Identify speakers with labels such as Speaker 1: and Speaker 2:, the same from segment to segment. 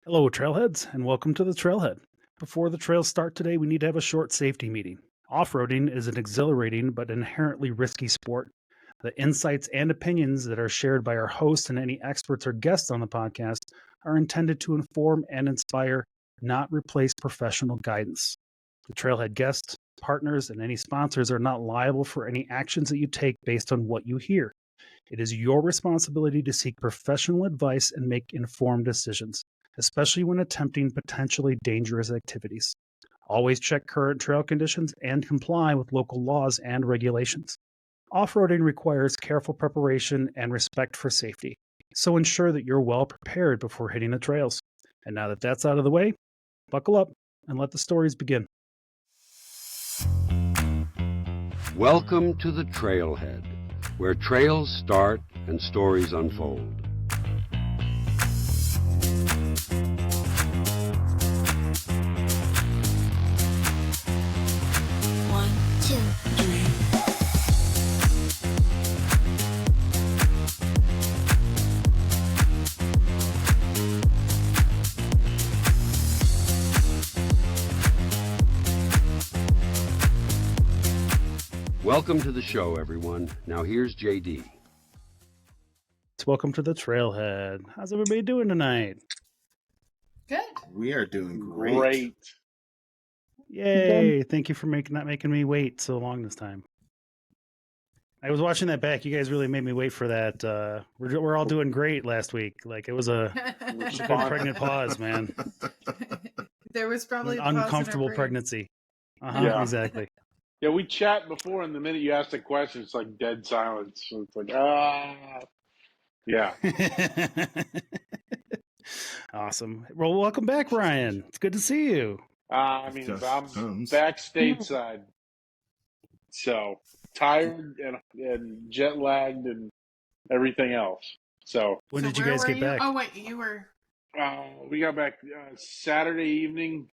Speaker 1: Hello, trailheads, and welcome to the Trailhead. Before the trails start today, we need to have a short safety meeting. Off-roading is an exhilarating but inherently risky sport. The insights and opinions that are shared by our hosts and any experts or guests on the podcast are intended to inform and inspire, not replace professional guidance. The Trailhead guests, partners, and any sponsors are not liable for any actions that you take based on what you hear. It is your responsibility to seek professional advice and make informed decisions, especially when attempting potentially dangerous activities. Always check current trail conditions and comply with local laws and regulations. Off-roading requires careful preparation and respect for safety, so ensure that you're well prepared before hitting the trails. And now that that's out of the way, buckle up and let the stories begin.
Speaker 2: Welcome to the Trailhead, where trails start and stories unfold. Welcome to the show, everyone. Now here's JD.
Speaker 1: Welcome to the Trailhead. How's everybody doing tonight?
Speaker 3: Good.
Speaker 4: We are doing great.
Speaker 1: Yay! Thank you for not making me wait so long this time. I was watching that back. You guys really made me wait for that. We're all doing great last week. Like it was a good pregnant pause, man.
Speaker 3: There was probably
Speaker 1: an uncomfortable pregnancy.
Speaker 5: Yeah.
Speaker 1: Exactly.
Speaker 5: Yeah, we chat before, and the minute you ask a question, it's like dead silence. So it's like, yeah.
Speaker 1: Awesome. Well, welcome back, Ryan. It's good to see you.
Speaker 5: I'm back stateside. So tired and jet lagged and everything else. So
Speaker 1: when did you guys get back?
Speaker 3: Oh, wait, you were.
Speaker 5: We got back Saturday evening,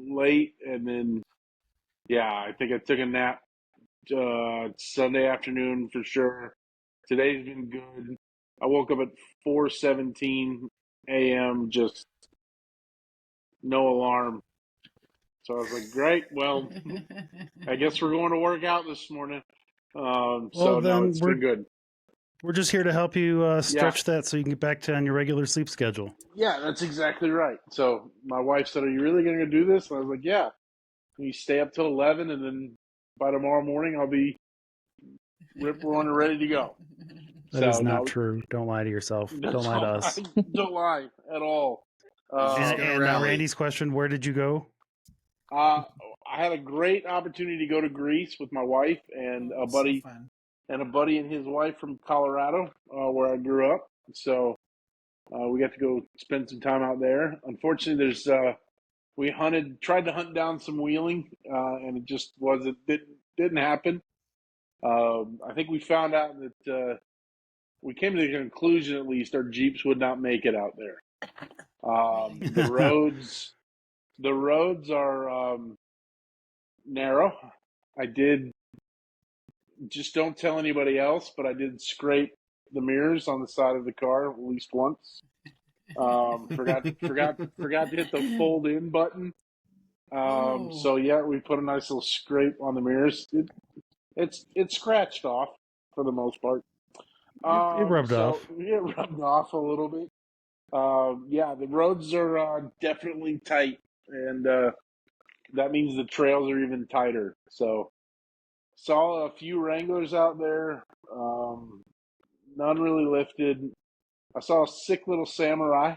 Speaker 5: late, and then. Yeah, I think I took a nap Sunday afternoon for sure. Today's been good. I woke up at 4:17 a.m., just no alarm. So I was like, great, well, I guess we're going to work out this morning. It's been good.
Speaker 1: We're just here to help you stretch that so you can get back on your regular sleep schedule.
Speaker 5: Yeah, that's exactly right. So my wife said, are you really going to do this? And I was like, yeah. You stay up till 11, and then by tomorrow morning, I'll be rip-roaring and ready to go.
Speaker 1: That is not true. Don't lie to yourself. Don't lie to us.
Speaker 5: Don't lie at all.
Speaker 1: And Randy's question, where did you go?
Speaker 5: I had a great opportunity to go to Greece with my wife and a buddy and his wife from Colorado, where I grew up. So we got to go spend some time out there. Unfortunately, we tried to hunt down some wheeling, and it just didn't happen. I think we found out that we came to the conclusion, at least, our Jeeps would not make it out there. The roads are narrow. I did, just don't tell anybody else, but I did scrape the mirrors on the side of the car at least once. Forgot to hit the fold in button. So yeah, we put a nice little scrape on the mirrors. It's scratched off for the most part.
Speaker 1: It rubbed off.
Speaker 5: It rubbed off a little bit. Yeah, the roads are definitely tight, and that means the trails are even tighter. So saw a few Wranglers out there. None really lifted. I saw a sick little Samurai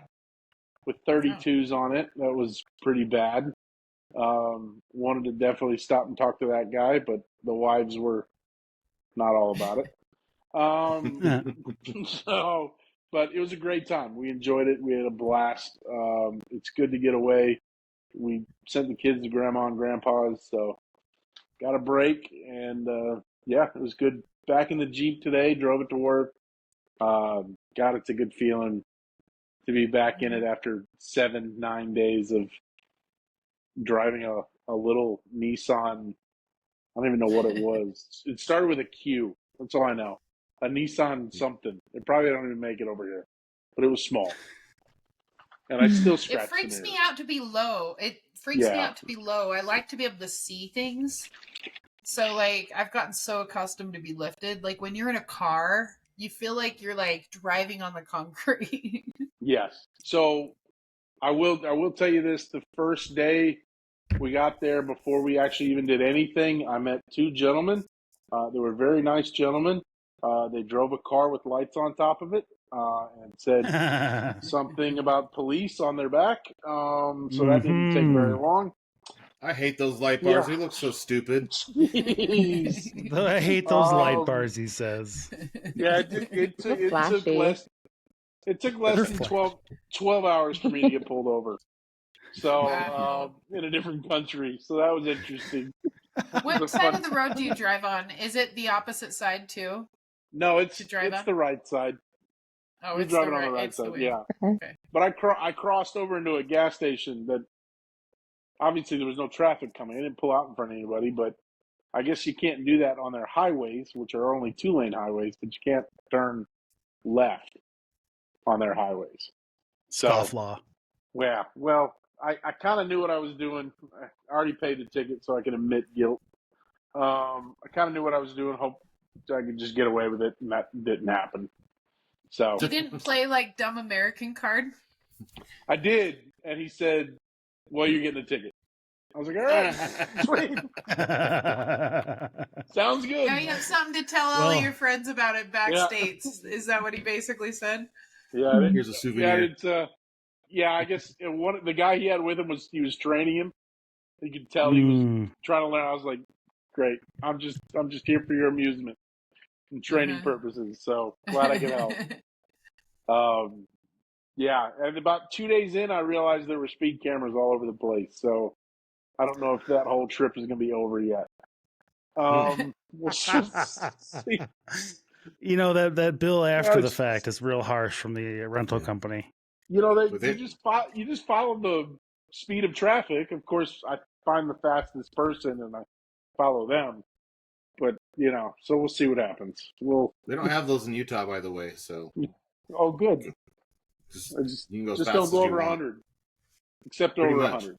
Speaker 5: with 32s on it. That was pretty bad. Wanted to definitely stop and talk to that guy, but the wives were not all about it. But it was a great time. We enjoyed it. We had a blast. It's good to get away. We sent the kids to grandma and grandpa's, so got a break. And, yeah, it was good. Back in the Jeep today, drove it to work. God, it's a good feeling to be back in it after 7-9 days of driving a little Nissan. I don't even know what it was. It started with a Q. That's all I know. A Nissan something. It probably don't even make it over here, but it was small. and I still
Speaker 3: It
Speaker 5: scratch.
Speaker 3: freaks me out to be low. It freaks me out to be low. I like to be able to see things. So, like, I've gotten so accustomed to be lifted. Like, when you're in a car, you feel like you're, like, driving on the concrete.
Speaker 5: Yes. So I will tell you this: the first day we got there, before we actually even did anything, I met two gentlemen. They were very nice gentlemen. They drove a car with lights on top of it and said something about police on their back. So that didn't take very long.
Speaker 4: I hate those light bars. They look so stupid.
Speaker 5: Jeez.
Speaker 1: I hate those light bars, he says.
Speaker 5: Yeah, it took less than 12 hours for me to get pulled over. So, in a different country. So that was interesting.
Speaker 3: What side of the road do you drive on? Is it the opposite side, too?
Speaker 5: No, it's
Speaker 3: on?
Speaker 5: the right side.
Speaker 3: Oh,
Speaker 5: You're
Speaker 3: it's
Speaker 5: driving
Speaker 3: the
Speaker 5: on the right
Speaker 3: it's
Speaker 5: side,
Speaker 3: the
Speaker 5: yeah.
Speaker 3: Okay.
Speaker 5: But I crossed over into a gas station that obviously there was no traffic coming. I didn't pull out in front of anybody, but I guess you can't do that on their highways, which are only 2-lane highways, but you can't turn left on their highways.
Speaker 1: Scoff law.
Speaker 5: Yeah, well, I kind of knew what I was doing. I already paid the ticket, so I can admit guilt. I kind of knew what I was doing. Hope I could just get away with it, and that didn't happen. So
Speaker 3: You didn't play, like, dumb American card?
Speaker 5: I did, and he said, well, you're getting a ticket. I was like, all right, sweet. Sounds good.
Speaker 3: Now you have something to tell all of your friends about it backstage. Yeah. Is that what he basically said?
Speaker 5: Yeah.
Speaker 4: Here's a souvenir.
Speaker 5: Yeah, I guess the guy he had with him was training him. You could tell he was trying to learn. I was like, great. I'm just here for your amusement and training purposes. So glad I could help. Yeah, and about 2 days in, I realized there were speed cameras all over the place. So I don't know if that whole trip is going to be over yet. We'll see.
Speaker 1: You know, that bill after the fact is real harsh from the rental company.
Speaker 5: You know, you just follow the speed of traffic. Of course, I find the fastest person and I follow them. But, you know, so we'll see what happens.
Speaker 4: They don't have those in Utah, by the way. So.
Speaker 5: Oh, good.
Speaker 4: You can go
Speaker 5: just don't go over 100. Except over 100.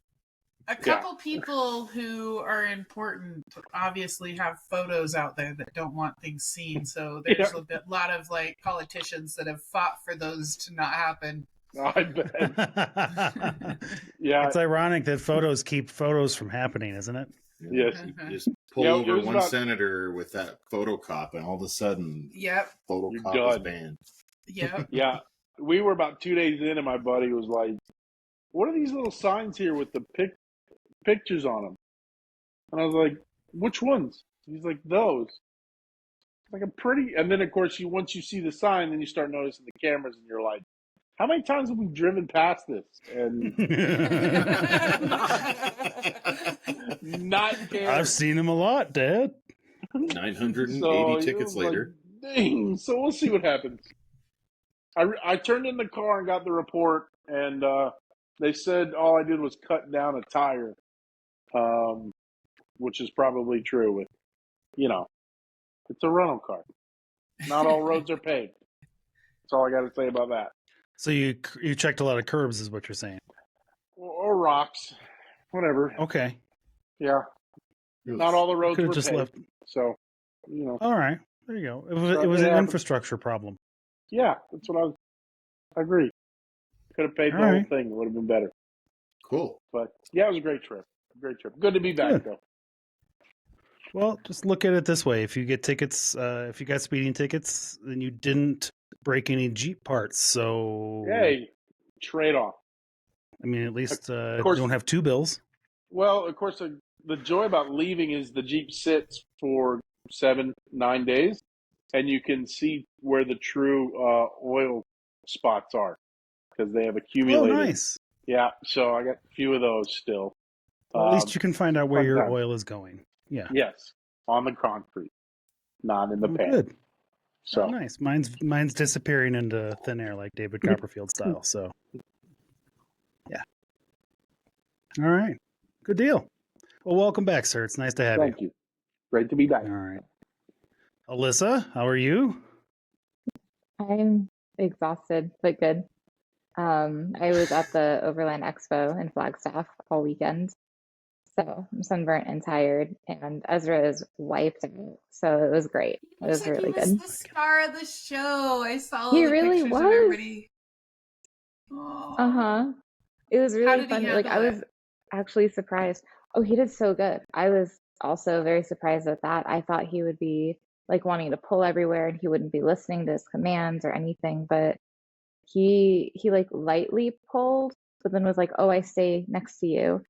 Speaker 3: A couple people who are important obviously have photos out there that don't want things seen. So there's a lot of, like, politicians that have fought for those to not happen.
Speaker 5: I bet. Yeah.
Speaker 1: It's ironic that photos keep photos from happening, isn't it?
Speaker 5: Yes.
Speaker 4: You just pull over one senator with that photocop, and all of a sudden, photocop is banned.
Speaker 3: Yep.
Speaker 5: Yeah. We were about 2 days in, and my buddy was like, what are these little signs here with the pictures on them? And I was like, which ones? He's like, those. Like, a pretty. And then, of course, once you see the sign, then you start noticing the cameras, and you're like, how many times have we driven past this? And not caring.
Speaker 1: I've seen them a lot, Dad.
Speaker 4: 980 tickets later.
Speaker 5: Like, dang. So we'll see what happens. I turned in the car and got the report, and they said all I did was cut down a tire, which is probably true. With, you know, it's a rental car. Not all roads are paved. That's all I got to say about that.
Speaker 1: So you checked a lot of curbs, is what you're saying,
Speaker 5: or rocks, whatever.
Speaker 1: Okay.
Speaker 5: Yeah. Not all the roads were
Speaker 1: just
Speaker 5: paved.
Speaker 1: left.
Speaker 5: So, you know.
Speaker 1: All right. There you go. It was an infrastructure problem.
Speaker 5: Yeah, that's what I agree. Could have paid the whole thing. It would have been better.
Speaker 4: Cool.
Speaker 5: But, yeah, it was a great trip. Good to be back, though.
Speaker 1: Well, just look at it this way. If you get tickets, if you got speeding tickets, then you didn't break any Jeep parts. So,
Speaker 5: hey, trade off.
Speaker 1: I mean, at least you don't have two bills.
Speaker 5: Well, of course, the joy about leaving is the Jeep sits for 7-9 days, and you can see where the true oil spots are because they have accumulated.
Speaker 1: Oh, nice.
Speaker 5: Yeah, so I got a few of those still.
Speaker 1: Well, at least you can find out where your oil is going. Yeah.
Speaker 5: Yes, on the concrete, not in the pan.
Speaker 1: Good.
Speaker 5: So
Speaker 1: nice. Mine's disappearing into thin air like David Copperfield style. So, yeah. All right. Good deal. Well, welcome back, sir. It's nice to have you.
Speaker 5: Thank you. Great to be back.
Speaker 1: All right. Alyssa, how are you?
Speaker 6: I'm exhausted, but good. I was at the Overland Expo in Flagstaff all weekend. So I'm sunburnt and tired, and Ezra is wiped out. So it was great. It was
Speaker 3: like
Speaker 6: really
Speaker 3: he was
Speaker 6: good.
Speaker 3: the star of the show. I saw
Speaker 6: He
Speaker 3: the
Speaker 6: really
Speaker 3: pictures
Speaker 6: was.
Speaker 3: of everybody.
Speaker 6: It was
Speaker 3: How
Speaker 6: really
Speaker 3: did he
Speaker 6: fun. Like I
Speaker 3: handle
Speaker 6: was actually surprised. Oh, he did so good. I was also very surprised at that. I thought he would be like wanting to pull everywhere and he wouldn't be listening to his commands or anything, but he like lightly pulled, but then was like, "Oh, I stay next to you."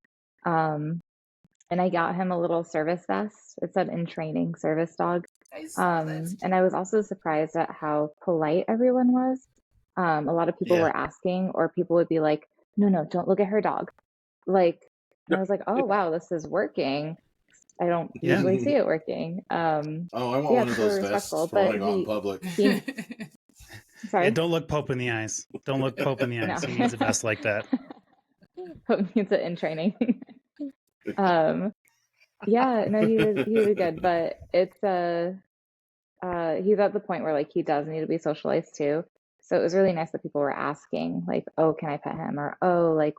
Speaker 6: And I got him a little service vest. It said "in training, service dog." And I was also surprised at how polite everyone was. A lot of people were asking, or people would be like, no, don't look at her dog. Like, and I was like, oh, wow, this is working. I don't usually see it working.
Speaker 4: I want one of those vests floating on public.
Speaker 6: Sorry?
Speaker 1: Yeah, don't look Pope in the eyes. Don't look Pope in the eyes. He needs a vest like that.
Speaker 6: Pope needs it in training. Yeah, no, he was good, but it's he's at the point where like he does need to be socialized too. So it was really nice that people were asking, like, "Oh, can I pet him?" Or "Oh, like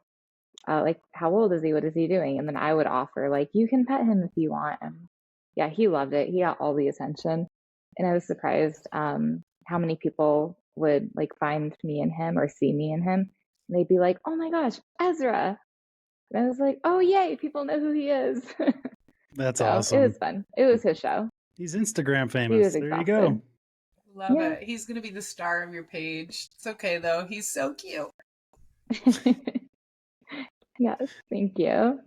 Speaker 6: how old is he? What is he doing?" And then I would offer, like, "You can pet him if you want." And yeah, he loved it. He got all the attention, and I was surprised how many people would like find me in him or see me in him, and they'd be like, "Oh my gosh, Ezra!" And I was like, "Oh yay, people know who he is."
Speaker 1: That's
Speaker 6: so
Speaker 1: awesome.
Speaker 6: It was fun. It was his show.
Speaker 1: He's Instagram famous.
Speaker 6: He was
Speaker 1: there
Speaker 6: exhausted.
Speaker 1: you go.
Speaker 3: Love it. He's going to be the star of your page. It's okay, though. He's so cute.
Speaker 6: Yes, thank you.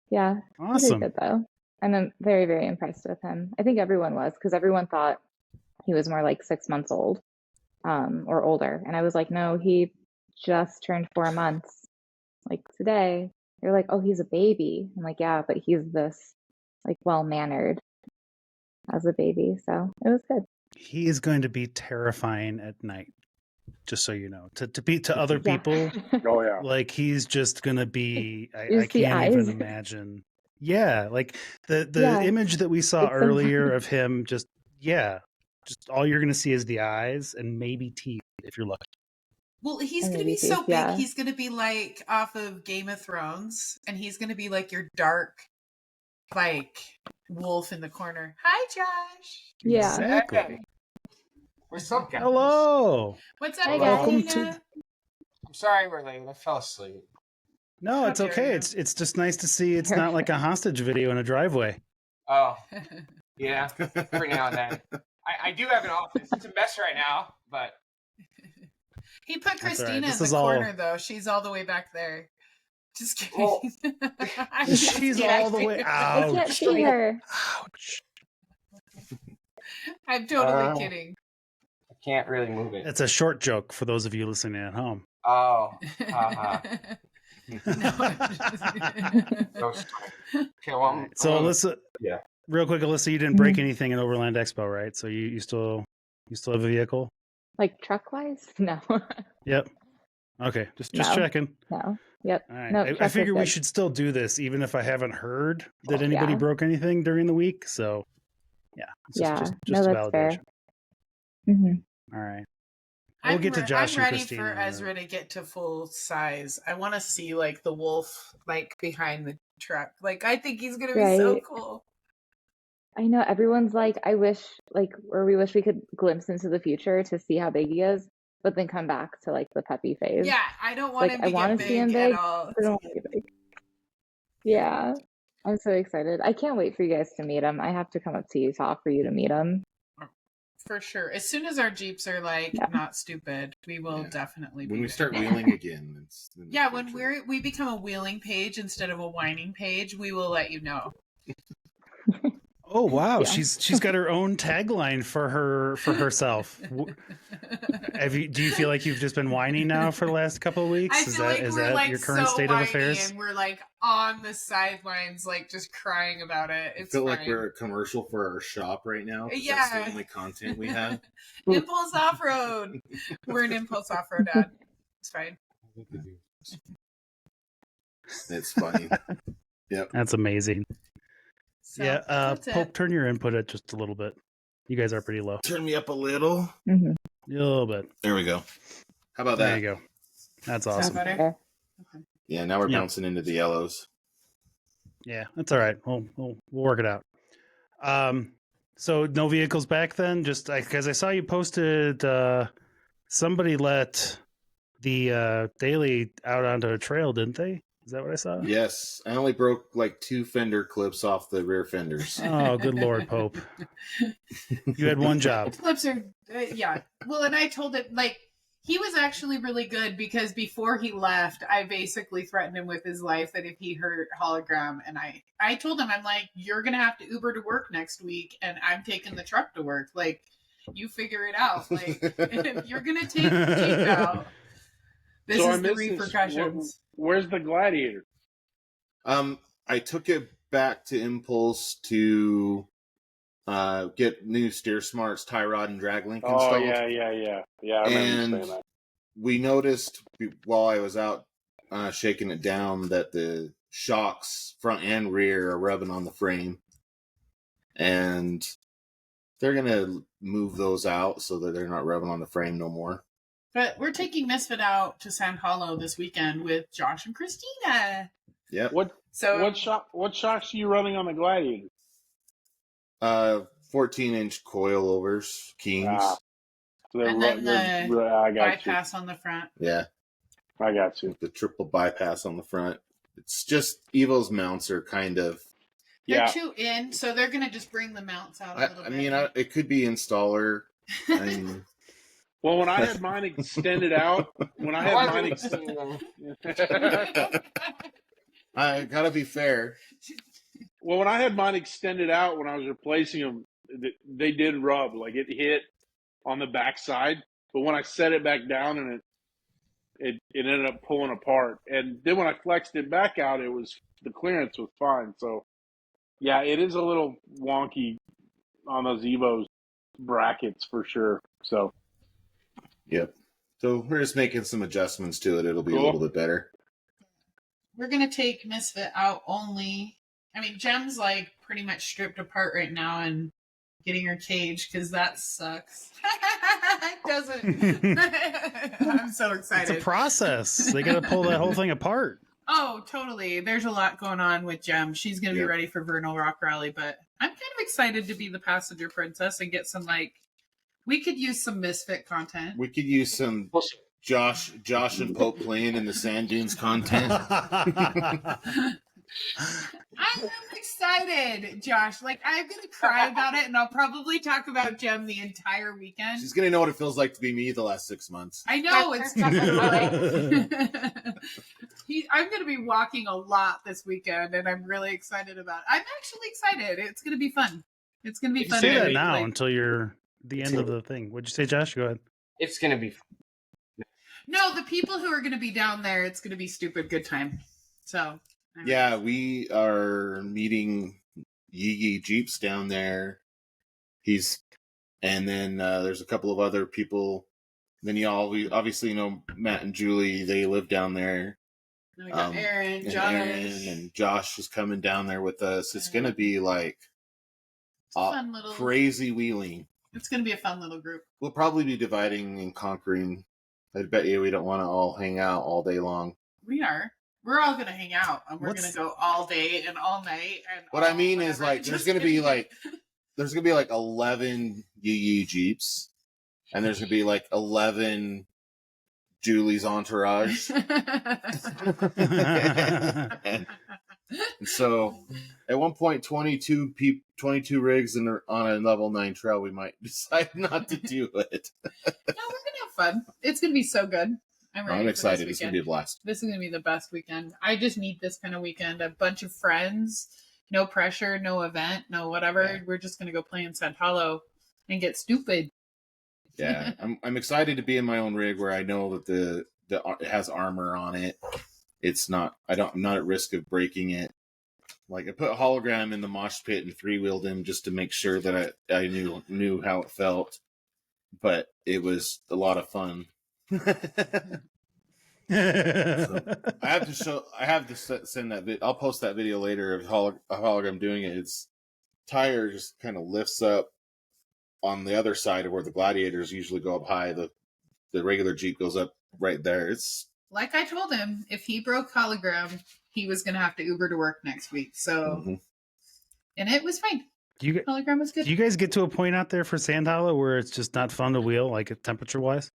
Speaker 6: Yeah.
Speaker 1: Awesome.
Speaker 6: Good, though. And I'm very, very impressed with him. I think everyone was, because everyone thought he was more like 6 months old or older. And I was like, no, he just turned 4 months. Like today. They're like, oh, he's a baby. I'm like, yeah, but he's this like well-mannered as a baby. So it was good.
Speaker 1: He is going to be terrifying at night, just so you know. To other people,
Speaker 5: oh yeah,
Speaker 1: like he's just gonna be. I can't even imagine. Yeah, like the image that we saw earlier of him, just all you're gonna see is the eyes and maybe teeth if you're lucky.
Speaker 3: Well, he's going to be so big. Yeah. He's going to be like off of Game of Thrones, and he's going to be like your dark, like wolf in the corner. Hi, Josh.
Speaker 6: Yeah,
Speaker 1: exactly.
Speaker 7: What's up, guys?
Speaker 1: Hello.
Speaker 3: What's up,
Speaker 1: Welcome
Speaker 3: to.
Speaker 7: I'm sorry we're late. I fell asleep.
Speaker 1: No, it's okay. It's just nice to see. It's not like a hostage video in a driveway.
Speaker 7: Oh, yeah. Every now and then. I do have an office. It's a mess right now, but.
Speaker 3: He put Christina in the corner, though. She's all the way back there. Just kidding.
Speaker 7: Well,
Speaker 1: she's all the way out.
Speaker 6: I can't see her.
Speaker 1: Ouch.
Speaker 3: I'm totally kidding.
Speaker 7: I can't really move it.
Speaker 1: It's a short joke for those of you listening at home.
Speaker 7: Oh. Okay, well,
Speaker 1: so Alyssa, real quick, Alyssa, you didn't break anything in Overland Expo, right? So you still have a vehicle?
Speaker 6: Like truck wise? No.
Speaker 1: Yep. Okay. Just checking.
Speaker 6: No. Yep.
Speaker 1: All right.
Speaker 6: No,
Speaker 1: I figure we should still do this, even if I haven't heard that anybody broke anything during the week. So, just
Speaker 6: no, that's fair. Mm-hmm.
Speaker 1: All right. We'll get to Josh and Christina.
Speaker 3: I'm ready for Ezra to get to full size. I want to see like the wolf like behind the truck. Like I think he's gonna be so cool.
Speaker 6: I know everyone's like, we wish we could glimpse into the future to see how big he is, but then come back to like the puppy phase.
Speaker 3: Yeah, I don't want him to get big
Speaker 6: see him big
Speaker 3: at all.
Speaker 6: I don't want to get big. Yeah, I'm so excited. I can't wait for you guys to meet him. I have to come up to Utah for you to meet him.
Speaker 3: For sure. As soon as our Jeeps are like not stupid, we will definitely be
Speaker 4: when we start wheeling again.
Speaker 3: When we become a wheeling page instead of a whining page, we will let you know.
Speaker 1: Oh wow, she's got her own tagline for herself. Do you feel like you've just been whining now for the last couple of weeks?
Speaker 3: I feel like we're like
Speaker 1: your current
Speaker 3: so
Speaker 1: state of affairs?
Speaker 3: And we're like on the sidelines, like just crying about it. It's
Speaker 4: I feel like we're a commercial for our shop right now.
Speaker 3: Yeah,
Speaker 4: that's the only content we have.
Speaker 3: Impulse Off Road. We're an Impulse Off Road dad. It's fine.
Speaker 4: It's funny. Yep,
Speaker 1: that's amazing. So, Pope, turn your input up just a little bit. You guys are pretty low.
Speaker 4: Turn me up a little.
Speaker 6: Mm-hmm.
Speaker 1: A little bit.
Speaker 4: There we go. How about that?
Speaker 1: There you go. That's awesome.
Speaker 3: Is that better?
Speaker 4: Okay. Yeah, now we're bouncing into the yellows.
Speaker 1: Yeah, that's all right. We'll work it out. So no vehicles back then? Just because I saw you posted, somebody let the daily out onto a trail, didn't they? Is that what I saw?
Speaker 4: Yes, I only broke like 2 fender clips off the rear fenders.
Speaker 1: Oh, good Lord, Pope! You had one job.
Speaker 3: Clips are yeah. Well, and I told it like he was actually really good because before he left, I basically threatened him with his life that if he heard hologram, and I told him, I'm like, you're gonna have to Uber to work next week, and I'm taking the truck to work. Like, you figure it out. Like, if you're gonna take the Jeep out, this is the repercussions.
Speaker 5: Where's the Gladiator?
Speaker 4: I took it back to Impulse to get new steer smarts, tie rod, and drag link installed.
Speaker 5: Oh yeah. I remember saying that.
Speaker 4: We noticed while I was out shaking it down that the shocks, front and rear, are rubbing on the frame, and they're gonna move those out so that they're not rubbing on the frame no more.
Speaker 3: But we're taking Misfit out to Sand Hollow this weekend with Josh and Christina.
Speaker 4: Yep.
Speaker 5: What shocks are you running on the Gladiator?
Speaker 4: 14-inch coilovers, Kings.
Speaker 3: And then the bypass on the front.
Speaker 4: Yeah.
Speaker 5: I got you.
Speaker 4: The triple bypass on the front. It's just Evo's mounts are kind of...
Speaker 3: They're too in, so they're going to just bring the mounts out a little bit.
Speaker 4: I mean, it could be installer. I mean...
Speaker 5: Well, when I had mine extended out,
Speaker 4: I gotta be fair.
Speaker 5: Well, when I had mine extended out, when I was replacing them, they did rub. Like, it hit on the backside, but when I set it back down, and it ended up pulling apart. And then when I flexed it back out, the clearance was fine. So, yeah, it is a little wonky on those Evo's brackets for sure. So.
Speaker 4: Yep. So we're just making some adjustments to it. It'll be a little bit better.
Speaker 3: We're going to take Misfit out only. I mean, Gem's like pretty much stripped apart right now and getting her cage because that sucks. It doesn't. I'm so excited.
Speaker 1: It's a process. They got to pull that whole thing apart.
Speaker 3: Oh, totally. There's a lot going on with Gem. She's going to be ready for Vernal Rock Rally, but I'm kind of excited to be the passenger princess and get some we could use some Misfit content.
Speaker 4: We could use some Josh and Pope playing in the sand dunes content.
Speaker 3: I'm excited, Josh. Like, I'm going to cry about it, and I'll probably talk about Gem the entire weekend.
Speaker 4: She's going to know what it feels like to be me the last 6 months.
Speaker 3: I know. It's just I'm going to be walking a lot this weekend, and I'm really excited about it. I'm actually excited. It's going to be fun. It's going to be fun.
Speaker 1: Say that now until you're the end of the thing. What'd you say, Josh? Go ahead.
Speaker 7: It's going to be fun.
Speaker 3: No, the people who are going to be down there, it's going to be stupid good time. So...
Speaker 4: Yeah, we are meeting Yee Jeeps down there. And then there's a couple of other people. Then we obviously know Matt and Julie. They live down there.
Speaker 3: And we got Aaron,
Speaker 4: and Josh is coming down there with us. It's going to be like crazy wheeling.
Speaker 3: It's going to be a fun little group.
Speaker 4: We'll probably be dividing and conquering. I bet you we don't want to all hang out all day long.
Speaker 3: We are. We're all going to hang out, and we're going to go all day and all night. And
Speaker 4: what I mean is, there's going to be 11 Yee Jeeps, and there's going to be 11 Julie's entourage. and so, at one point, 22 rigs on a level 9 trail, we might decide not to do it.
Speaker 3: No, we're going to have fun. It's going to be so good. I'm
Speaker 4: excited. It's going to be a blast.
Speaker 3: This is going to be the best weekend. I just need this kind of weekend. A bunch of friends, no pressure, no event, no whatever. Yeah. We're just going to go play in Sand Hollow and get stupid.
Speaker 4: Yeah, I'm excited to be in my own rig where I know that it has armor on it. It's not. I'm not at risk of breaking it. Like, I put a hologram in the mosh pit and 3-wheeled him just to make sure that I knew how it felt. But it was a lot of fun. So, I have to send that I'll post that video later of a hologram doing it. Its tire just kind of lifts up on the other side of where the Gladiators usually go up high. The regular Jeep goes up right there. It's
Speaker 3: like I told him, if he broke hologram, he was going to have to Uber to work next week. So, and it was fine. Hologram was good.
Speaker 1: Do you guys get to a point out there for Sand Hollow where it's just not fun to wheel, like temperature wise?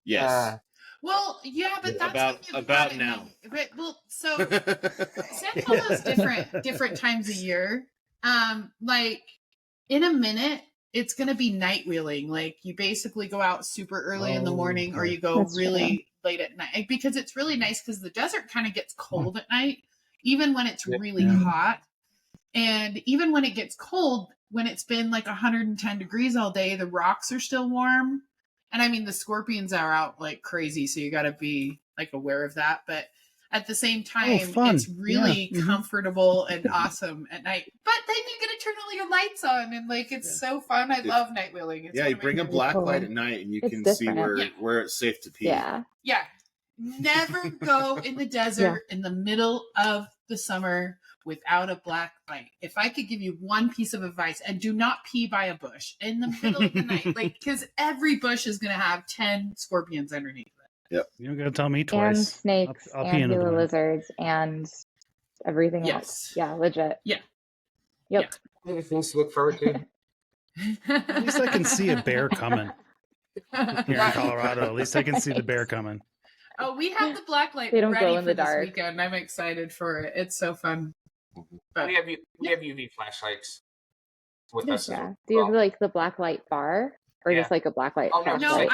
Speaker 4: Yes.
Speaker 3: Well, yeah, but that's
Speaker 4: about now.
Speaker 3: But so Sand Hollow is different times a year. Like in a minute, it's gonna be night wheeling. Like you basically go out super early in the morning, or you go really late at night, because it's really nice because the desert kind of gets cold at night, even when it's really hot. And even when it gets cold, when it's been like 110 degrees all day, the rocks are still warm. And I mean, the scorpions are out like crazy, so you got to be like aware of that. But at the same time, it's really comfortable and awesome at night. But then you get to turn all your lights on, and like it's so fun. I love night wheeling.
Speaker 4: You bring a black light at night, and you can see where it's safe to pee.
Speaker 6: Yeah.
Speaker 3: Never go in the desert in the middle of the summer without a black light. If I could give you one piece of advice, and do not pee by a bush in the middle of the night, like, because every bush is going to have 10 scorpions underneath it.
Speaker 4: Yep.
Speaker 1: You don't got to tell me twice.
Speaker 6: And snakes and gila lizards and everything else. Yeah, legit.
Speaker 3: Yeah.
Speaker 6: Yep.
Speaker 7: Other things to look forward to.
Speaker 1: At least I can see a bear coming here in Colorado. At least I can see the bear coming.
Speaker 3: Oh, we have the black light
Speaker 6: They don't
Speaker 3: ready
Speaker 6: go in
Speaker 3: for
Speaker 6: the
Speaker 3: this
Speaker 6: dark.
Speaker 3: weekend. I'm excited for it. It's so fun. But,
Speaker 7: We have UV flashlights with us.
Speaker 6: Yeah. Do you have like the black light bar, or just like a black light?
Speaker 7: Oh, no,
Speaker 6: flashlight?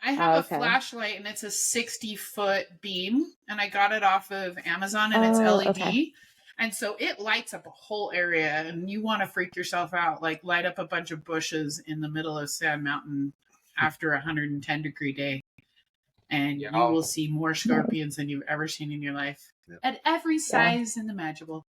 Speaker 3: I have a flashlight, and it's a 60-foot beam, and I got it off of Amazon, and it's LED.
Speaker 6: Okay.
Speaker 3: And so it lights up a whole area, and you want to freak yourself out, like light up a bunch of bushes in the middle of Sand Mountain after a 110-degree day. And you will see more scorpions than you've ever seen in your life. At every size imaginable.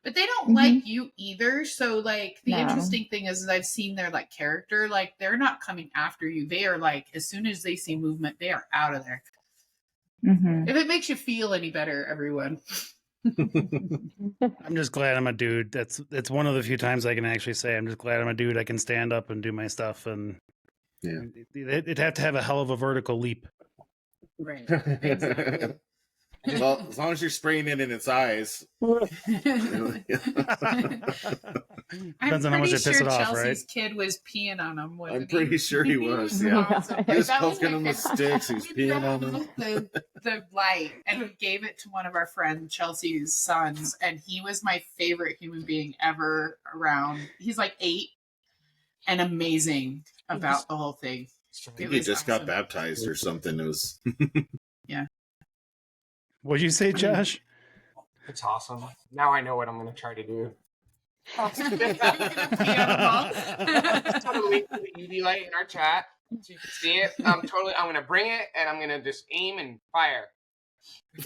Speaker 3: But they don't like you either. So, like, the interesting thing is I've seen their, like, character. Like, they're not coming after you. They are, like, as soon as they see movement, they are out of there. If it makes you feel any better, everyone.
Speaker 1: I'm just glad I'm a dude. It's one of the few times I can actually say I'm just glad I'm a dude. I can stand up and do my stuff. And it'd have to have a hell of a vertical leap.
Speaker 3: Right. Exactly.
Speaker 4: Well, as long as you're spraying it in its eyes.
Speaker 1: Depends on how much it pisses it off, right?
Speaker 3: Chelsea's kid was peeing on him.
Speaker 4: I'm pretty sure he was. Yeah. He was poking him with sticks. He was peeing on him.
Speaker 3: The light, and we gave it to one of our friends, Chelsea's sons, and he was my favorite human being ever around. He's like 8 and amazing about the whole thing.
Speaker 4: I think he just got baptized or something. It was
Speaker 1: What'd you say, Josh?
Speaker 7: It's awesome. Now I know what I'm going to try to do. Totally put the UV light in our chat so you can see it. I'm going to bring it, and I'm going to just aim and fire.
Speaker 1: I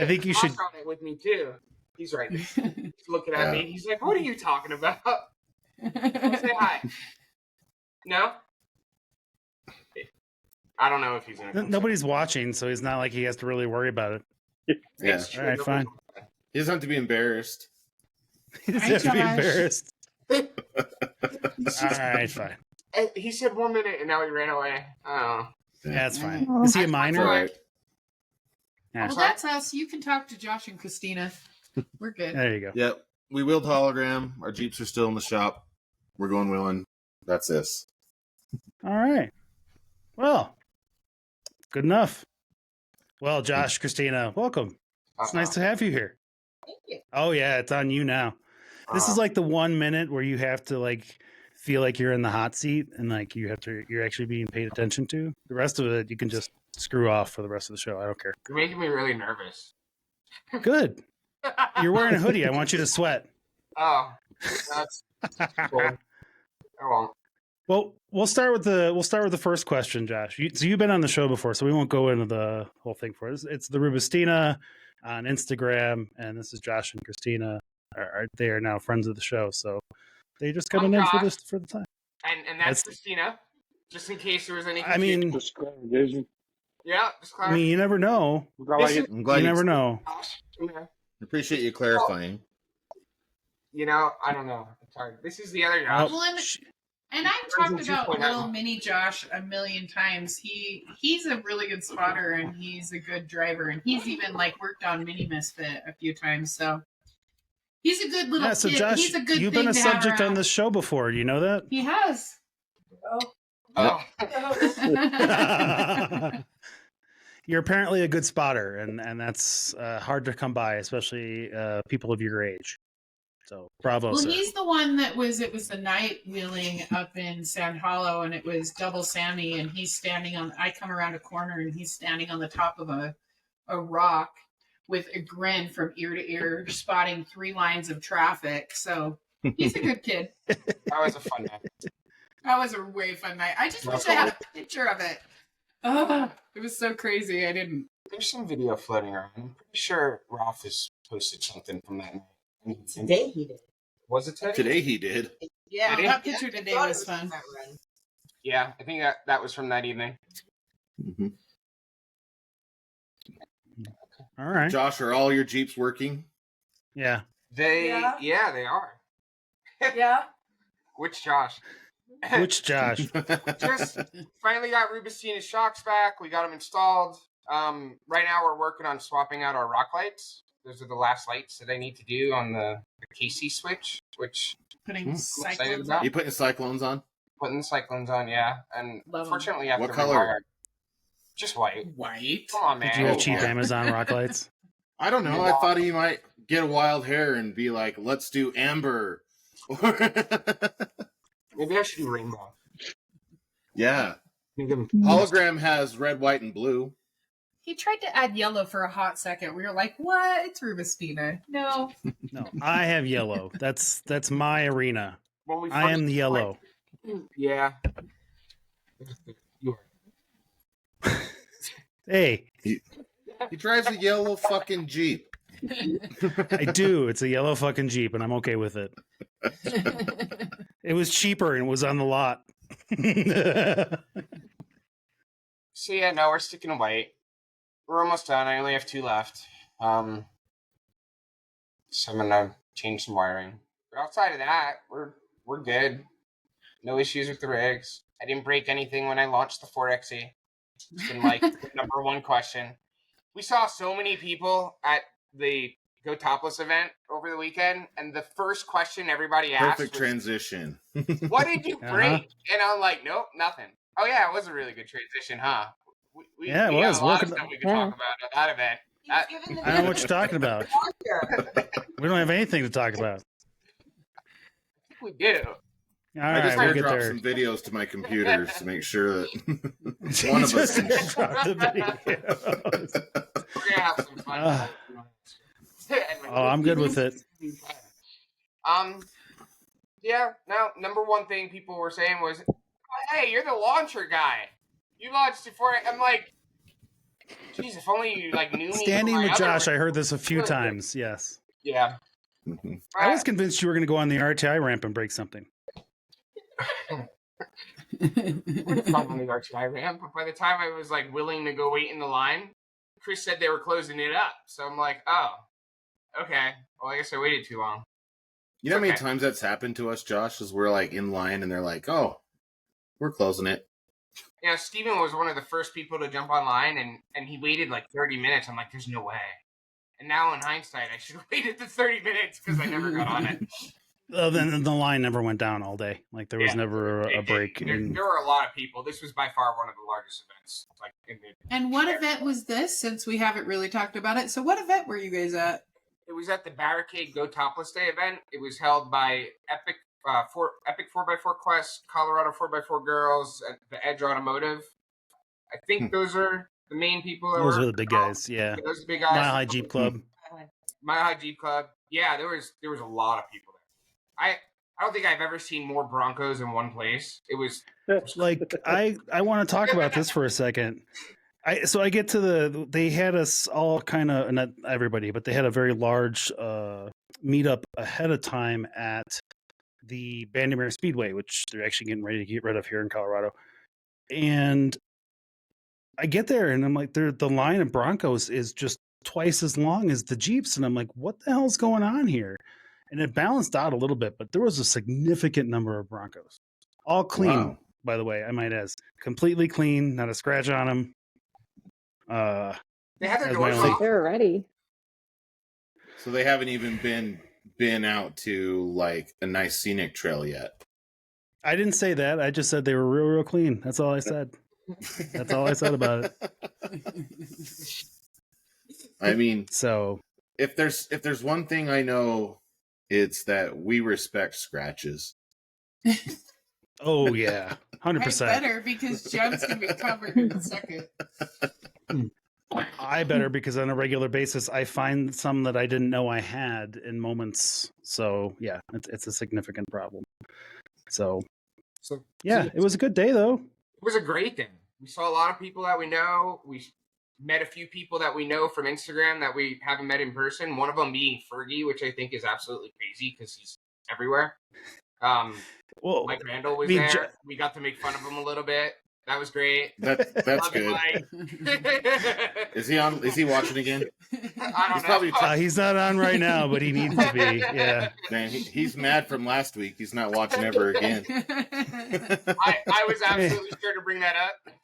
Speaker 1: think you should
Speaker 7: on it with me too. He's right. He's looking at me. He's like, "What are you talking about?" Say hi. No. I don't know if he's gonna.
Speaker 1: Nobody's watching, so he's not like he has to really worry about it.
Speaker 4: Yeah.
Speaker 1: All right, fine.
Speaker 4: He doesn't have to be embarrassed.
Speaker 1: He doesn't have to be embarrassed. All right, fine.
Speaker 7: He said 1 minute, and now he ran away. Oh.
Speaker 1: Yeah, that's fine. Is he a minor?
Speaker 4: Right.
Speaker 3: Well, that's us. You can talk to Josh and Christina. We're good.
Speaker 1: There you go.
Speaker 4: Yep. We wheeled hologram. Our Jeeps are still in the shop. We're going wheeling. That's this.
Speaker 1: All right. Well, good enough. Well, Josh, Christina, welcome. It's nice to have you here.
Speaker 3: Thank you.
Speaker 1: Oh, yeah, it's on you now. This is like the 1 minute where you have to like feel like you're in the hot seat and like you're actually being paid attention to. The rest of it, you can just screw off for the rest of the show. I don't care.
Speaker 7: You're making me really nervous.
Speaker 1: Good. You're wearing a hoodie. I want you to sweat.
Speaker 7: Oh, that's cool. Oh,
Speaker 1: well, we'll start with the first question, Josh. So you've been on the show before, so we won't go into the whole thing for it. It's the Rubistina on Instagram, and this is Josh and Christina. They are now friends of the show, so they just got in for this for the time.
Speaker 7: And that's Christina. Just in case there was any.
Speaker 1: I mean,
Speaker 5: Just clarification.
Speaker 7: Yeah, just
Speaker 1: I mean, you never know.
Speaker 4: I'm glad
Speaker 1: you never know.
Speaker 4: Appreciate you clarifying.
Speaker 7: You know, I don't know. Sorry, this is the other Josh.
Speaker 3: Well, and I've talked about little mini Josh a million times. He's a really good spotter and he's a good driver, and he's even like worked on Mini Misfit a few times. So he's a good little
Speaker 1: so
Speaker 3: kid.
Speaker 1: Josh,
Speaker 3: He's a good
Speaker 1: you've
Speaker 3: thing
Speaker 1: been a
Speaker 3: to have
Speaker 1: subject on
Speaker 3: around.
Speaker 1: this show before. Do you know that?
Speaker 3: He has.
Speaker 7: Oh.
Speaker 1: You're apparently a good spotter, and that's hard to come by, especially people of your age. So bravo,
Speaker 3: Well,
Speaker 1: sir.
Speaker 3: he's the one that it was the night wheeling up in Sand Hollow, and it was double Sammy, and he's standing I come around a corner and he's standing on the top of a rock with a grin from ear to ear, spotting 3 lines of traffic. So he's a good kid.
Speaker 7: That was a fun night.
Speaker 3: That was a way fun night. I just wish I had a picture of it. Oh, it was so crazy. I didn't.
Speaker 7: There's some video floating around. I'm pretty sure Ralph has posted something from that night.
Speaker 8: Today he did.
Speaker 7: Was it today?
Speaker 4: Today he did.
Speaker 3: Yeah,
Speaker 7: Did he?
Speaker 3: that picture today was fun.
Speaker 7: Yeah, I think that was from that evening.
Speaker 4: Mm-hmm.
Speaker 1: All right.
Speaker 4: Josh, are all your Jeeps working?
Speaker 1: Yeah.
Speaker 7: They are.
Speaker 8: Yeah.
Speaker 7: Which Josh?
Speaker 1: Which Josh?
Speaker 7: Just finally got Rubistina's shocks back. We got them installed. Right now we're working on swapping out our rock lights. Those are the last lights that I need to do on the KC switch, which
Speaker 3: Putting
Speaker 7: excited
Speaker 3: cyclones
Speaker 7: about.
Speaker 3: on.
Speaker 4: You putting cyclones on?
Speaker 7: putting the cyclones on, yeah. And
Speaker 3: Love 'em.
Speaker 7: fortunately, I have
Speaker 4: What
Speaker 7: to
Speaker 4: color?
Speaker 7: rewire. Just white.
Speaker 3: White.
Speaker 7: Come on, man.
Speaker 1: Did you have
Speaker 4: Oh,
Speaker 1: cheap
Speaker 4: boy.
Speaker 1: Amazon rock lights?
Speaker 4: I don't know. I thought he might get a wild hair and be like, let's do amber.
Speaker 7: Maybe I should do rainbow.
Speaker 4: Yeah.
Speaker 7: Think of-
Speaker 4: Hologram has red, white, and blue.
Speaker 3: He tried to add yellow for a hot second. We were like, "What? It's Rubistina." No.
Speaker 1: No, I have yellow. That's my arena.
Speaker 7: When we
Speaker 1: I am
Speaker 7: first-
Speaker 1: the yellow.
Speaker 7: Yeah. You are.
Speaker 1: Hey,
Speaker 4: He drives a yellow fucking Jeep.
Speaker 1: I do. It's a yellow fucking Jeep, and I'm okay with it. It was cheaper and it was on the lot.
Speaker 7: So yeah, no, we're sticking to white. We're almost done. I only have 2 left. So I'm gonna change some wiring. But outside of that, we're good. No issues with the rigs. I didn't break anything when I launched the 4XE. It's been like the number one question. We saw so many people at the Go Topless event over the weekend, and the first question everybody asked
Speaker 4: Perfect
Speaker 7: was,
Speaker 4: transition.
Speaker 7: "What did you
Speaker 1: Uh-huh.
Speaker 7: break?" And I'm like, "Nope, nothing." Oh yeah, it was a really good transition, huh? We
Speaker 1: Yeah, it
Speaker 7: got
Speaker 1: was.
Speaker 7: a lot of
Speaker 1: Welcome-
Speaker 7: stuff we could talk about at that event.
Speaker 8: He's given the
Speaker 1: I don't know what you're talking about. We don't have anything to talk about.
Speaker 7: I think we do.
Speaker 1: All
Speaker 4: I
Speaker 1: right,
Speaker 4: just
Speaker 1: we'll get
Speaker 4: airdropped
Speaker 1: there.
Speaker 4: some videos to my computers to make sure that one of us can.
Speaker 1: Just drop the videos.
Speaker 7: We're gonna have some fun.
Speaker 1: Ah. Oh, I'm good with it.
Speaker 7: Yeah. Now, number one thing people were saying was, oh, "Hey, you're the launcher guy. You launched before." I'm like, "Geez, if only you like knew me."
Speaker 1: Standing
Speaker 7: from my
Speaker 1: with
Speaker 7: other
Speaker 1: Josh, I
Speaker 7: work."
Speaker 1: heard this a few times. Yes.
Speaker 7: Yeah.
Speaker 4: Mhm.
Speaker 1: I was convinced you were going to go on the RTI ramp and break something.
Speaker 7: Not on the RTI ramp, but by the time I was like willing to go wait in the line, Chris said they were closing it up. So I'm like, "Oh, okay. Well, I guess I waited too long."
Speaker 4: You know how many
Speaker 7: Okay.
Speaker 4: times that's happened to us, Josh? Is we're like in line and they're like, "Oh, we're closing it."
Speaker 7: Yeah, Steven was one of the first people to jump online, and he waited like 30 minutes. I'm like, "There's no way." And now in hindsight, I should have waited the 30 minutes because I never got on it.
Speaker 1: Then the line never went down all day. Like there was
Speaker 7: Yeah.
Speaker 1: never a break.
Speaker 7: There were a lot of people. This was by far one of the largest events. Like in the,
Speaker 3: And what event was this? Since we haven't really talked about it, so what event were you guys at?
Speaker 7: it was at the Barricade Go Topless Day event. It was held by Epic 4x4 Quest, Colorado 4x4 Girls, and the Edge Automotive. I think those are the main people. That
Speaker 1: Those
Speaker 7: were
Speaker 1: were the big guys. Yeah.
Speaker 7: Those are the big guys.
Speaker 1: Mile High Jeep Club.
Speaker 7: Mile High Jeep Club. Yeah, there was a lot of people there. I don't think I've ever seen more Broncos in one place. It was
Speaker 1: Like I want to talk about this for a second. I get to they had us all kind of, not everybody, but they had a very large meetup ahead of time at the Bandimere Speedway, which they're actually getting ready to get rid of here in Colorado. And I get there and I'm like, the line of Broncos is just twice as long as the Jeeps. And I'm like, what the hell's going on here? and it balanced out a little bit, but there was a significant number of Broncos. All clean,
Speaker 4: Wow.
Speaker 1: by the way, I might add. Completely clean, not a scratch on them.
Speaker 7: They had their
Speaker 1: As
Speaker 7: doors
Speaker 1: my only-
Speaker 7: locked.
Speaker 6: They were ready.
Speaker 4: So they haven't even been out to like a nice scenic trail yet.
Speaker 1: I didn't say that. I just said they were real clean. That's all I said. That's all I said about it.
Speaker 4: I mean,
Speaker 1: So,
Speaker 4: if there's one thing I know, it's that we respect scratches.
Speaker 1: oh yeah,
Speaker 3: I
Speaker 1: 100%.
Speaker 3: better because Jem's gonna be covered in a second.
Speaker 1: I better because on a regular basis I find some that I didn't know I had in moments. So yeah, it's a significant problem. So yeah, it was a good day though.
Speaker 7: It was a great day. We saw a lot of people that we know. We met a few people that we know from Instagram that we haven't met in person. One of them being Fergie, which I think is absolutely crazy because he's everywhere.
Speaker 1: Well,
Speaker 7: Mike Randall was
Speaker 1: I mean,
Speaker 7: there. We got to make fun of him a little bit. That was great.
Speaker 4: That's
Speaker 7: Love it,
Speaker 4: good.
Speaker 7: Mike.
Speaker 4: Is he on? Is he watching again?
Speaker 7: I
Speaker 4: He's
Speaker 7: don't know.
Speaker 4: probably
Speaker 1: he's not on right now, but he needs to be. Yeah.
Speaker 4: Man, he's mad from last week. He's not watching ever again.
Speaker 7: I was absolutely sure to bring that up.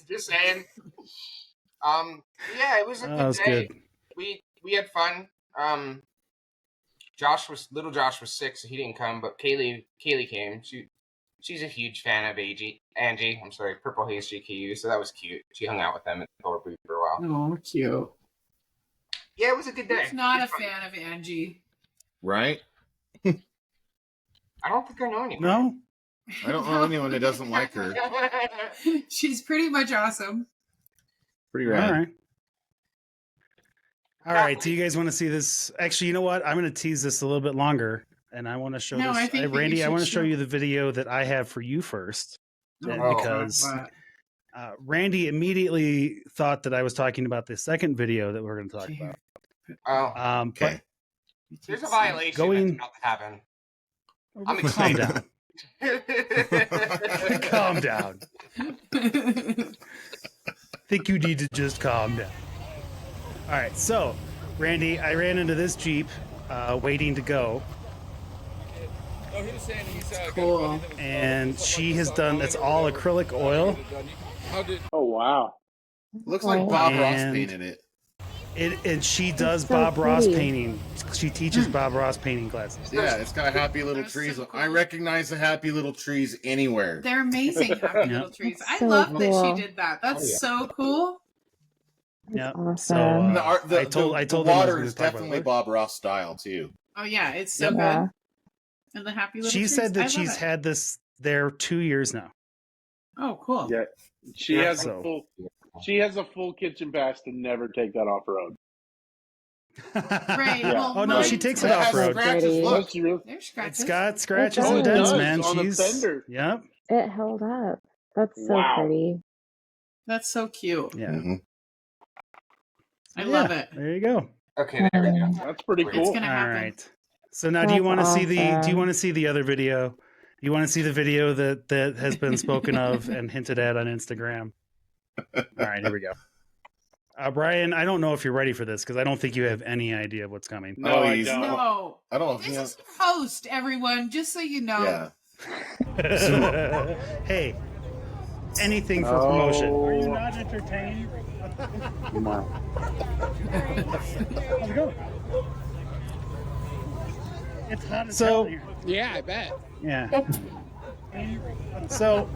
Speaker 7: Just saying. Yeah, it was a
Speaker 1: That
Speaker 7: good
Speaker 1: was
Speaker 7: day.
Speaker 1: good.
Speaker 7: We had fun. Little Josh was sick, so he didn't come, but Kaylee came. She's a huge fan of Angie. I'm sorry, Purple Haze GKU, so that was cute. She hung out with them at the door booth for a while.
Speaker 8: Oh, cute.
Speaker 7: Yeah, it was a good day.
Speaker 3: Who's not
Speaker 7: It
Speaker 3: a
Speaker 7: was fun.
Speaker 3: fan of Angie?
Speaker 4: Right?
Speaker 7: I don't think I know anyone.
Speaker 1: No.
Speaker 4: I don't know anyone that doesn't like her.
Speaker 3: She's pretty much awesome.
Speaker 4: Pretty
Speaker 1: All
Speaker 4: rad.
Speaker 1: right. All right. Do you guys want to see this? Actually, you know what? I'm going to tease this a little bit longer, and I want to show
Speaker 3: No, I
Speaker 1: this.
Speaker 3: think that you
Speaker 1: Randy, I
Speaker 3: should
Speaker 1: want to show
Speaker 3: show-
Speaker 1: you the video that I have for you first,
Speaker 7: Oh,
Speaker 1: because
Speaker 3: But-
Speaker 1: Randy immediately thought that I was talking about the second video that we're going to talk about.
Speaker 7: Oh,
Speaker 4: Okay.
Speaker 7: there's a violation
Speaker 1: Going-
Speaker 7: that's about to happen. I'm
Speaker 1: But calm
Speaker 7: excited.
Speaker 1: down. Calm down. Think you need to just calm down. All right. So, Randy, I ran into this Jeep waiting to go.
Speaker 8: Cool.
Speaker 1: And she has done, it's all acrylic oil.
Speaker 5: Oh wow.
Speaker 4: Looks like Bob Ross
Speaker 1: And-
Speaker 4: painted it.
Speaker 1: And she does
Speaker 6: so
Speaker 1: Bob Ross
Speaker 6: pretty.
Speaker 1: painting. She teaches Bob Ross painting classes.
Speaker 4: Yeah, it's got happy little
Speaker 3: That's so
Speaker 4: trees.
Speaker 3: cool.
Speaker 4: I recognize the happy little trees anywhere.
Speaker 3: They're amazing happy little trees.
Speaker 6: That's
Speaker 3: I
Speaker 6: so
Speaker 3: love that
Speaker 6: cool.
Speaker 3: she did that. That's
Speaker 7: Oh, yeah.
Speaker 3: so cool.
Speaker 1: Yeah.
Speaker 6: Awesome.
Speaker 1: So
Speaker 4: The art, the,
Speaker 1: I told
Speaker 4: the
Speaker 1: them I was
Speaker 4: water
Speaker 1: gonna
Speaker 4: is
Speaker 1: talk about
Speaker 4: definitely
Speaker 1: it.
Speaker 4: Bob Ross style too.
Speaker 3: Oh yeah, it's so
Speaker 6: Yeah.
Speaker 3: good. And the happy little
Speaker 1: She
Speaker 3: trees.
Speaker 1: said
Speaker 3: I
Speaker 1: that
Speaker 3: love
Speaker 1: she's
Speaker 3: it.
Speaker 1: had this there 2 years now.
Speaker 3: Oh, cool.
Speaker 5: Yeah. She
Speaker 1: Yeah,
Speaker 5: has
Speaker 1: so-
Speaker 5: a full. She has a full kitchen pass to never take that off road.
Speaker 3: Right.
Speaker 5: Yeah.
Speaker 3: Well,
Speaker 1: Oh no,
Speaker 3: mine-
Speaker 1: she takes
Speaker 4: It
Speaker 1: it
Speaker 4: has
Speaker 1: off road.
Speaker 4: scratches.
Speaker 6: Pretty.
Speaker 4: Look,
Speaker 5: She really-
Speaker 3: There's scratches.
Speaker 1: It's got scratches
Speaker 6: Oh,
Speaker 1: and
Speaker 6: it
Speaker 1: dents,
Speaker 6: does,
Speaker 1: man.
Speaker 5: on the
Speaker 1: She's
Speaker 5: fender.
Speaker 1: yep.
Speaker 6: It held up. That's so
Speaker 5: Wow.
Speaker 6: pretty.
Speaker 3: That's so cute.
Speaker 1: Yeah.
Speaker 4: Mhm.
Speaker 3: I love it.
Speaker 1: There you go.
Speaker 7: Okay, there we go.
Speaker 5: That's pretty
Speaker 7: It's
Speaker 5: cool.
Speaker 3: gonna
Speaker 1: All
Speaker 3: happen.
Speaker 1: right. So now, do you
Speaker 6: That's
Speaker 1: want to see the? Do you
Speaker 6: awesome.
Speaker 1: want to see the other video? Do you want to see the video that has been spoken of and hinted at on Instagram? All right, here we go. Brian, I don't know if you're ready for this because I don't think you have any idea of what's coming.
Speaker 5: No,
Speaker 4: Oh,
Speaker 5: I
Speaker 4: he's-
Speaker 5: don't.
Speaker 3: No.
Speaker 4: I don't know.
Speaker 3: This
Speaker 4: Yeah.
Speaker 3: is post, everyone, just so you know.
Speaker 4: Yeah.
Speaker 1: Hey, anything for
Speaker 5: No.
Speaker 1: promotion. Are you not entertained?
Speaker 5: Come on.
Speaker 1: How's it going? It's hot as hell here.
Speaker 8: Yeah, I bet.
Speaker 1: Yeah. So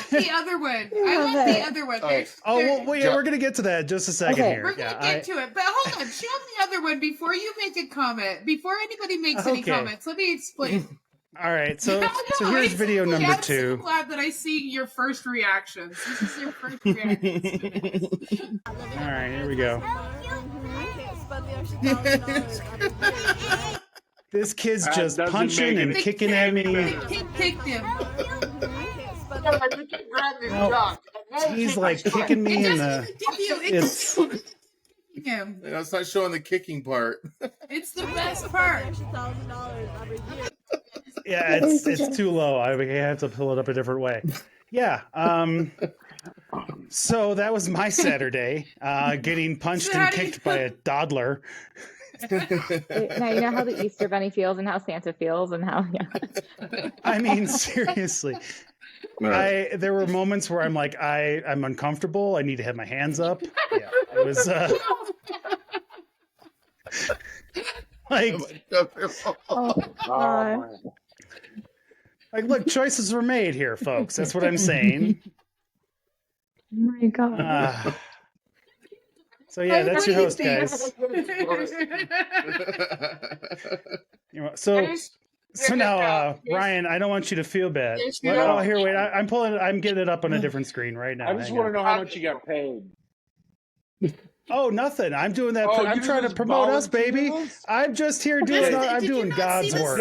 Speaker 3: The other one. I
Speaker 6: love
Speaker 3: want the
Speaker 6: it.
Speaker 3: other one.
Speaker 4: Oh,
Speaker 3: There's-
Speaker 1: oh
Speaker 3: there-
Speaker 1: well, yeah, we're gonna get to that in just a second
Speaker 6: Okay.
Speaker 1: here.
Speaker 3: We're gonna
Speaker 1: Yeah,
Speaker 3: get to it, but hold on. Show the other one before you make a comment. Before anybody makes any
Speaker 1: Okay.
Speaker 3: comments, let me explain.
Speaker 1: all right. So
Speaker 3: No,
Speaker 1: so here's
Speaker 3: it's
Speaker 1: video
Speaker 3: okay.
Speaker 1: number
Speaker 3: I'm so
Speaker 1: 2.
Speaker 3: glad that I see your first reactions. This is your first reactions to this.
Speaker 1: All right, here we go. This kid's
Speaker 5: That
Speaker 1: just
Speaker 5: doesn't
Speaker 1: punching
Speaker 5: make
Speaker 1: and
Speaker 5: it
Speaker 1: kicking at me.
Speaker 3: Kicked him.
Speaker 1: No, he's like kicking me
Speaker 3: It
Speaker 1: in
Speaker 3: doesn't
Speaker 1: the.
Speaker 3: even give you.
Speaker 1: It's
Speaker 3: It's him.
Speaker 4: You know, it's not showing the kicking part.
Speaker 3: It's the best part.
Speaker 1: yeah, it's too low. I have to pull it up a different way. Yeah. So that was my Saturday, getting punched
Speaker 3: So how
Speaker 1: and
Speaker 3: do you-
Speaker 1: kicked by a toddler.
Speaker 6: Now you know how the Easter Bunny feels and how Santa feels and how, yeah.
Speaker 1: I mean, seriously. There were moments where I'm like, I'm uncomfortable. I need to have my hands up. Yeah, it was like, like, look, choices were made here, folks. That's what I'm saying.
Speaker 6: Oh my God.
Speaker 1: So yeah, that's your host, guys. So now, Ryan, I don't want you to feel bad. Oh, here, wait. I'm getting it up on a different screen right now.
Speaker 5: I just want to know how much you got paid.
Speaker 1: Oh, nothing. I'm doing that. I'm trying to promote us, baby. I'm just here doing. I'm doing God's work.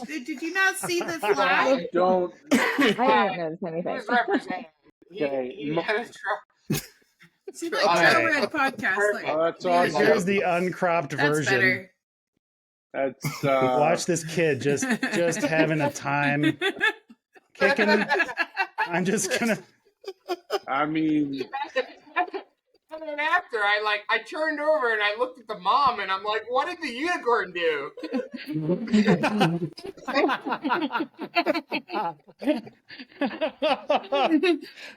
Speaker 3: Did you not see the flag?
Speaker 5: Don't.
Speaker 6: I haven't noticed anything.
Speaker 3: See, like Trailhead Podcast. Like,
Speaker 5: that's awesome.
Speaker 1: Here's the uncropped version.
Speaker 3: Better.
Speaker 5: That's
Speaker 1: watch this kid just having a time kicking. I'm just gonna.
Speaker 5: I mean.
Speaker 7: And then after I turned over and I looked at the mom and I'm like, what did the unicorn do?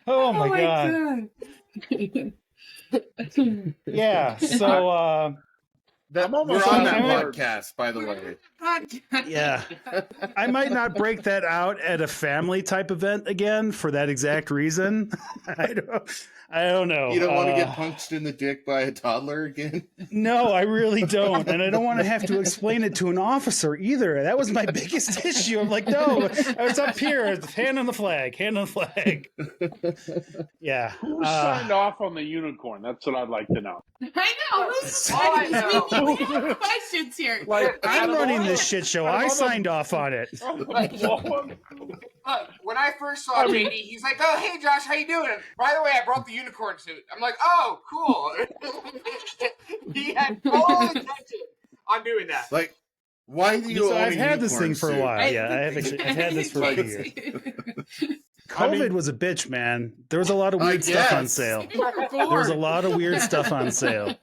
Speaker 1: Oh my God. Yeah. So
Speaker 4: I'm almost on that podcast, by the way.
Speaker 1: Yeah. I might not break that out at a family type event again for that exact reason. I don't know.
Speaker 4: You don't want to get punched in the dick by a toddler again?
Speaker 1: No, I really don't. And I don't want to have to explain it to an officer either. That was my biggest issue. I'm like, no, I was up here, hand on the flag. Yeah.
Speaker 5: Who signed off on the unicorn? That's what I'd like to know.
Speaker 3: I know. Who's signing? We have questions here.
Speaker 1: I'm running this shit show. I signed off on it.
Speaker 7: When I first saw JD, he's like, "Oh, hey, Josh, how you doing? By the way, I brought the unicorn suit." I'm like, "Oh, cool." He had full attention on doing that.
Speaker 4: Like, why do you?
Speaker 1: So I've had this thing for a while. Yeah, I've had this for a few years. COVID was a bitch, man. There was a lot of weird stuff on sale. There was a lot of weird stuff on sale.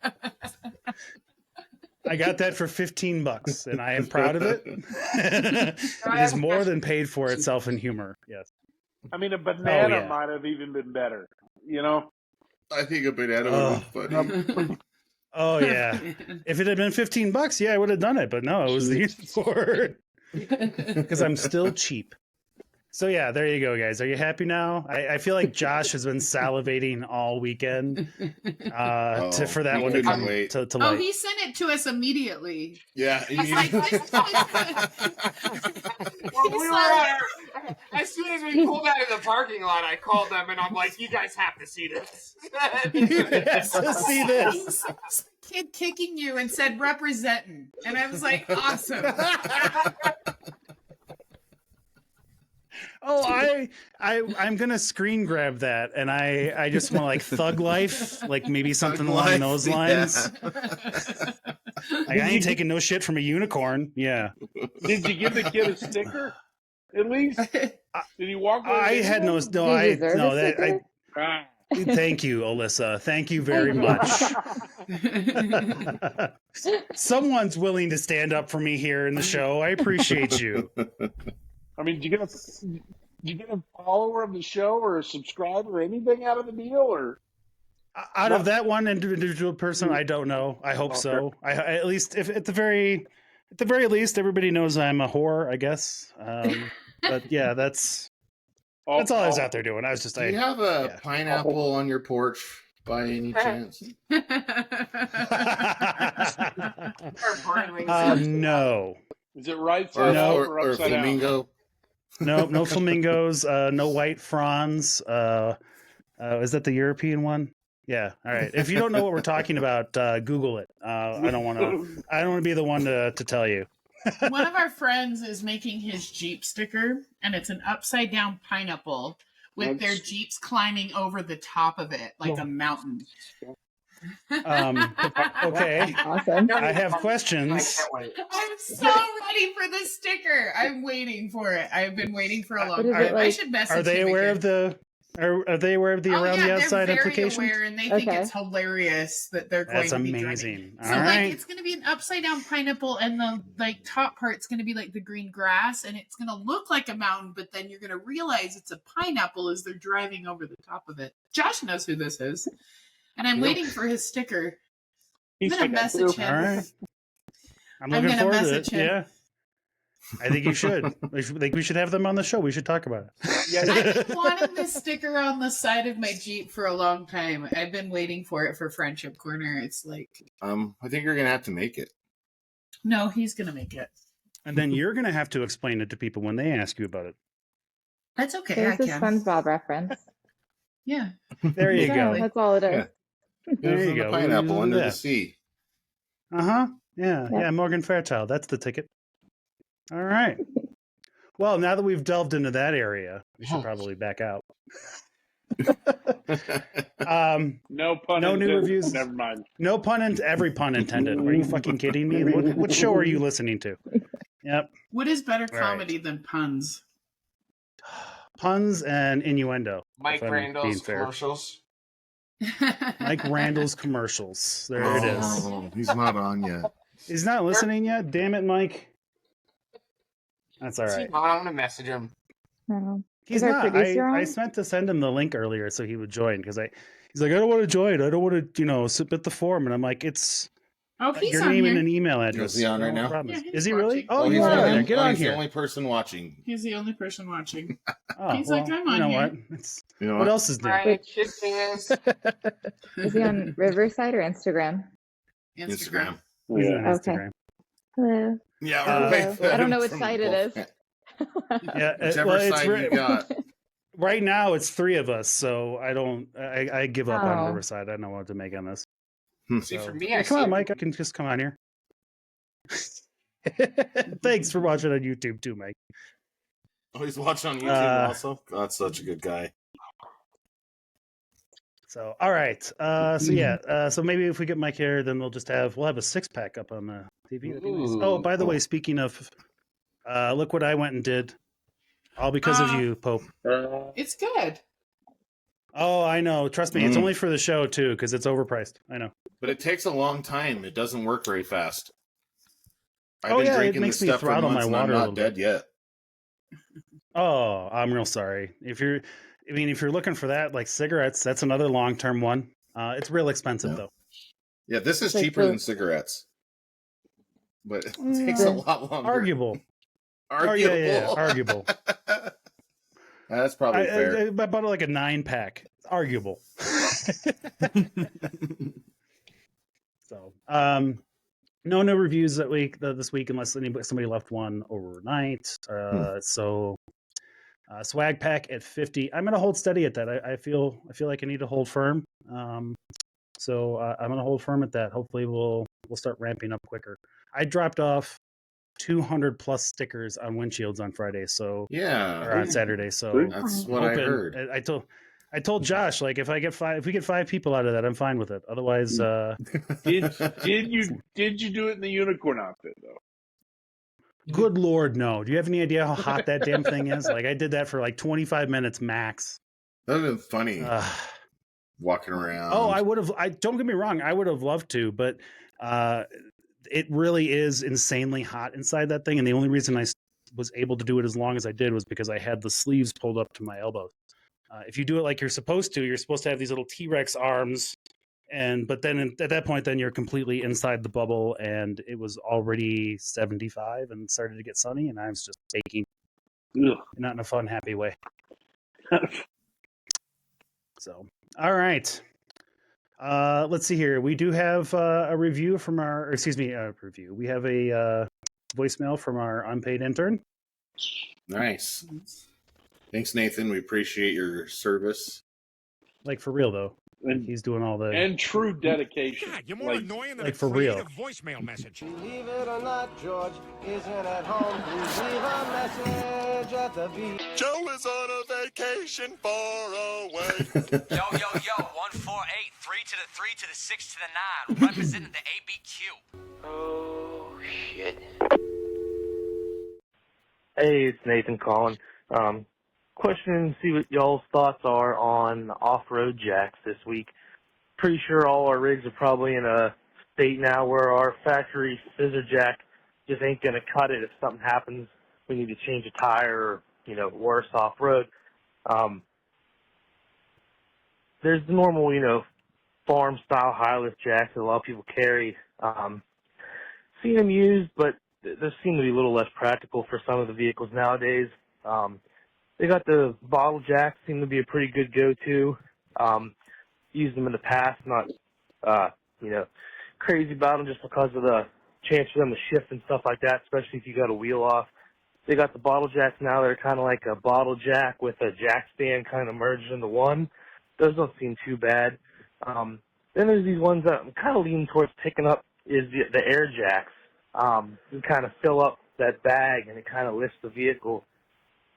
Speaker 1: I got that for $15, and I am proud of it. It has more than paid for itself in humor. Yes.
Speaker 5: I mean, a banana might have even been better. You know.
Speaker 4: I think a banana would be funny.
Speaker 1: Oh yeah. If it had been $15, yeah, I would have done it. But no, it was the unicorn. Because I'm still cheap. So yeah, there you go, guys. Are you happy now? I feel like Josh has been salivating all weekend for that one to come to light.
Speaker 3: Oh, he sent it to us immediately.
Speaker 4: Yeah.
Speaker 7: As soon as we pulled out of the parking lot, I called them and I'm like, "You guys have to see this."
Speaker 1: Yes, to see this.
Speaker 3: Kid kicking you and said representing, and I was like, awesome.
Speaker 1: Oh, I'm gonna screen grab that, and I just want like Thug Life, like maybe something along those lines. Yeah. Like, I ain't taking no shit from a unicorn. Yeah.
Speaker 5: Did you give the kid a sticker? At least did he walk away?
Speaker 1: I had no. Thank you, Alyssa. Thank you very much. Someone's willing to stand up for me here in the show. I appreciate you.
Speaker 5: I mean, did you get a follower of the show or a subscriber or anything out of the deal, or
Speaker 1: out of that one individual person? I don't know. I hope so. I at least, if at the very least, everybody knows I'm a whore, I guess. But yeah, that's all I was out there doing. I was just.
Speaker 4: Do you have a pineapple on your porch by any chance?
Speaker 1: No.
Speaker 5: Is it right side up or upside down?
Speaker 4: Flamingo?
Speaker 1: No flamingos. No white fronds. Is that the European one? Yeah. All right. If you don't know what we're talking about, Google it. I don't want to be the one to tell you.
Speaker 3: One of our friends is making his Jeep sticker, and it's an upside down pineapple with their Jeeps climbing over the top of it like a mountain.
Speaker 1: Okay.
Speaker 6: Awesome.
Speaker 1: I have questions.
Speaker 3: I'm so ready for the sticker. I'm waiting for it. I've been waiting for a long time. I should message.
Speaker 1: Are they aware of the Are they aware of the around the outside
Speaker 3: they're very
Speaker 1: implications?
Speaker 3: aware, and they think it's hilarious that they're
Speaker 1: That's
Speaker 3: going to be
Speaker 1: amazing.
Speaker 3: driving.
Speaker 1: All
Speaker 3: So
Speaker 1: right.
Speaker 3: like it's going to be an upside down pineapple, and the like top part's going to be like the green grass, and it's going to look like a mountain, but then you're going to realize it's a pineapple as they're driving over the top of it. Josh knows who this is, and I'm waiting for his sticker. I'm going to message him.
Speaker 1: All right. I'm looking
Speaker 3: gonna
Speaker 1: forward to
Speaker 3: message
Speaker 1: it.
Speaker 3: him.
Speaker 1: Yeah. I think you should. I think we should have them on the show. We should talk about it.
Speaker 3: I've been wanting this sticker on the side of my Jeep for a long time. I've been waiting for it for Friendship Corner. It's like,
Speaker 4: I think you're gonna have to make it.
Speaker 3: no, he's gonna make it.
Speaker 1: And then you're going to have to explain it to people when they ask you about it.
Speaker 3: That's okay.
Speaker 6: There's
Speaker 3: I
Speaker 6: a
Speaker 3: can.
Speaker 6: SpongeBob reference.
Speaker 3: Yeah.
Speaker 1: There you go.
Speaker 6: That's all it is.
Speaker 4: Yeah.
Speaker 1: There you
Speaker 4: The
Speaker 1: go.
Speaker 4: pineapple under
Speaker 1: Yeah.
Speaker 4: the sea.
Speaker 1: Uh-huh. Yeah.
Speaker 6: Yeah.
Speaker 1: Yeah. Morgan Fairchild. That's the ticket. All right. Well, now that we've delved into that area, we should probably back out.
Speaker 5: No pun
Speaker 1: No
Speaker 5: intended.
Speaker 1: new reviews.
Speaker 5: Never mind.
Speaker 1: No pun in every pun intended. Are you fucking kidding me? What show are you listening to? Yep.
Speaker 3: What is better
Speaker 1: right.
Speaker 3: comedy than puns?
Speaker 1: Puns and innuendo.
Speaker 7: Mike
Speaker 1: if I'm being
Speaker 7: Randall's
Speaker 1: fair.
Speaker 7: commercials.
Speaker 1: Mike Randall's commercials. There it is.
Speaker 4: Oh, he's not on yet.
Speaker 1: He's not listening yet. Damn it, Mike. That's all
Speaker 7: Is he
Speaker 1: right.
Speaker 7: not? I'm gonna message him.
Speaker 6: No.
Speaker 1: He's
Speaker 6: Is our
Speaker 1: not.
Speaker 6: producer
Speaker 1: I
Speaker 6: on?
Speaker 1: meant to send him the link earlier so he would join because he's like, I don't want to join. I don't want to, submit the form. And I'm like, it's
Speaker 3: Oh, he's
Speaker 1: your
Speaker 3: on
Speaker 1: name
Speaker 3: here.
Speaker 1: and an email address.
Speaker 4: Is he on right now?
Speaker 1: problem.
Speaker 3: Yeah, he's
Speaker 1: Is he really?
Speaker 3: watching.
Speaker 1: Oh,
Speaker 4: he's
Speaker 1: you
Speaker 4: the
Speaker 1: are.
Speaker 4: only-
Speaker 1: Get on
Speaker 4: he's the
Speaker 1: here.
Speaker 4: only person watching.
Speaker 3: He's the only person watching.
Speaker 1: Oh,
Speaker 3: He's like, I'm on
Speaker 1: you know
Speaker 3: here.
Speaker 1: what? It's,
Speaker 4: You know
Speaker 1: what else is new?
Speaker 7: Right, it is.
Speaker 6: Is he on Riverside or Instagram?
Speaker 4: Instagram.
Speaker 1: He's
Speaker 5: Yeah.
Speaker 1: on
Speaker 6: Okay.
Speaker 1: Instagram.
Speaker 6: Hello.
Speaker 4: Yeah,
Speaker 6: Hello. I don't know which side it is.
Speaker 1: Yeah,
Speaker 4: Whichever
Speaker 1: well, it's
Speaker 4: side you got.
Speaker 1: right now it's three of us, so I give up on
Speaker 6: Oh.
Speaker 1: Riverside. I don't know what to make on this.
Speaker 7: See,
Speaker 1: So-
Speaker 7: for me,
Speaker 1: Yeah,
Speaker 7: I
Speaker 1: come
Speaker 7: see
Speaker 1: on,
Speaker 7: it.
Speaker 1: Mike. I can just come on here. Thanks for watching on YouTube too, Mike.
Speaker 4: Oh, he's watching on YouTube
Speaker 1: Uh,
Speaker 4: also? God's such a good guy.
Speaker 1: So, all right. So maybe if we get Mike here, then we'll have a 6-pack up on the TV. That'd be nice.
Speaker 7: Ooh,
Speaker 1: Oh, by the
Speaker 4: cool.
Speaker 1: way, speaking of, look what I went and did. All because of you, Pope.
Speaker 3: It's good.
Speaker 1: Oh, I know. Trust me, it's
Speaker 4: Mm.
Speaker 1: only for the show too, because it's overpriced. I know.
Speaker 4: But it takes a long time. It doesn't work very fast. I've
Speaker 1: Oh,
Speaker 4: been
Speaker 1: yeah, it
Speaker 4: drinking
Speaker 1: makes
Speaker 4: this
Speaker 1: me
Speaker 4: stuff for
Speaker 1: throttle
Speaker 4: months
Speaker 1: my
Speaker 4: and I'm
Speaker 1: water a
Speaker 4: not
Speaker 1: little
Speaker 4: dead
Speaker 1: bit.
Speaker 4: yet.
Speaker 1: Oh, I'm real sorry. If you're looking for that, like cigarettes, that's another long-term one. It's real expensive
Speaker 4: Yeah.
Speaker 1: though.
Speaker 4: Yeah, this is
Speaker 6: Like
Speaker 4: cheaper
Speaker 6: the-
Speaker 4: than cigarettes. But it takes a lot longer.
Speaker 1: Arguable.
Speaker 4: Arguable.
Speaker 1: Oh, yeah, arguable.
Speaker 4: That's probably fair.
Speaker 1: I bought like a 9-pack. Arguable. So, no reviews this week, unless somebody left one overnight. So, swag pack at 50. I'm gonna hold steady at that. I feel like I need to hold firm. So I'm gonna hold firm at that. Hopefully, we'll start ramping up quicker. I dropped off 200 plus stickers on windshields on Friday, or
Speaker 4: Yeah,
Speaker 1: on Saturday. So
Speaker 5: Sweet.
Speaker 4: that's what I heard.
Speaker 1: I told Josh, like, if we get 5 people out of that, I'm fine with it. Otherwise,
Speaker 5: Did you do it in the unicorn outfit though?
Speaker 1: good Lord, no. Do you have any idea how hot that damn thing is? Like, I did that for like 25 minutes max.
Speaker 4: That would have been funny
Speaker 1: Uh,
Speaker 4: walking around.
Speaker 1: I would have. Don't get me wrong. I would have loved to, but it really is insanely hot inside that thing. And the only reason I was able to do it as long as I did was because I had the sleeves pulled up to my elbows. If you do it like you're supposed to have these little T-Rex arms, but then at that point, then you're completely inside the bubble, and it was already 75 and started to get sunny, and I was just baking,
Speaker 5: Ugh.
Speaker 1: not in a fun, happy way. So, all right. Let's see here. We do have a review from review. We have a voicemail from our unpaid intern.
Speaker 4: Nice. Thanks, Nathan. We appreciate your service.
Speaker 1: Like, for real, though.
Speaker 5: And,
Speaker 1: He's doing all the...
Speaker 5: and true dedication.
Speaker 9: God, you're more
Speaker 5: Like,
Speaker 9: annoying than
Speaker 1: like,
Speaker 9: a
Speaker 1: for real.
Speaker 9: creative voicemail message.
Speaker 10: Believe it or not, George isn't at home. Please leave a message at the beach.
Speaker 9: Joe is on a vacation far away.
Speaker 11: Yo, 148, 3 to the 3 to the 6 to the 9, representing the ABQ.
Speaker 10: Oh, shit.
Speaker 12: Hey, it's Nathan calling. question and see what y'all's thoughts are on off-road jacks this week. Pretty sure all our rigs are probably in a state now where our factory scissor jack just ain't going to cut it if something happens. We need to change a tire or, worse off-road. There's the normal, farm-style high-lift jacks that a lot of people carry. Seen them used, but they seem to be a little less practical for some of the vehicles nowadays. They got the bottle jacks, seem to be a pretty good go-to. Used them in the past, not, crazy about them just because of the chance for them to shift and stuff like that, especially if you got a wheel off. They got the bottle jacks now that are kind of like a bottle jack with a jack stand kind of merged into one. Those don't seem too bad. Then there's these ones that I'm kind of leaning towards picking up is the air jacks. You kind of fill up that bag and it kind of lifts the vehicle.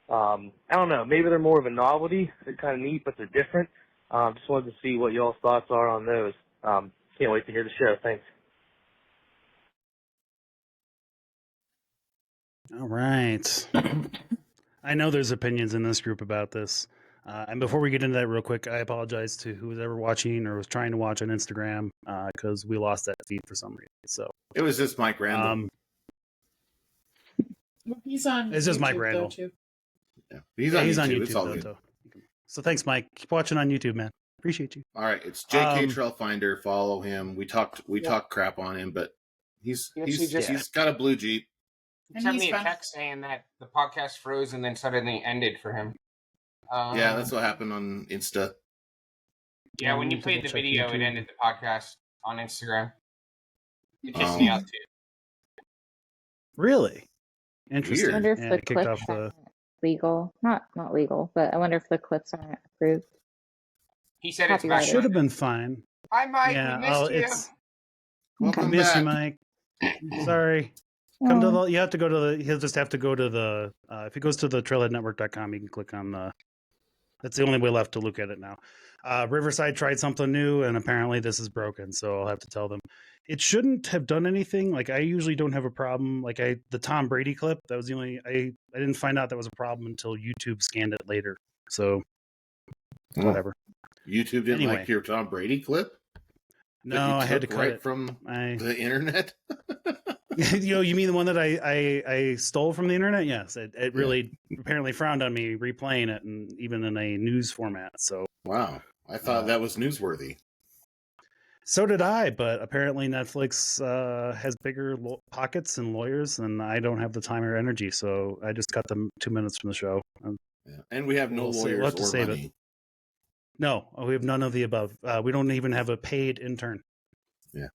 Speaker 12: I don't know, maybe they're more of a novelty. They're kind of neat, but they're different. Just wanted to see what y'all's thoughts are on those. Can't wait to hear the show. Thanks.
Speaker 1: All right. I know there's opinions in this group about this. And before we get into that real quick, I apologize to who was ever watching or was trying to watch on Instagram because we lost that feed for some reason. So
Speaker 4: it was just Mike Randall.
Speaker 3: He's on.
Speaker 1: It's just
Speaker 3: YouTube,
Speaker 1: Mike Randall.
Speaker 3: Too.
Speaker 4: Yeah, he's on YouTube. It's all good.
Speaker 1: Though. So thanks, Mike. Keep watching on YouTube, man. Appreciate you.
Speaker 4: All right, it's JK Trailfinder. Follow him. We talked crap on him, but he's got a blue Jeep.
Speaker 7: He sent me a text saying that the podcast froze and then suddenly ended for him.
Speaker 4: Yeah, that's what happened on Insta.
Speaker 7: Yeah, when you played the video, it ended the podcast on Instagram. It pissed me out too.
Speaker 1: Really? Interesting.
Speaker 6: I wonder if
Speaker 1: yeah,
Speaker 6: the
Speaker 1: it kicked
Speaker 6: clips
Speaker 1: off the
Speaker 6: aren't legal. Not legal, but I wonder if the clips aren't approved.
Speaker 7: He said it's
Speaker 1: back. Should have been fine.
Speaker 7: Hi, Mike.
Speaker 1: Yeah,
Speaker 7: we missed you.
Speaker 4: Welcome
Speaker 1: miss
Speaker 4: back.
Speaker 1: you, Mike. Sorry. Come to the. You have to go to the. He'll just have to go to the. If he goes to the trailheadnetwork.com, you can click on the. That's the only way left to look at it now. Riverside tried something new, and apparently this is broken. So I'll have to tell them. It shouldn't have done anything. Like I usually don't have a problem. Like the Tom Brady clip. That was the only. I didn't find out that was a problem until YouTube scanned it later. So whatever.
Speaker 4: YouTube didn't like your Tom Brady clip?
Speaker 1: No, I had to cut
Speaker 4: it from the internet.
Speaker 1: You mean the one that I stole from the internet? Yes, it really apparently frowned on me replaying it, and even in a news format. So
Speaker 4: wow, I thought that was newsworthy.
Speaker 1: So did I, but apparently Netflix has bigger pockets and lawyers, and I don't have the time or energy, so I just cut them 2 minutes from the show.
Speaker 4: And we have no lawyers or money.
Speaker 1: It. No, we have none of the above. We don't even have a paid intern.
Speaker 4: Yeah.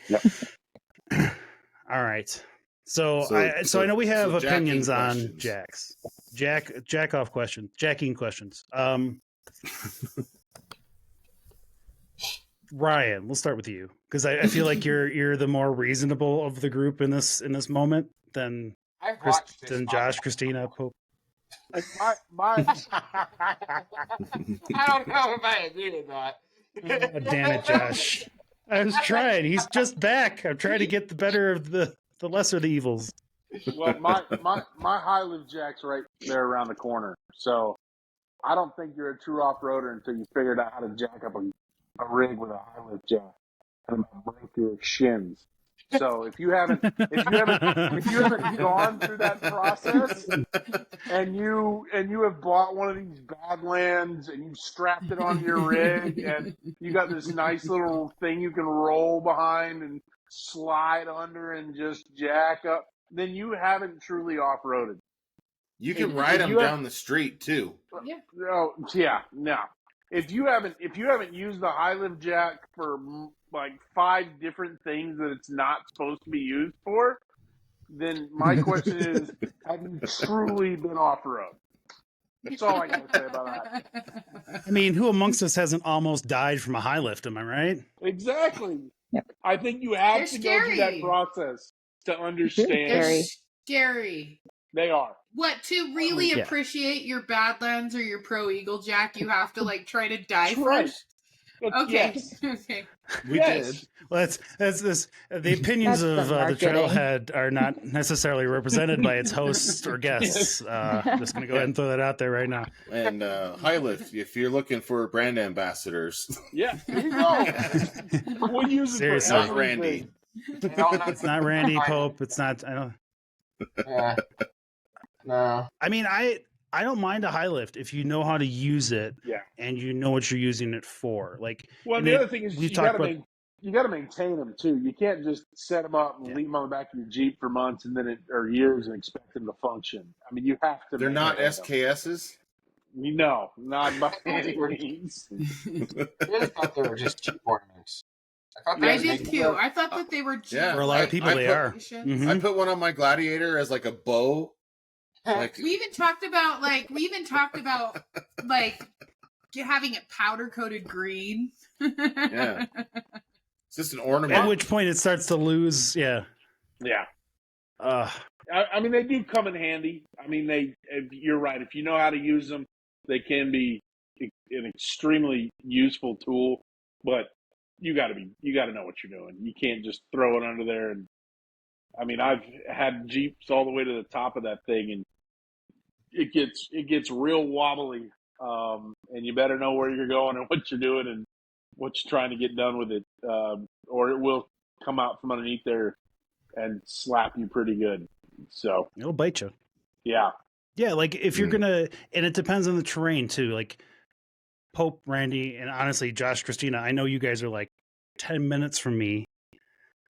Speaker 1: Yep. All right. So I know we have opinions on jacks. Jacking questions. Ryan, we'll start with you because I feel like you're the more reasonable of the group in this moment than Josh, Christina, Pope.
Speaker 5: Like my
Speaker 7: I don't know if I agree with that.
Speaker 1: Oh, damn it, Josh. I was trying. He's just back. I'm trying to get the better of the lesser of the evils.
Speaker 5: Well, my high lift jack's right there around the corner. So I don't think you're a true off-roader until you figured out how to jack up a rig with a high lift jack and break your shins. So if you haven't gone through that process and you have bought one of these Badlands and you strapped it on your rig and you got this nice little thing you can roll behind and slide under and just jack up, then you haven't truly off-roaded.
Speaker 4: You can ride them down the street too.
Speaker 3: Yeah.
Speaker 5: Oh, yeah. No. If you haven't used the high lift jack for like 5 different things that it's not supposed to be used for, then my question is, have you truly been off-road? That's all I got to say about that.
Speaker 1: I mean, who amongst us hasn't almost died from a high lift? Am I right?
Speaker 5: Exactly. Yep. I think you have to go through that process to understand.
Speaker 3: They're scary.
Speaker 5: They are.
Speaker 3: What, to really appreciate your Badlands or your Pro Eagle Jack, you have to like try to die first?
Speaker 5: But yes,
Speaker 3: Okay.
Speaker 4: We
Speaker 5: Yes.
Speaker 4: did.
Speaker 1: Well, that's this. The opinions
Speaker 6: That's
Speaker 1: of
Speaker 6: the
Speaker 1: the
Speaker 6: marketing.
Speaker 1: Trailhead are not necessarily represented by its hosts or guests. Just going to go ahead and throw that out there right now.
Speaker 4: And High Lift, if you're looking for brand ambassadors,
Speaker 5: Yeah, here you go. We'll use it
Speaker 1: Seriously.
Speaker 5: for
Speaker 4: not Randy.
Speaker 5: everything.
Speaker 7: They don't know
Speaker 1: It's not Randy Pope. It's not. I don't.
Speaker 7: Yeah. No.
Speaker 1: I mean, I don't mind a high lift if you know how to use it
Speaker 5: Yeah.
Speaker 1: and you know what you're using it for. Like,
Speaker 5: Well,
Speaker 1: and
Speaker 5: the
Speaker 1: it-
Speaker 5: other thing is
Speaker 1: we've
Speaker 5: you
Speaker 1: talked
Speaker 5: got to
Speaker 1: about-
Speaker 5: you got to maintain them too. You can't just set them up and
Speaker 1: Yeah.
Speaker 5: leave them on the back of your Jeep for months and then or years and expect them to function. I mean, you have to.
Speaker 4: They're not
Speaker 5: maintain them.
Speaker 4: SKSs.
Speaker 5: No, not by any means.
Speaker 7: I really thought they were just cheap ornaments. I thought they
Speaker 3: I
Speaker 7: was
Speaker 3: did
Speaker 7: making
Speaker 3: too.
Speaker 7: them-
Speaker 3: I thought that they were cheap.
Speaker 4: Yeah.
Speaker 1: For a lot of people,
Speaker 4: I
Speaker 1: they
Speaker 4: put-
Speaker 1: are. Mhm.
Speaker 4: I put one on my Gladiator as like a bow. Like,
Speaker 3: We even talked about having it powder coated green.
Speaker 4: yeah. It's just an ornament.
Speaker 1: At which point it starts to lose. Yeah.
Speaker 5: Yeah.
Speaker 1: Uh,
Speaker 5: I mean, they do come in handy. I mean, you're right. If you know how to use them, they can be an extremely useful tool. But you got to know what you're doing. You can't just throw it under there. And I mean, I've had Jeeps all the way to the top of that thing, and it gets real wobbly. And you better know where you're going and what you're doing and what you're trying to get done with it, or it will come out from underneath there and slap you pretty good. So
Speaker 1: it'll bite you.
Speaker 5: yeah.
Speaker 1: Yeah, like if you're gonna, and it depends on the terrain too. Like Pope, Randy, and honestly, Josh, Christina, I know you guys are like 10 minutes from me,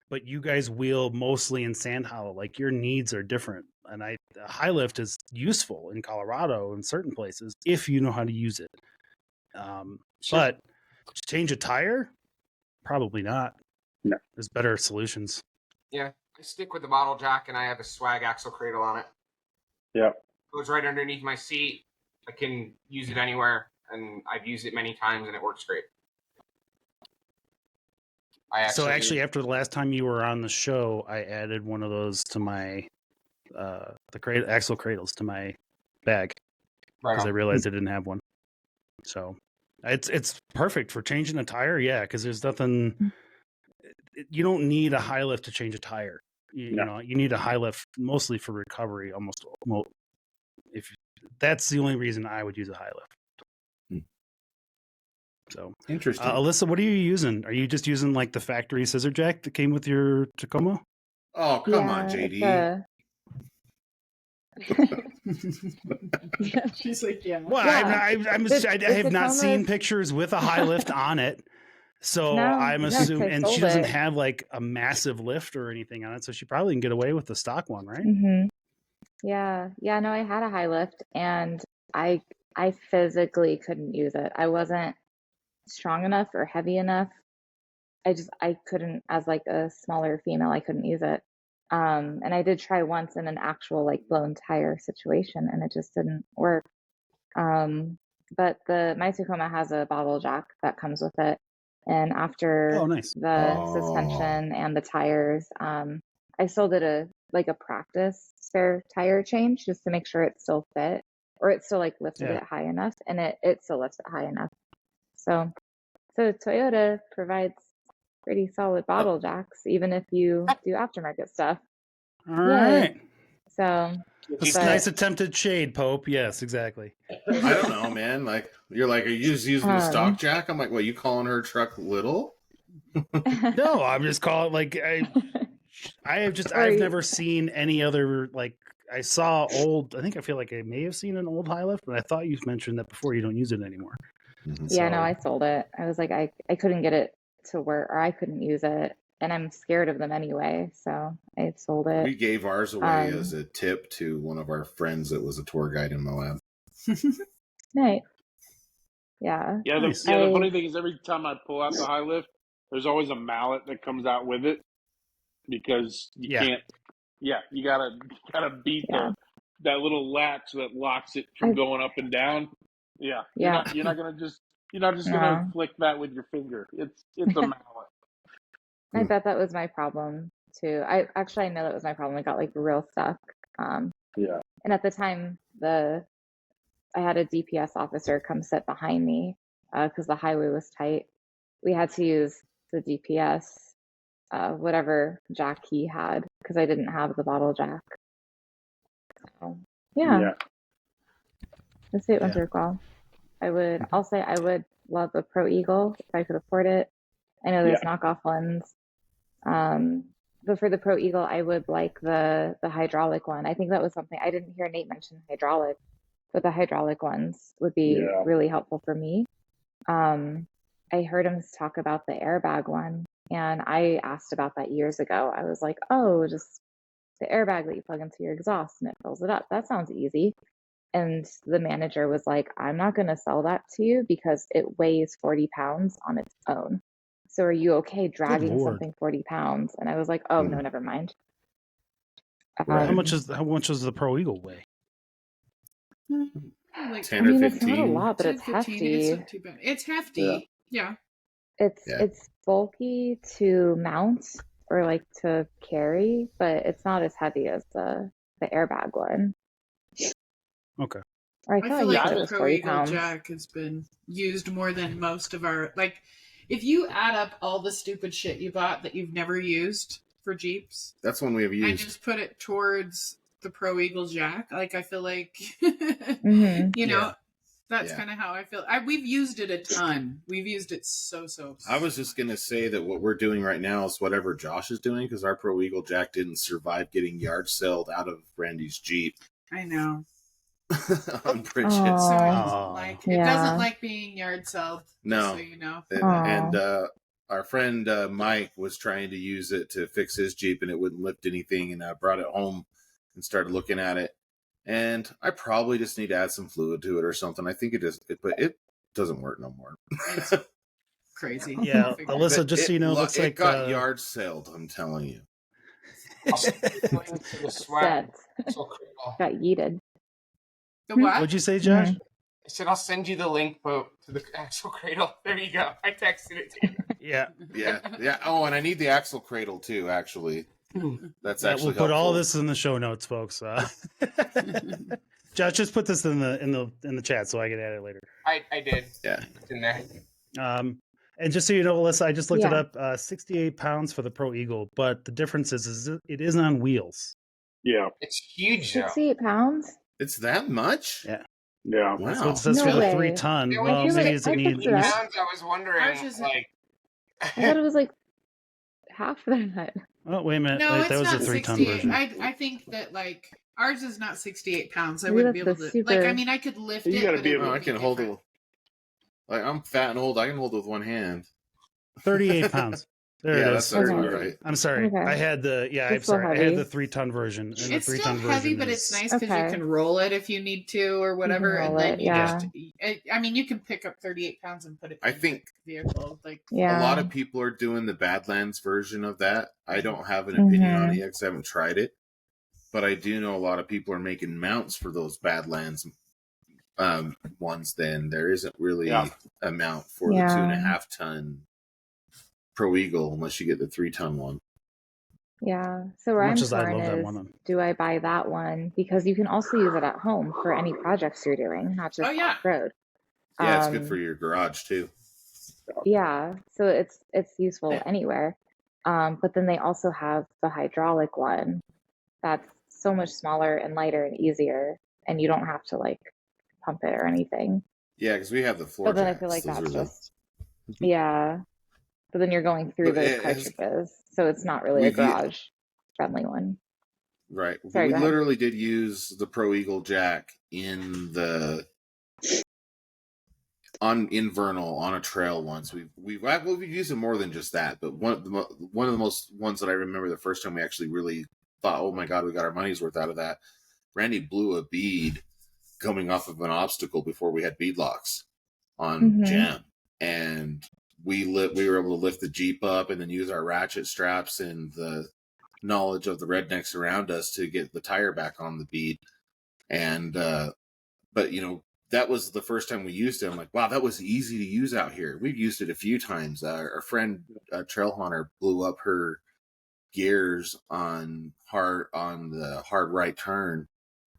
Speaker 1: but you guys wheel mostly in Sand Hollow. Like your needs are different, and a high lift is useful in Colorado in certain places if you know how to use it. But to change a tire, probably not.
Speaker 5: No,
Speaker 1: there's better solutions.
Speaker 7: Yeah, I stick with the bottle jack, and I have a swag axle cradle on it.
Speaker 5: Yeah.
Speaker 7: Goes right underneath my seat. I can use it anywhere, and I've used it many times, and it works great.
Speaker 1: So actually, after the last time you were on the show, I added one of those to my axle cradles to my bag because I realized I didn't have one. So it's perfect for changing a tire. Yeah, because there's nothing. You don't need a high lift to change a tire. You know, you need a high lift mostly for recovery. Almost, if that's the only reason I would use a high lift. So
Speaker 4: interesting.
Speaker 1: Alyssa, what are you using? Are you just using like the factory scissor jack that came with your Tacoma?
Speaker 4: Oh, come on, JD.
Speaker 3: She's like, yeah.
Speaker 1: Well, I have not seen pictures with a high lift on it. So I'm assuming, and she doesn't have like a massive lift or anything on it, so she probably can get away with the stock one, right?
Speaker 6: Mm-hmm. Yeah. No, I had a high lift, and I physically couldn't use it. I wasn't strong enough or heavy enough. I couldn't, as like a smaller female, I couldn't use it. And I did try once in an actual like blown tire situation, and it just didn't work. But my Tacoma has a bottle jack that comes with it. And after the suspension and the tires, I still did a practice spare tire change just to make sure it still fit, or it still like lifted it high enough, and it still lifts it high enough. So Toyota provides pretty solid bottle jacks, even if you do aftermarket stuff.
Speaker 1: All right.
Speaker 6: So
Speaker 1: it's a nice attempted shade, Pope. Yes, exactly.
Speaker 4: I don't know, man. Like you're like, are you just using the stock jack? I'm like, what? You calling her truck little?
Speaker 1: No, I'm just calling like I've never seen any other like. I saw old. I feel like I may have seen an old high lift, but I thought you mentioned that before. You don't use it anymore.
Speaker 6: Yeah, no, I sold it. I was like, I couldn't get it to work, or I couldn't use it, and I'm scared of them anyway, so I sold it.
Speaker 4: We gave ours away as a tip to one of our friends that was a tour guide in Moab.
Speaker 6: Nice. Yeah.
Speaker 5: Yeah. The funny thing is, every time I pull out the high lift, there's always a mallet that comes out with it because you can't. Yeah, you gotta beat that little latch that locks it from going up and down. Yeah. You're not just gonna flick that with your finger. It's a mallet.
Speaker 6: I bet that was my problem too. I know that was my problem. I got like real stuck.
Speaker 5: Yeah.
Speaker 6: And at the time, I had a DPS officer come sit behind me because the highway was tight, we had to use the GPS, whatever jack he had, because I didn't have the bottle jack. So, yeah. Let's say it went through well. I'll say I would love a Pro Eagle if I could afford it. I know there's knockoff ones. But for the Pro Eagle, I would like the hydraulic one. I think that was something I didn't hear Nate mention hydraulic, but the hydraulic ones would be really helpful for me. I heard him talk about the airbag one, and I asked about that years ago. I was like, oh, just the airbag that you plug into your exhaust and it fills it up. That sounds easy. And the manager was like, I'm not going to sell that to you because it weighs 40 pounds on its own. So are you okay dragging something 40 pounds? And I was like, oh, no, never mind.
Speaker 1: How much does the Pro Eagle weigh?
Speaker 3: Like
Speaker 4: 10 or 15.
Speaker 6: It's not a lot, but it's
Speaker 3: 15,
Speaker 6: hefty.
Speaker 3: It's not too bad. It's hefty. Yeah.
Speaker 6: It's bulky to mount or like to carry, but it's not as heavy as the airbag one.
Speaker 1: Okay.
Speaker 6: Or I
Speaker 3: feel like
Speaker 6: it
Speaker 3: the
Speaker 6: was
Speaker 3: Pro
Speaker 6: 40
Speaker 3: Eagle
Speaker 6: pounds.
Speaker 3: jack has been used more than most of our, like, if you add up all the stupid shit you bought that you've never used for Jeeps,
Speaker 4: That's one we have used.
Speaker 3: I just put it towards the Pro Eagle jack. Like, I feel like, you know, that's kind of how I feel. We've used it a ton. We've used it so.
Speaker 4: I was just going to say that what we're doing right now is whatever Josh is doing, because our Pro Eagle jack didn't survive getting yard sailed out of Randy's Jeep.
Speaker 3: I know.
Speaker 4: On bridges.
Speaker 3: So it doesn't like being yard sold.
Speaker 4: No.
Speaker 3: So you know.
Speaker 4: And our friend Mike was trying to use it to fix his Jeep, and it wouldn't lift anything. And I brought it home and started looking at it. And I probably just need to add some fluid to it or something. I think but it doesn't work no more.
Speaker 3: It's crazy.
Speaker 1: Yeah, Alyssa, just so you know, it looks like
Speaker 4: it got yard sailed. I'm telling you.
Speaker 6: Got yeeted.
Speaker 3: The what?
Speaker 1: What'd you say, Josh?
Speaker 7: I said I'll send you the link to the axle cradle. There you go. I texted it to you.
Speaker 4: Yeah. Oh, and I need the axle cradle too. Actually, that's actually
Speaker 1: we'll put all this in the show notes, folks. Josh, just put this in the chat so I can add it later.
Speaker 7: I did.
Speaker 4: Yeah,
Speaker 7: it's in there.
Speaker 1: And just so you know, Alyssa, I just looked it up. 68 pounds for the Pro Eagle, but the difference is it is on wheels.
Speaker 5: Yeah,
Speaker 7: it's huge.
Speaker 6: 68 pounds.
Speaker 4: It's that much?
Speaker 5: Yeah.
Speaker 1: Wow. That's what it says for the 3-ton.
Speaker 7: Yeah,
Speaker 1: well, maybe
Speaker 7: it needs pounds. I was wondering, like,
Speaker 6: I thought it was like half that.
Speaker 1: Oh, wait a minute.
Speaker 3: No,
Speaker 1: that was
Speaker 3: not
Speaker 1: a 3-ton
Speaker 3: 68.
Speaker 1: version.
Speaker 3: I think that, like, ours is not 68 pounds. I
Speaker 6: Maybe
Speaker 3: wouldn't be
Speaker 6: that's
Speaker 3: able to.
Speaker 6: the
Speaker 3: Like,
Speaker 6: super-
Speaker 3: I mean, I could lift
Speaker 5: You
Speaker 3: it.
Speaker 5: gotta
Speaker 3: but
Speaker 5: be
Speaker 3: it
Speaker 5: able-
Speaker 3: would
Speaker 4: I
Speaker 3: be
Speaker 4: can hold
Speaker 3: different.
Speaker 4: it. Like, I'm fat and old. I can hold it with one hand.
Speaker 1: 38 pounds. There it
Speaker 4: that's
Speaker 1: is.
Speaker 4: right.
Speaker 1: I'm sorry.
Speaker 6: Okay.
Speaker 1: I had the I'm
Speaker 6: It's still
Speaker 1: sorry. I had
Speaker 6: heavy.
Speaker 1: the 3-ton version. And
Speaker 3: It's
Speaker 1: the
Speaker 3: still
Speaker 1: 3-ton
Speaker 3: heavy,
Speaker 1: version
Speaker 3: but
Speaker 1: is-
Speaker 3: it's nice because
Speaker 6: Okay.
Speaker 3: you can roll it if you need to or whatever, and
Speaker 6: roll
Speaker 3: then
Speaker 6: it,
Speaker 3: you
Speaker 6: yeah.
Speaker 3: just. I mean, you can pick up 38 pounds and put it.
Speaker 4: I
Speaker 3: in
Speaker 4: think
Speaker 3: the vehicle, like
Speaker 6: Yeah.
Speaker 4: a lot of people are doing the Badlands version of that. I don't have an opinion on it yet because I haven't tried it. But I do know a lot of people are making mounts for those Badlands ones. Then there isn't really a mount for the 2.5 ton Pro Eagle unless you get the 3-ton one.
Speaker 6: Yeah. So where
Speaker 1: As
Speaker 6: I'm
Speaker 1: much as I
Speaker 6: torn
Speaker 1: love that
Speaker 6: is,
Speaker 1: one.
Speaker 6: do I buy that one? Because you can also use it at home for any projects you're doing, not just off-road.
Speaker 4: Yeah, it's good for your garage too.
Speaker 6: Yeah. So it's useful anywhere. But then they also have the hydraulic one that's so much smaller and lighter and easier, and you don't have to like pump it or anything.
Speaker 4: Yeah, because we have the floor
Speaker 6: But then I
Speaker 4: jacks.
Speaker 6: feel like
Speaker 4: Those
Speaker 6: that's
Speaker 4: are the-
Speaker 6: just yeah. But then you're going through
Speaker 4: But
Speaker 6: those
Speaker 4: it has-
Speaker 6: cartridges, so it's not really a
Speaker 4: We've u-
Speaker 6: garage friendly one.
Speaker 4: Right.
Speaker 6: Sorry,
Speaker 4: We
Speaker 6: go ahead.
Speaker 4: literally did use the Pro Eagle jack in Vernal on a trail once. We've used it more than just that, but one of the most ones that I remember the first time we actually really thought, oh my god, we got our money's worth out of that. Randy blew a bead coming off of an obstacle before we had bead locks on jam, and we were able to lift the Jeep up and then use our ratchet straps and the knowledge of the rednecks around us to get the tire back on the bead. And but you know, that was the first time we used it. I'm like, wow, that was easy to use out here. We've used it a few times. Our friend Trail Hunter blew up her gears on the hard right turn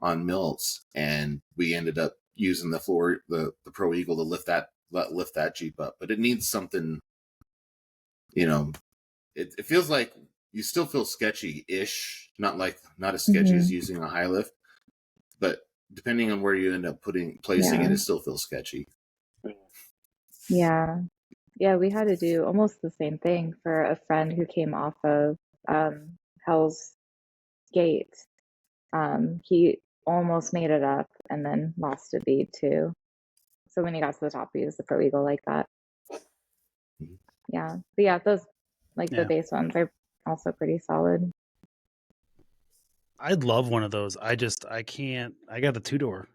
Speaker 4: on Milts, and we ended up using the Pro Eagle to lift that Jeep up. But it needs something you know, it feels like you still feel sketchy-ish, not as sketchy as using a high lift, but depending on where you end up placing it still feels sketchy.
Speaker 6: Yeah. Yeah, we had to do almost the same thing for a friend who came off of Hell's Gate. He almost made it up and then lost a bead too. So when he got to the top, he used the Pro Eagle like that. Yeah. But yeah, those the base ones are also pretty solid.
Speaker 1: I'd love one of those. I can't. I got the 2-door.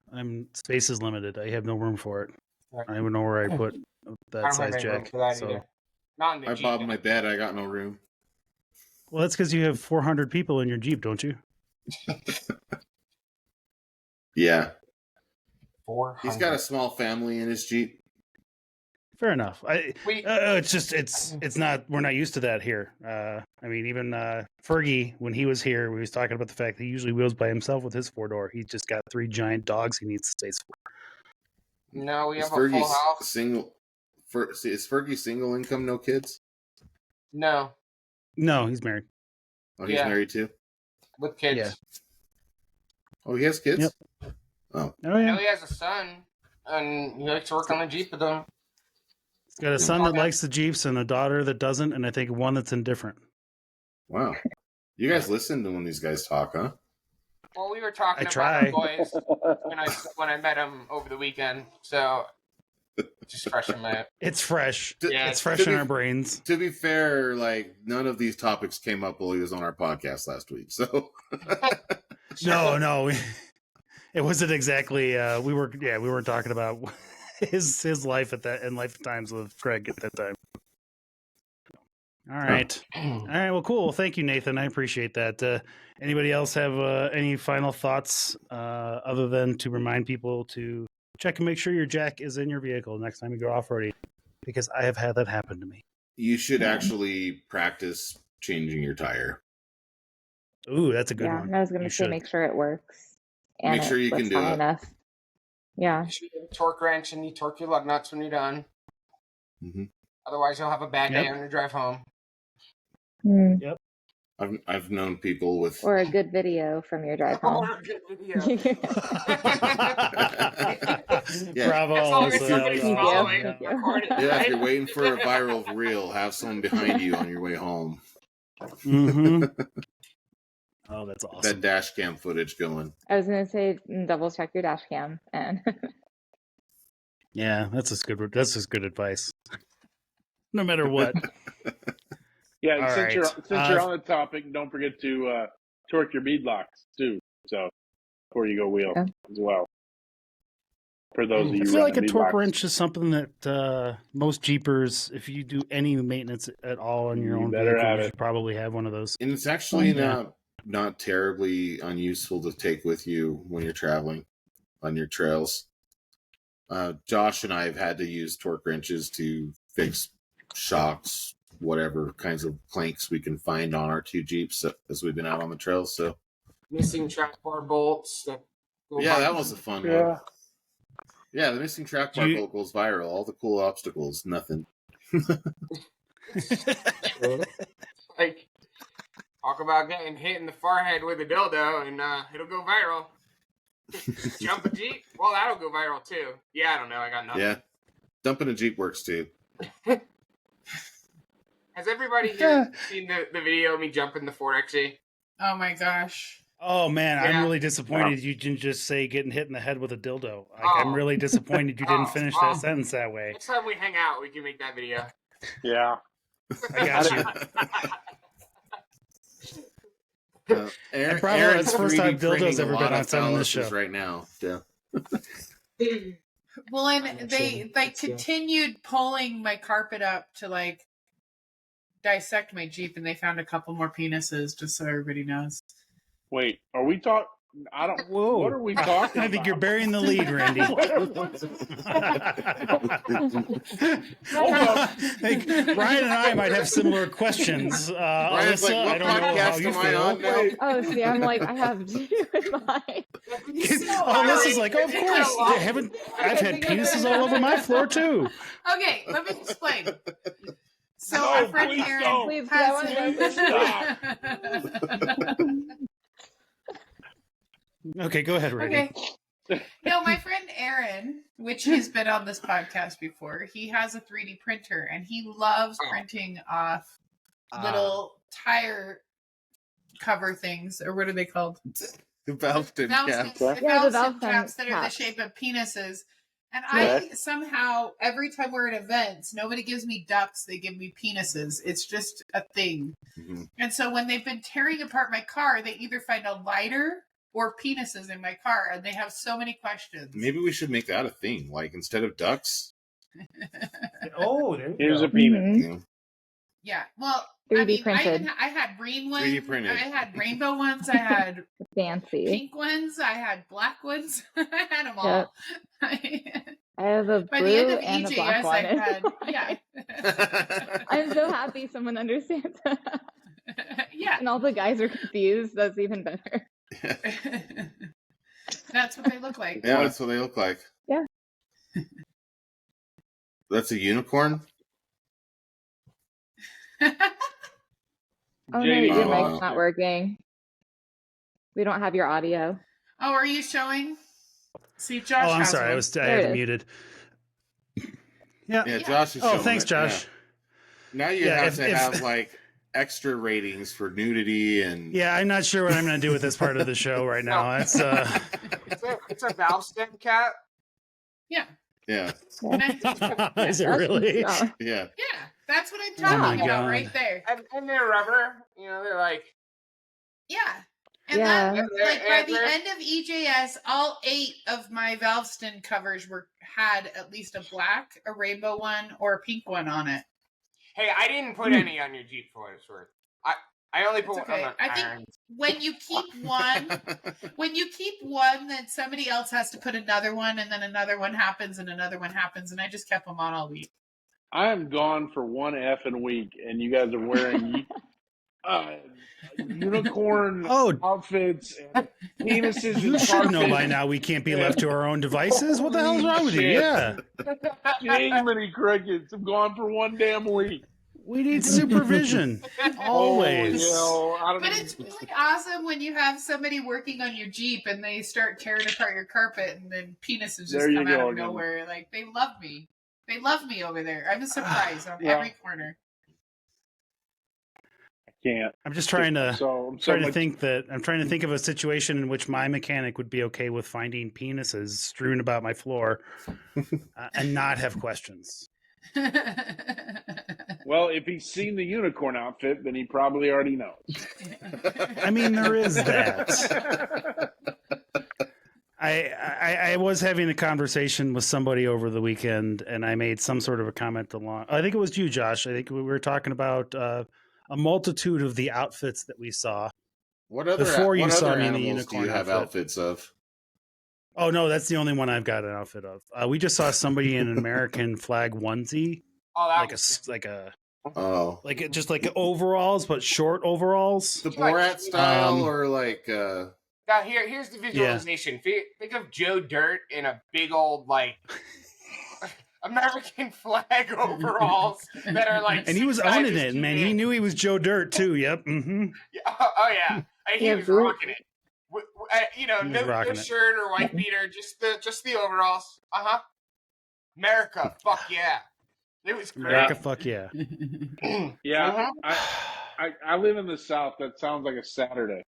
Speaker 1: Space is limited. I have no room for it. I don't even know where I put that size jack. So.
Speaker 7: Not in the
Speaker 4: I
Speaker 7: Jeep.
Speaker 4: bobbed my bed. I got no room.
Speaker 1: Well, that's because you have 400 people in your Jeep, don't you?
Speaker 4: Yeah.
Speaker 7: 400.
Speaker 4: He's got a small family in his Jeep.
Speaker 1: Fair enough. It's not. We're not used to that here. I mean, even Fergie, when he was here, we was talking about the fact that he usually wheels by himself with his 4-door. He's just got 3 giant dogs he needs space for.
Speaker 7: No, we have a
Speaker 4: Fergie
Speaker 7: full house.
Speaker 4: Is Fergie single income, no kids?
Speaker 7: No.
Speaker 1: No, he's married.
Speaker 4: Oh, he's married too?
Speaker 7: With kids.
Speaker 1: Yeah.
Speaker 4: Oh, he has kids?
Speaker 1: Yep.
Speaker 4: Oh.
Speaker 1: Oh, yeah.
Speaker 7: No, he has a son, and he likes to work on the Jeep with him.
Speaker 1: He's got a son that likes the Jeeps and a daughter that doesn't, and I think one that's indifferent.
Speaker 4: Wow. You guys listen to when these guys talk, huh?
Speaker 7: Well, we were talking about the boys when I met him over the weekend, so just fresh in my...
Speaker 1: It's fresh.
Speaker 7: Yeah,
Speaker 1: it's fresh in our brains.
Speaker 4: To be fair, none of these topics came up while he was on our podcast last week, so...
Speaker 1: No. It wasn't exactly... we weren't talking about his life and lifetimes with Craig at that time. All right. All right. Well, cool. Thank you, Nathan. I appreciate that. Anybody else have any final thoughts other than to remind people to check and make sure your jack is in your vehicle next time you go off-roading? Because I have had that happen to me.
Speaker 4: You should actually practice changing your tire.
Speaker 1: Ooh, that's a good one.
Speaker 6: Yeah, I was going to say make sure it works. And
Speaker 4: make sure you can do it.
Speaker 6: Enough. Yeah.
Speaker 7: You should get a torque wrench and you torque your lug nuts when you're done.
Speaker 4: Mm-hmm.
Speaker 7: Otherwise, you'll have a bad day on your drive home.
Speaker 1: Yep.
Speaker 4: I've known people with
Speaker 6: or a good video from your drive home.
Speaker 7: Or a good video.
Speaker 4: Yeah.
Speaker 1: Bravo.
Speaker 7: As long as somebody's following, record it.
Speaker 4: Yeah, if you're waiting for a viral reel, have someone behind you on your way home.
Speaker 1: Mm-hmm. Oh, that's awesome.
Speaker 4: That dash cam footage going.
Speaker 6: I was going to say double check your dash cam and
Speaker 1: yeah, that's just good advice. No matter what.
Speaker 5: Yeah,
Speaker 1: All
Speaker 5: since
Speaker 1: right.
Speaker 5: you're on the topic, don't forget to torque your bead locks too. So before you go wheel as well. For those of you,
Speaker 1: I feel like a torque
Speaker 5: locks.
Speaker 1: wrench is something that most Jeepers, if you do any maintenance at all on your own vehicle, you should probably have one of those.
Speaker 4: And it's actually not terribly unuseful to take with you when you're traveling on your trails. Josh and I have had to use torque wrenches to fix shocks, whatever kinds of clanks we can find on our 2 Jeeps as we've been out on the trails. So
Speaker 7: missing track bar bolts. That
Speaker 4: was a fun one. Yeah, the missing track bar bolt goes viral. All the cool obstacles, nothing.
Speaker 7: Like, talk about getting hit in the forehead with a dildo and it'll go viral. Jump a Jeep? Well, that'll go viral too. Yeah, I don't know. I got nothing.
Speaker 4: Yeah. Dumping a Jeep works too.
Speaker 7: Has everybody here seen the video of me jumping the 4XE?
Speaker 3: Oh my gosh.
Speaker 1: Oh man, I'm really disappointed you didn't just say getting hit in the head with a dildo. I'm really disappointed you didn't finish that sentence that way.
Speaker 7: Next time we hang out, we can make that video.
Speaker 5: Yeah.
Speaker 1: I got you.
Speaker 4: Aaron,
Speaker 1: Bravo,
Speaker 4: Aaron's
Speaker 1: it's the first time
Speaker 4: 3D
Speaker 1: dildo's
Speaker 4: printing
Speaker 1: ever
Speaker 4: a
Speaker 1: been
Speaker 4: lot
Speaker 1: on
Speaker 4: of
Speaker 1: set on this
Speaker 4: phalluses
Speaker 1: show.
Speaker 4: right now. Yeah.
Speaker 3: Well, and they continued pulling my carpet up to dissect my Jeep, and they found a couple more penises, just so everybody knows.
Speaker 5: Wait, are we talking? I don't.
Speaker 1: Whoa!
Speaker 5: What are we talking?
Speaker 1: I think you're burying the lead, Randy. Ryan and I might have similar questions. Alyssa, I don't know how you feel.
Speaker 6: oh, see, I'm like, I have to in mind.
Speaker 1: Alyssa's like, oh, of course. I've had penises all over my floor too.
Speaker 3: Okay, let me explain. So
Speaker 5: No,
Speaker 3: our friend
Speaker 5: please
Speaker 3: Aaron
Speaker 5: don't.
Speaker 6: Please,
Speaker 1: Okay, go ahead, Randi.
Speaker 3: Okay. No, my friend Aaron, which he's been on this podcast before, he has a 3D printer and he loves printing off little tire cover things, or what are they called?
Speaker 4: Valve stem caps.
Speaker 6: Yeah, the
Speaker 3: valve
Speaker 6: valve
Speaker 3: caps
Speaker 6: stem
Speaker 3: that are the
Speaker 6: caps.
Speaker 3: shape of penises. And
Speaker 6: Yeah.
Speaker 3: I somehow, every time we're at events, nobody gives me ducks, they give me penises. It's just a thing.
Speaker 4: Mm-hmm.
Speaker 3: And so when they've been tearing apart my car, they either find a lighter or penises in my car, and they have so many questions.
Speaker 4: Maybe we should make that a thing. Like, instead of ducks.
Speaker 1: Oh, there
Speaker 5: Here's a peanut.
Speaker 4: You know?
Speaker 3: Yeah, well,
Speaker 6: 3D printed.
Speaker 3: I had green ones.
Speaker 4: 3D printed.
Speaker 3: I had rainbow ones. I had
Speaker 6: Fancy.
Speaker 3: pink ones. I had black ones. I had them all.
Speaker 6: Yep. I have a
Speaker 3: By the end
Speaker 6: blue
Speaker 3: of
Speaker 6: and a
Speaker 3: EJS,
Speaker 6: black
Speaker 3: I
Speaker 6: one.
Speaker 3: had, yeah.
Speaker 6: I'm so happy someone understands.
Speaker 3: Yeah.
Speaker 6: And all the guys are confused. That's even better.
Speaker 3: That's what they look like.
Speaker 4: Yeah, that's what they look like.
Speaker 6: Yeah.
Speaker 4: That's a unicorn?
Speaker 6: Oh no,
Speaker 5: JD.
Speaker 6: your
Speaker 4: Oh.
Speaker 6: mic's not working. We don't have your audio.
Speaker 3: Oh, are you showing? See, Josh.
Speaker 1: Oh, I'm
Speaker 3: has
Speaker 1: sorry.
Speaker 3: one.
Speaker 1: I
Speaker 6: There
Speaker 1: had
Speaker 6: it
Speaker 1: it
Speaker 6: is.
Speaker 1: muted. Yeah.
Speaker 4: Yeah, Josh is
Speaker 1: Oh,
Speaker 4: showing
Speaker 1: thanks,
Speaker 4: it,
Speaker 1: Josh.
Speaker 4: yeah. Now you
Speaker 1: Yeah,
Speaker 4: have to
Speaker 1: if-
Speaker 4: have, like, extra ratings for nudity and...
Speaker 1: Yeah, I'm not sure what I'm going to do with this part of the show right now. That's
Speaker 7: It's a valve stem cat.
Speaker 3: Yeah.
Speaker 4: Yeah.
Speaker 1: Is it really?
Speaker 6: Yeah.
Speaker 4: Yeah.
Speaker 3: Yeah. That's what I'm
Speaker 1: Oh my
Speaker 3: talking about
Speaker 1: God.
Speaker 3: right there.
Speaker 7: And they're rubber. You know, they're like...
Speaker 3: Yeah. And
Speaker 6: Yeah.
Speaker 3: that, like, by the end of EJS, all 8 of my Valveston covers had at least a black, a rainbow one, or a pink one on it.
Speaker 7: Hey, I didn't put any on your Jeep for what it's worth. I only put
Speaker 3: It's
Speaker 7: one
Speaker 3: okay.
Speaker 7: on the
Speaker 3: I think when you keep one, then somebody else has to put another one, and then another one happens, and another one happens, and I just kept them on all week.
Speaker 5: I am gone for one effing week, and you guys are wearing unicorn outfits and penises.
Speaker 1: You
Speaker 5: and
Speaker 1: should know
Speaker 5: carpet.
Speaker 1: by now we can't be left to our own devices. What the hell's wrong with you?
Speaker 5: Shit.
Speaker 1: Yeah.
Speaker 5: Jiminy crickets! I'm gone for one damn week.
Speaker 1: We need supervision. Always.
Speaker 3: But it's really awesome when you have somebody working on your Jeep and they start tearing apart your carpet, and then penises
Speaker 5: There
Speaker 3: just
Speaker 5: you
Speaker 3: come out
Speaker 5: go
Speaker 3: of
Speaker 5: again.
Speaker 3: nowhere. Like, they love me. They love me over there. I'm a surprise on
Speaker 5: Yeah.
Speaker 3: every corner.
Speaker 5: I can't.
Speaker 1: I'm just trying to
Speaker 5: So
Speaker 1: trying to
Speaker 5: much-
Speaker 1: think of a situation in which my mechanic would be okay with finding penises strewn about my floor and not have questions.
Speaker 5: Well, if he's seen the unicorn outfit, then he probably already knows.
Speaker 1: I mean, there is that. I was having a conversation with somebody over the weekend, and I made some sort of a comment along. I think it was you, Josh. I think we were talking about a multitude of the outfits that we saw.
Speaker 4: What other,
Speaker 1: Before you
Speaker 4: what
Speaker 1: saw
Speaker 4: other
Speaker 1: me in the
Speaker 4: animals do you
Speaker 1: unicorn
Speaker 4: have
Speaker 1: outfit.
Speaker 4: outfits of?
Speaker 1: Oh no, that's the only one I've got an outfit of. We just saw somebody in an American flag onesie,
Speaker 7: Oh, that
Speaker 1: just like overalls, but short overalls.
Speaker 4: The Borat style,
Speaker 1: Um,
Speaker 4: or like...
Speaker 7: Now here's the visualization. Think of Joe Dirt in a big old like American flag overalls that are like.
Speaker 1: And he was
Speaker 7: 6
Speaker 1: owning
Speaker 7: inches
Speaker 1: it,
Speaker 7: too
Speaker 1: man.
Speaker 7: big.
Speaker 1: He knew he was Joe Dirt too. Yep. Mm-hmm.
Speaker 7: Yeah, oh yeah, he
Speaker 6: Yeah,
Speaker 7: was
Speaker 6: Boo.
Speaker 7: rocking it.
Speaker 1: He was
Speaker 7: No
Speaker 1: rocking it.
Speaker 7: shirt or white beater, just the overalls. America, fuck yeah. It was great.
Speaker 1: America, fuck yeah.
Speaker 5: Yeah, I live in the South. That sounds like a Saturday.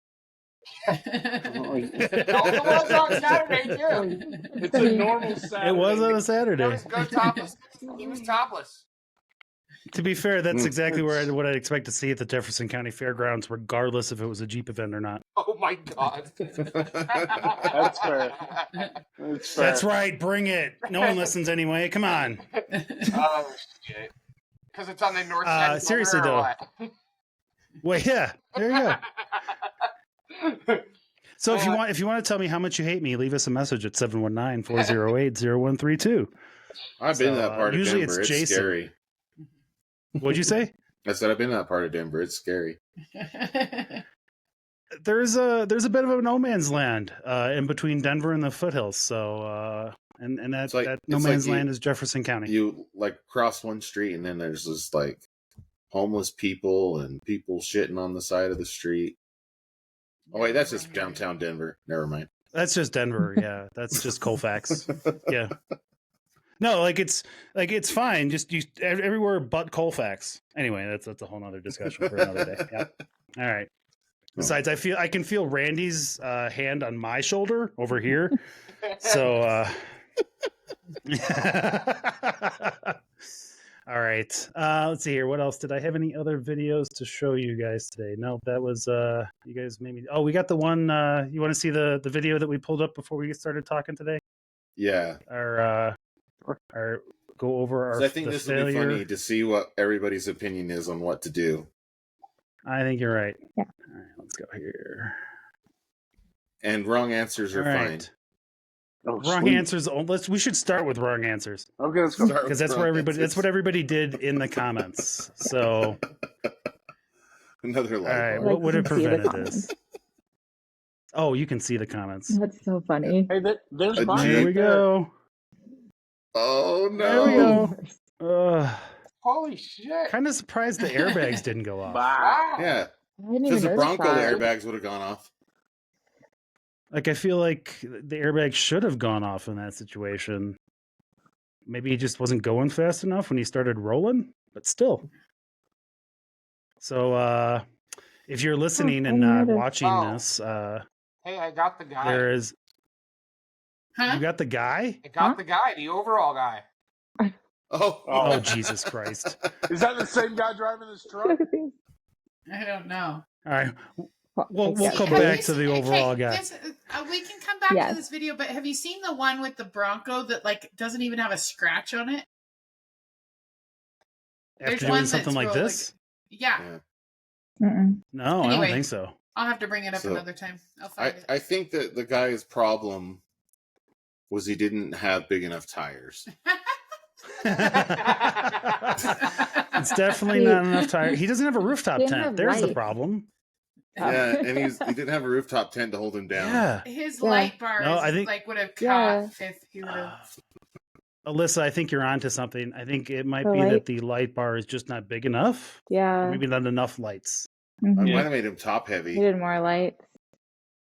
Speaker 7: It was on Saturday too.
Speaker 5: It's a normal Saturday.
Speaker 1: It was on a Saturday.
Speaker 7: Go topless. He was topless.
Speaker 1: To be fair, that's exactly what I'd expect to see at the Jefferson County Fairgrounds, regardless if it was a Jeep event or not.
Speaker 7: Oh my god.
Speaker 5: That's fair. That's fair.
Speaker 1: That's right. Bring it. No one listens anyway. Come on.
Speaker 7: Oh shit. Because it's on the north side. Of
Speaker 1: Seriously,
Speaker 7: Denver, or
Speaker 1: though.
Speaker 7: what?
Speaker 1: Well, yeah. There you go. So if you want to tell me how much you hate me, leave us a message at 719-408-0132.
Speaker 4: I've been to that part of
Speaker 1: usually
Speaker 4: Denver.
Speaker 1: it's
Speaker 4: It's
Speaker 1: Jason.
Speaker 4: scary.
Speaker 1: What'd you say?
Speaker 4: I said I've been to that part of Denver. It's scary.
Speaker 1: There's a bit of a no man's land in between Denver and the foothills. So and that no
Speaker 4: it's
Speaker 1: man's
Speaker 4: like
Speaker 1: land is Jefferson County.
Speaker 4: You like cross one street and then there's this like homeless people and people shitting on the side of the street. Oh wait, that's just downtown Denver. Never mind.
Speaker 1: That's just Denver. Yeah, that's just Colfax. Yeah. No, it's fine. Just everywhere but Colfax. Anyway, that's a whole nother discussion for another day. Yeah. All right. Besides, I can feel Randy's hand on my shoulder over here. So, all right. Let's see here. What else? Did I have any other videos to show you guys today? No, that was you guys maybe. Oh, we got the one. You want to see the video that we pulled up before we started talking today?
Speaker 4: Yeah.
Speaker 1: Our go over our.
Speaker 4: I think this would be funny to see what everybody's opinion is on what to do.
Speaker 1: I think you're right.
Speaker 6: Yeah.
Speaker 1: All right, let's go here.
Speaker 4: And wrong answers are fine.
Speaker 5: Oh,
Speaker 1: wrong answers. We should start with wrong answers.
Speaker 5: Okay, let's go.
Speaker 1: Because that's where everybody. That's what everybody did in the comments. So
Speaker 4: another light.
Speaker 1: All right,
Speaker 6: Like,
Speaker 1: what would
Speaker 6: you
Speaker 1: have
Speaker 6: can see the
Speaker 1: prevented
Speaker 6: comments.
Speaker 1: this? Oh, you can see the comments.
Speaker 6: That's so funny.
Speaker 5: Hey, there's mine.
Speaker 1: Here we go.
Speaker 4: Oh
Speaker 1: There we
Speaker 4: no!
Speaker 1: go.
Speaker 7: Holy shit!
Speaker 1: Kind of surprised the airbags didn't go off.
Speaker 5: Bah.
Speaker 4: Yeah,
Speaker 6: I didn't
Speaker 4: because
Speaker 6: even
Speaker 4: the
Speaker 6: notice
Speaker 4: Bronco
Speaker 6: that.
Speaker 4: airbags would have gone off.
Speaker 1: Like I feel like the airbag should have gone off in that situation. Maybe he just wasn't going fast enough when he started rolling, but still. So if you're listening and not watching this,
Speaker 7: Hey, I got the guy.
Speaker 1: there is.
Speaker 3: Huh?
Speaker 1: You got the guy?
Speaker 7: I got the guy, the overall guy.
Speaker 1: Oh, Jesus Christ.
Speaker 5: Is that the same guy driving this truck?
Speaker 3: I don't know.
Speaker 1: All right. We'll
Speaker 3: See,
Speaker 1: come
Speaker 3: have
Speaker 1: back
Speaker 3: you
Speaker 1: to the
Speaker 3: seen-
Speaker 1: overall
Speaker 3: okay,
Speaker 1: guy.
Speaker 3: we can come back
Speaker 6: Yes.
Speaker 3: to this video, but have you seen the one with the Bronco that like doesn't even have a scratch on it?
Speaker 1: After
Speaker 3: There's
Speaker 1: doing
Speaker 3: one
Speaker 1: something
Speaker 3: that's
Speaker 1: like
Speaker 3: real,
Speaker 1: this?
Speaker 3: Yeah.
Speaker 6: Mm-mm.
Speaker 1: No, I
Speaker 3: Anyway.
Speaker 1: don't think so.
Speaker 3: I'll have to bring it up
Speaker 4: So,
Speaker 3: another time. I'll find it.
Speaker 4: I think that the guy's problem was he didn't have big enough tires.
Speaker 1: It's definitely not enough tire. He doesn't have a rooftop
Speaker 6: Didn't
Speaker 1: tent.
Speaker 6: have
Speaker 1: There's the
Speaker 6: lights.
Speaker 1: problem.
Speaker 4: Yeah, and he didn't have a rooftop tent to hold him down.
Speaker 1: Yeah.
Speaker 3: His
Speaker 6: Yeah.
Speaker 3: light bars
Speaker 1: No, I think-
Speaker 3: like would have
Speaker 6: Yeah.
Speaker 3: caught if he would have.
Speaker 1: Alyssa, I think you're onto something. I think it might
Speaker 6: The
Speaker 1: be
Speaker 6: light?
Speaker 1: that the light bar is just not big enough.
Speaker 6: Yeah.
Speaker 1: Maybe not enough lights.
Speaker 4: I
Speaker 6: Mhm.
Speaker 4: might have made him top heavy.
Speaker 6: He did more lights.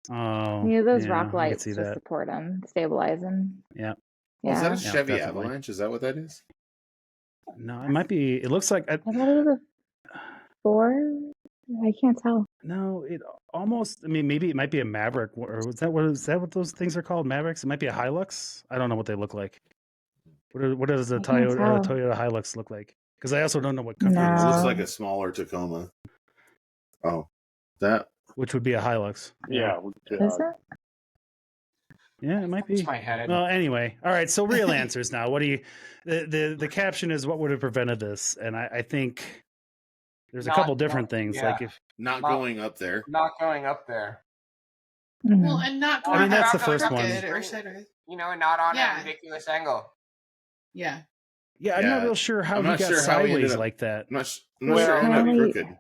Speaker 1: Oh,
Speaker 6: He needed those
Speaker 1: yeah,
Speaker 6: rock
Speaker 1: I could
Speaker 6: lights
Speaker 1: see
Speaker 6: to
Speaker 1: that.
Speaker 6: support him, stabilize him.
Speaker 1: Yeah.
Speaker 4: Oh, is that
Speaker 6: Yeah.
Speaker 4: a Chevy
Speaker 1: definitely.
Speaker 4: Avalanche? Is that what that is?
Speaker 1: No, it might be. It looks like.
Speaker 6: I thought it was a 4. I can't tell.
Speaker 1: No, it almost. I mean, maybe it might be a Maverick, or is that what those things are called? Mavericks. It might be a Hilux. I don't know what they look like. What does a
Speaker 6: I can't
Speaker 1: Toyota
Speaker 6: tell.
Speaker 1: Hilux look like? Because I also don't know what company
Speaker 6: No.
Speaker 1: this
Speaker 4: It
Speaker 1: is,
Speaker 4: looks like a smaller Tacoma. Oh, that.
Speaker 1: which would be a Hilux.
Speaker 5: Yeah.
Speaker 6: Is it?
Speaker 1: Yeah, it might be.
Speaker 7: That's my head.
Speaker 1: Well, anyway, all right. So real answers now. What do you? The caption is what would have prevented this, and I think there's a
Speaker 7: Not-
Speaker 1: couple different things.
Speaker 7: yeah.
Speaker 1: Like if
Speaker 4: Not
Speaker 7: Not-
Speaker 4: going up there.
Speaker 7: Not going up there.
Speaker 6: Mhm.
Speaker 3: Well, and not
Speaker 1: I
Speaker 3: going.
Speaker 1: mean, that's
Speaker 3: back
Speaker 1: the first
Speaker 3: on
Speaker 1: one.
Speaker 3: crooked or sideways.
Speaker 7: You know, not on
Speaker 3: Yeah.
Speaker 7: a ridiculous angle.
Speaker 3: Yeah.
Speaker 1: yeah, I'm not
Speaker 4: Yeah.
Speaker 1: real sure how
Speaker 4: I'm
Speaker 1: he
Speaker 4: not
Speaker 1: got
Speaker 4: sure how he ended
Speaker 1: sideways
Speaker 4: up-
Speaker 1: like that.
Speaker 4: I'm not
Speaker 5: Well,
Speaker 4: sure it ended up
Speaker 6: only-
Speaker 4: crooked.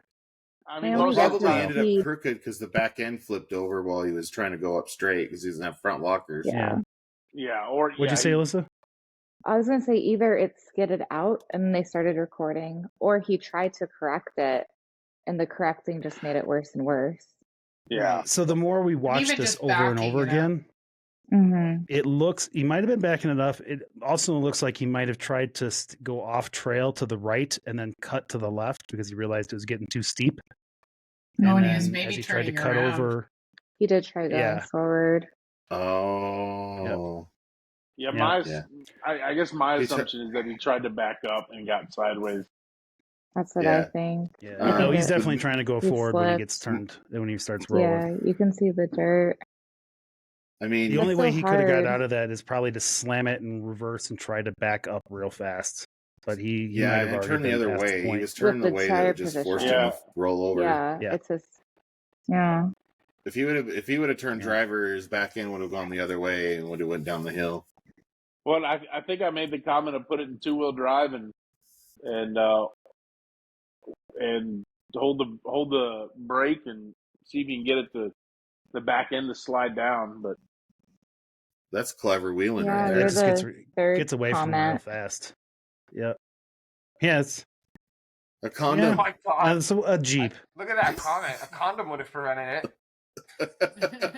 Speaker 5: I
Speaker 6: I
Speaker 5: mean,
Speaker 6: only
Speaker 5: most
Speaker 6: got
Speaker 5: of the
Speaker 4: Probably
Speaker 6: to
Speaker 5: time.
Speaker 4: ended
Speaker 6: he-
Speaker 4: up crooked because the back end flipped over while he was trying to go up straight because he doesn't have front lockers.
Speaker 6: Yeah.
Speaker 5: Yeah. Or
Speaker 1: What'd
Speaker 5: yeah,
Speaker 1: you say, Alyssa?
Speaker 6: I was gonna say either it skidded out and they started recording, or he tried to correct it, and the correcting just made it worse and worse.
Speaker 5: Yeah.
Speaker 1: So the more we watch
Speaker 3: even
Speaker 1: this
Speaker 3: just
Speaker 1: over and
Speaker 3: backing
Speaker 1: over
Speaker 3: it up.
Speaker 1: again,
Speaker 6: Mm-hmm.
Speaker 1: it looks he might have been backing it up. It also looks like he might have tried to go off trail to the right and then cut to the left because he realized it was getting too steep.
Speaker 3: Oh, and he
Speaker 1: then
Speaker 3: was maybe
Speaker 1: as he tried to
Speaker 3: turning
Speaker 1: cut
Speaker 3: around.
Speaker 1: over.
Speaker 6: He did try going
Speaker 1: Yeah.
Speaker 6: forward.
Speaker 4: Oh.
Speaker 5: Yeah.
Speaker 1: Yeah.
Speaker 4: Yeah.
Speaker 5: I guess my
Speaker 4: He tri-
Speaker 5: assumption is that he tried to back up and got sideways.
Speaker 6: That's what
Speaker 4: Yeah.
Speaker 6: I think.
Speaker 1: Yeah,
Speaker 6: I
Speaker 1: no,
Speaker 6: think
Speaker 1: he's
Speaker 6: it-
Speaker 1: definitely trying to go
Speaker 6: he
Speaker 1: forward when he gets
Speaker 6: slipped.
Speaker 1: turned when he starts rolling.
Speaker 6: Yeah, you can see the dirt.
Speaker 4: I mean,
Speaker 1: The only
Speaker 6: That's
Speaker 1: way
Speaker 6: so
Speaker 1: he could have got
Speaker 6: hard.
Speaker 1: out of that is probably to slam it in reverse and try to back up real fast. But he might
Speaker 4: yeah,
Speaker 1: have
Speaker 4: and
Speaker 1: already
Speaker 4: turn the
Speaker 1: been
Speaker 4: other
Speaker 1: past
Speaker 4: way. He
Speaker 1: point.
Speaker 4: was turning the
Speaker 6: With the
Speaker 4: way that
Speaker 6: tire
Speaker 4: would just forced
Speaker 5: position.
Speaker 4: him to roll over.
Speaker 6: Yeah,
Speaker 1: Yeah.
Speaker 6: it's just yeah.
Speaker 4: If he would have turned
Speaker 1: Yeah.
Speaker 4: driver, his back end would have gone the other way and would have went down the hill.
Speaker 5: Well, I think I made the comment of put it in 2-wheel drive and hold the brake and see if you can get it to the back end to slide down. But
Speaker 4: That's clever wheeling
Speaker 6: Yeah,
Speaker 4: right
Speaker 1: That
Speaker 4: there.
Speaker 6: you're
Speaker 1: just
Speaker 6: the third
Speaker 1: gets away from him real
Speaker 6: comment.
Speaker 1: fast. Yep. Yeah,
Speaker 4: A condom.
Speaker 7: Oh my God.
Speaker 1: So a Jeep.
Speaker 7: Look at that comment. A condom would have prevented it.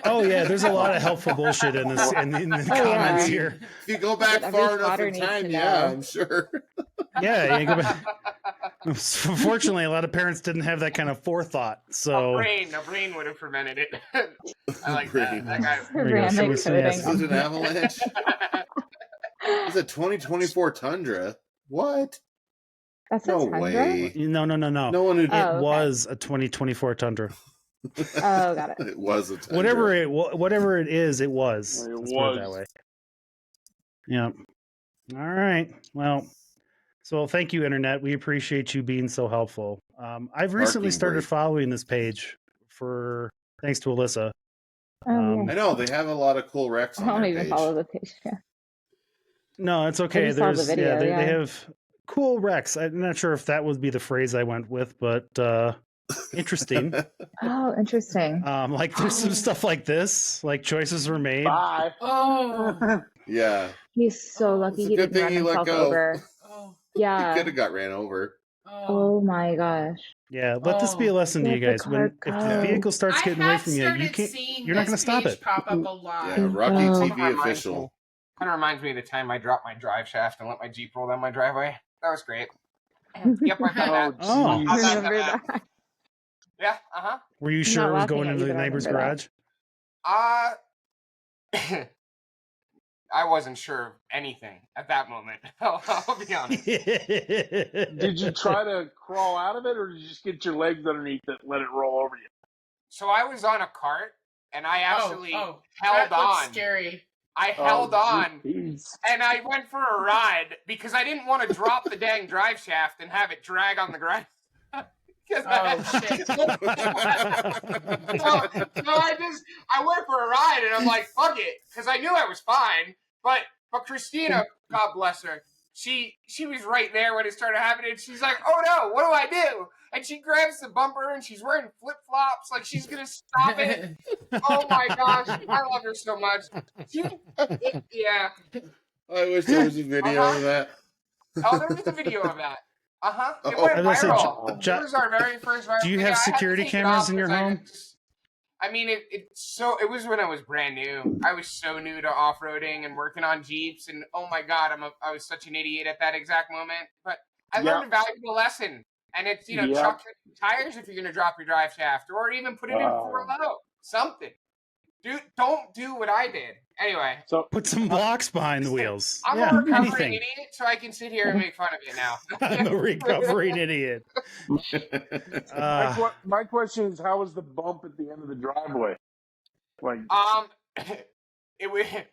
Speaker 1: Oh yeah, there's a lot of helpful bullshit in this in the comments here.
Speaker 4: If you go back far enough in time, yeah, I'm sure.
Speaker 1: Yeah, you go back. Unfortunately, a lot of parents didn't have that kind of forethought. So
Speaker 7: A brain would have prevented it. I like that. That guy.
Speaker 4: Is it an avalanche? It's a 2024 Tundra. What?
Speaker 6: That's
Speaker 4: no
Speaker 6: a Tundra?
Speaker 4: way.
Speaker 1: No.
Speaker 4: No one who.
Speaker 1: It was a 2024 Tundra.
Speaker 6: Oh, got it.
Speaker 4: It was a Tundra.
Speaker 1: Whatever it is, it was.
Speaker 5: It
Speaker 1: Let's
Speaker 5: was.
Speaker 1: put it that way. Yeah. All right. Well, so thank you, Internet. We appreciate you being so helpful. I've recently started following this page thanks to Alyssa.
Speaker 6: Oh, yeah.
Speaker 4: I know they have a lot of cool wrecks.
Speaker 6: I don't even follow the page. Yeah.
Speaker 1: No, it's okay.
Speaker 6: I just saw the video,
Speaker 1: they
Speaker 6: yeah.
Speaker 1: have cool wrecks. I'm not sure if that would be the phrase I went with, but interesting.
Speaker 6: Oh, interesting.
Speaker 1: Like there's some stuff like this, like choices were made.
Speaker 5: Bye.
Speaker 3: Oh.
Speaker 4: Yeah.
Speaker 6: He's so lucky
Speaker 4: It's a
Speaker 6: he
Speaker 4: good
Speaker 6: didn't
Speaker 4: thing
Speaker 6: run
Speaker 4: he let
Speaker 6: himself
Speaker 4: go.
Speaker 6: over.
Speaker 3: Oh.
Speaker 6: Yeah.
Speaker 4: He could have got ran over.
Speaker 6: Oh my gosh.
Speaker 1: Yeah, let this be a lesson to you guys. If the vehicle starts getting away from you, you can't. You're not going to stop it.
Speaker 3: Pop up a lot.
Speaker 4: Yeah, Rocky TV official.
Speaker 7: Kind of reminds me of the time I dropped my drive shaft and let my Jeep roll down my driveway. That was great. Yep, I've done that.
Speaker 1: Oh,
Speaker 6: I remember that.
Speaker 7: Yeah, uh-huh.
Speaker 1: Were you sure it was going into the neighbor's garage?
Speaker 7: I wasn't sure of anything at that moment. I'll be honest.
Speaker 5: Did you try to crawl out of it, or did you just get your legs underneath it and let it roll over you?
Speaker 7: So I was on a cart, and I actually held
Speaker 3: that looks
Speaker 7: on.
Speaker 3: Scary.
Speaker 7: I held on,
Speaker 5: geez.
Speaker 7: and I went for a ride because I didn't want to drop the dang drive shaft and have it drag on the ground.
Speaker 3: Shit.
Speaker 7: So I went for a ride, and I'm like, fuck it, because I knew I was fine. But Christina, God bless her, she was right there when it started happening. She's like, oh no, what do I do? And she grabs the bumper, and she's wearing flip-flops, like she's gonna stop it. Oh my gosh, I love her so much. Yeah.
Speaker 4: I wish there was a video of that.
Speaker 7: Oh, there was a video of that. Uh-huh. It
Speaker 4: Oh,
Speaker 7: went
Speaker 1: I was gonna say,
Speaker 7: viral. It was our very first viral
Speaker 1: Do you
Speaker 7: video.
Speaker 1: have
Speaker 7: I had to
Speaker 1: security
Speaker 7: take it
Speaker 1: cameras
Speaker 7: off
Speaker 1: in your
Speaker 7: because
Speaker 1: home?
Speaker 7: I mean, it was when I was brand new. I was so new to off-roading and working on Jeeps, and oh my God, I was such an idiot at that exact moment. But I learned a valuable lesson, and it's, chuck your tires if you're going to drop your drive shaft, or even put it in 4 low, something. Dude, don't do what I did. Anyway.
Speaker 5: So
Speaker 1: put some blocks behind the wheels.
Speaker 7: I'm a recovering idiot, so I can sit here and make fun of it now.
Speaker 1: I'm a recovering idiot.
Speaker 5: My question is, how was the bump at the end of the driveway? Like,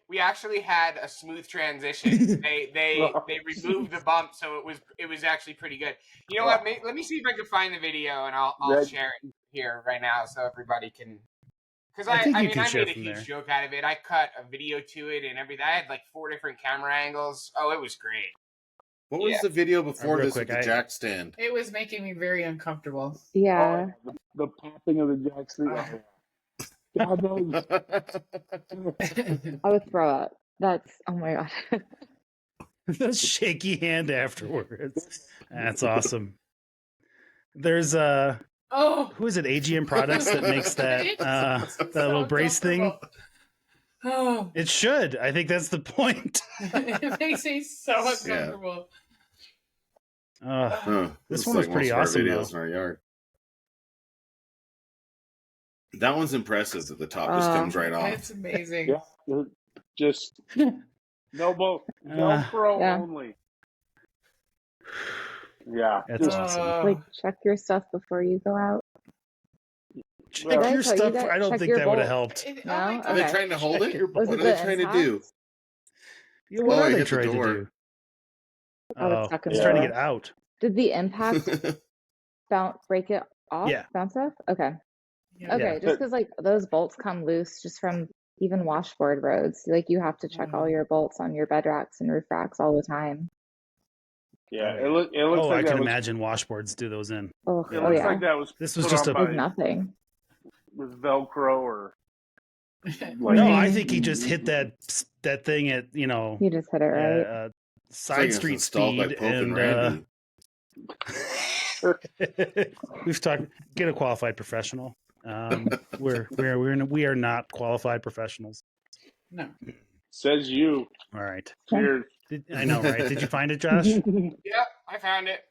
Speaker 7: we actually had a smooth transition. They removed the bump, so it was actually pretty good. You know what? Let me see if I can find the video, and I'll share it here right now so everybody can. Because I made a huge joke out of it. I cut a video to it and everything. I had like 4 different camera angles. Oh, it was great.
Speaker 4: What was the video before this with the jack stand?
Speaker 3: It was making me very uncomfortable.
Speaker 6: Yeah.
Speaker 5: The popping of the jack stand. God knows.
Speaker 6: I would throw up. That's, oh my God.
Speaker 1: The shaky hand afterwards. That's awesome. There's who is it? AGM Products that makes that that little brace thing.
Speaker 3: Oh,
Speaker 1: it should. I think that's the point.
Speaker 3: It makes me so uncomfortable.
Speaker 1: This one was pretty awesome.
Speaker 4: Videos in our yard. That one's impressive. That the top just comes right off.
Speaker 3: It's amazing.
Speaker 5: Yeah, just Velcro only. Yeah,
Speaker 1: that's awesome.
Speaker 6: Like, check your stuff before you go out.
Speaker 1: Check your stuff. I don't think that would have helped.
Speaker 6: No?
Speaker 4: Are they trying to hold it? What are
Speaker 6: it
Speaker 4: they trying to do?
Speaker 1: Yeah, what are they trying to do?
Speaker 6: It's
Speaker 1: trying to get out.
Speaker 6: Did the impact break it off?
Speaker 1: Yeah.
Speaker 6: Bounce off? Okay.
Speaker 3: Yeah.
Speaker 6: Okay, just because like those bolts come loose just from even washboard roads. Like you have to check all your bolts on your bed racks and roof racks all the time.
Speaker 5: Yeah, it looks like
Speaker 1: I can imagine washboards do those in.
Speaker 5: It looks like that was.
Speaker 1: This was just
Speaker 6: nothing.
Speaker 5: With Velcro or.
Speaker 1: No, I think he just hit that thing at
Speaker 6: He just hit it right.
Speaker 1: side street speed
Speaker 4: by Pope and Randi.
Speaker 1: We've talked. Get a qualified professional. We are not qualified professionals.
Speaker 3: No.
Speaker 5: Says you.
Speaker 1: All right.
Speaker 5: Cheers.
Speaker 1: I know, right? Did you find it, Josh?
Speaker 7: Yep, I found it.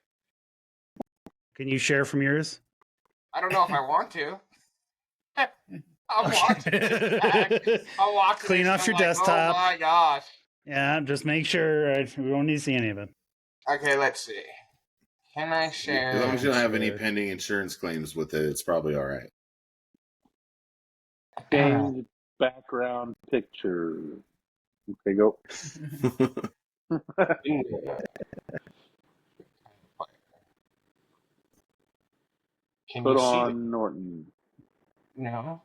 Speaker 1: Can you share from yours?
Speaker 7: I don't know if I want to. I'll watch it. I'll watch it.
Speaker 1: Clean off your desktop.
Speaker 7: Oh my gosh.
Speaker 1: Yeah, just make sure we don't need to see any of it.
Speaker 7: Okay, let's see. Can I share?
Speaker 4: As long as you don't have any pending insurance claims with it, it's probably all right.
Speaker 5: Change background picture. Okay, go.
Speaker 7: Can
Speaker 5: Put
Speaker 7: you see
Speaker 5: on
Speaker 7: it?
Speaker 5: Norton.
Speaker 7: No.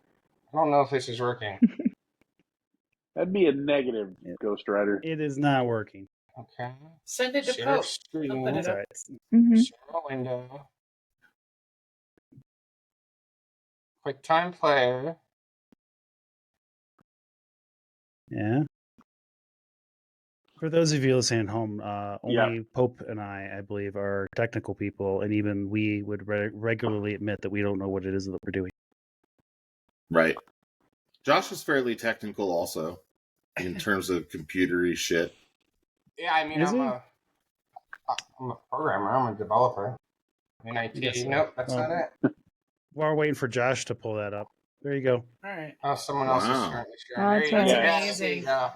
Speaker 7: I don't know if this is working.
Speaker 5: That'd be a negative, Ghost Rider.
Speaker 1: It is not working.
Speaker 7: Okay.
Speaker 3: Send it to
Speaker 7: Share
Speaker 3: Pope.
Speaker 7: screen.
Speaker 3: Open it up.
Speaker 7: Share a window. QuickTime player.
Speaker 1: Yeah. For those of you listening at home, only Pope and I believe, are technical people, and even we would regularly admit that we don't know what it is that we're doing.
Speaker 4: Right. Josh is fairly technical also in terms of computery shit.
Speaker 7: Yeah, I mean, I'm a programmer. I'm a developer. I mean, IT.
Speaker 1: Yes,
Speaker 7: Nope, that's not it.
Speaker 1: While we're waiting for Josh to pull that up. There you go.
Speaker 3: All right.
Speaker 7: Oh, someone else is
Speaker 4: Wow.
Speaker 7: currently
Speaker 6: Oh,
Speaker 7: sharing.
Speaker 6: that's
Speaker 7: There you
Speaker 6: right.
Speaker 7: go.
Speaker 3: Amazing.
Speaker 7: There you go.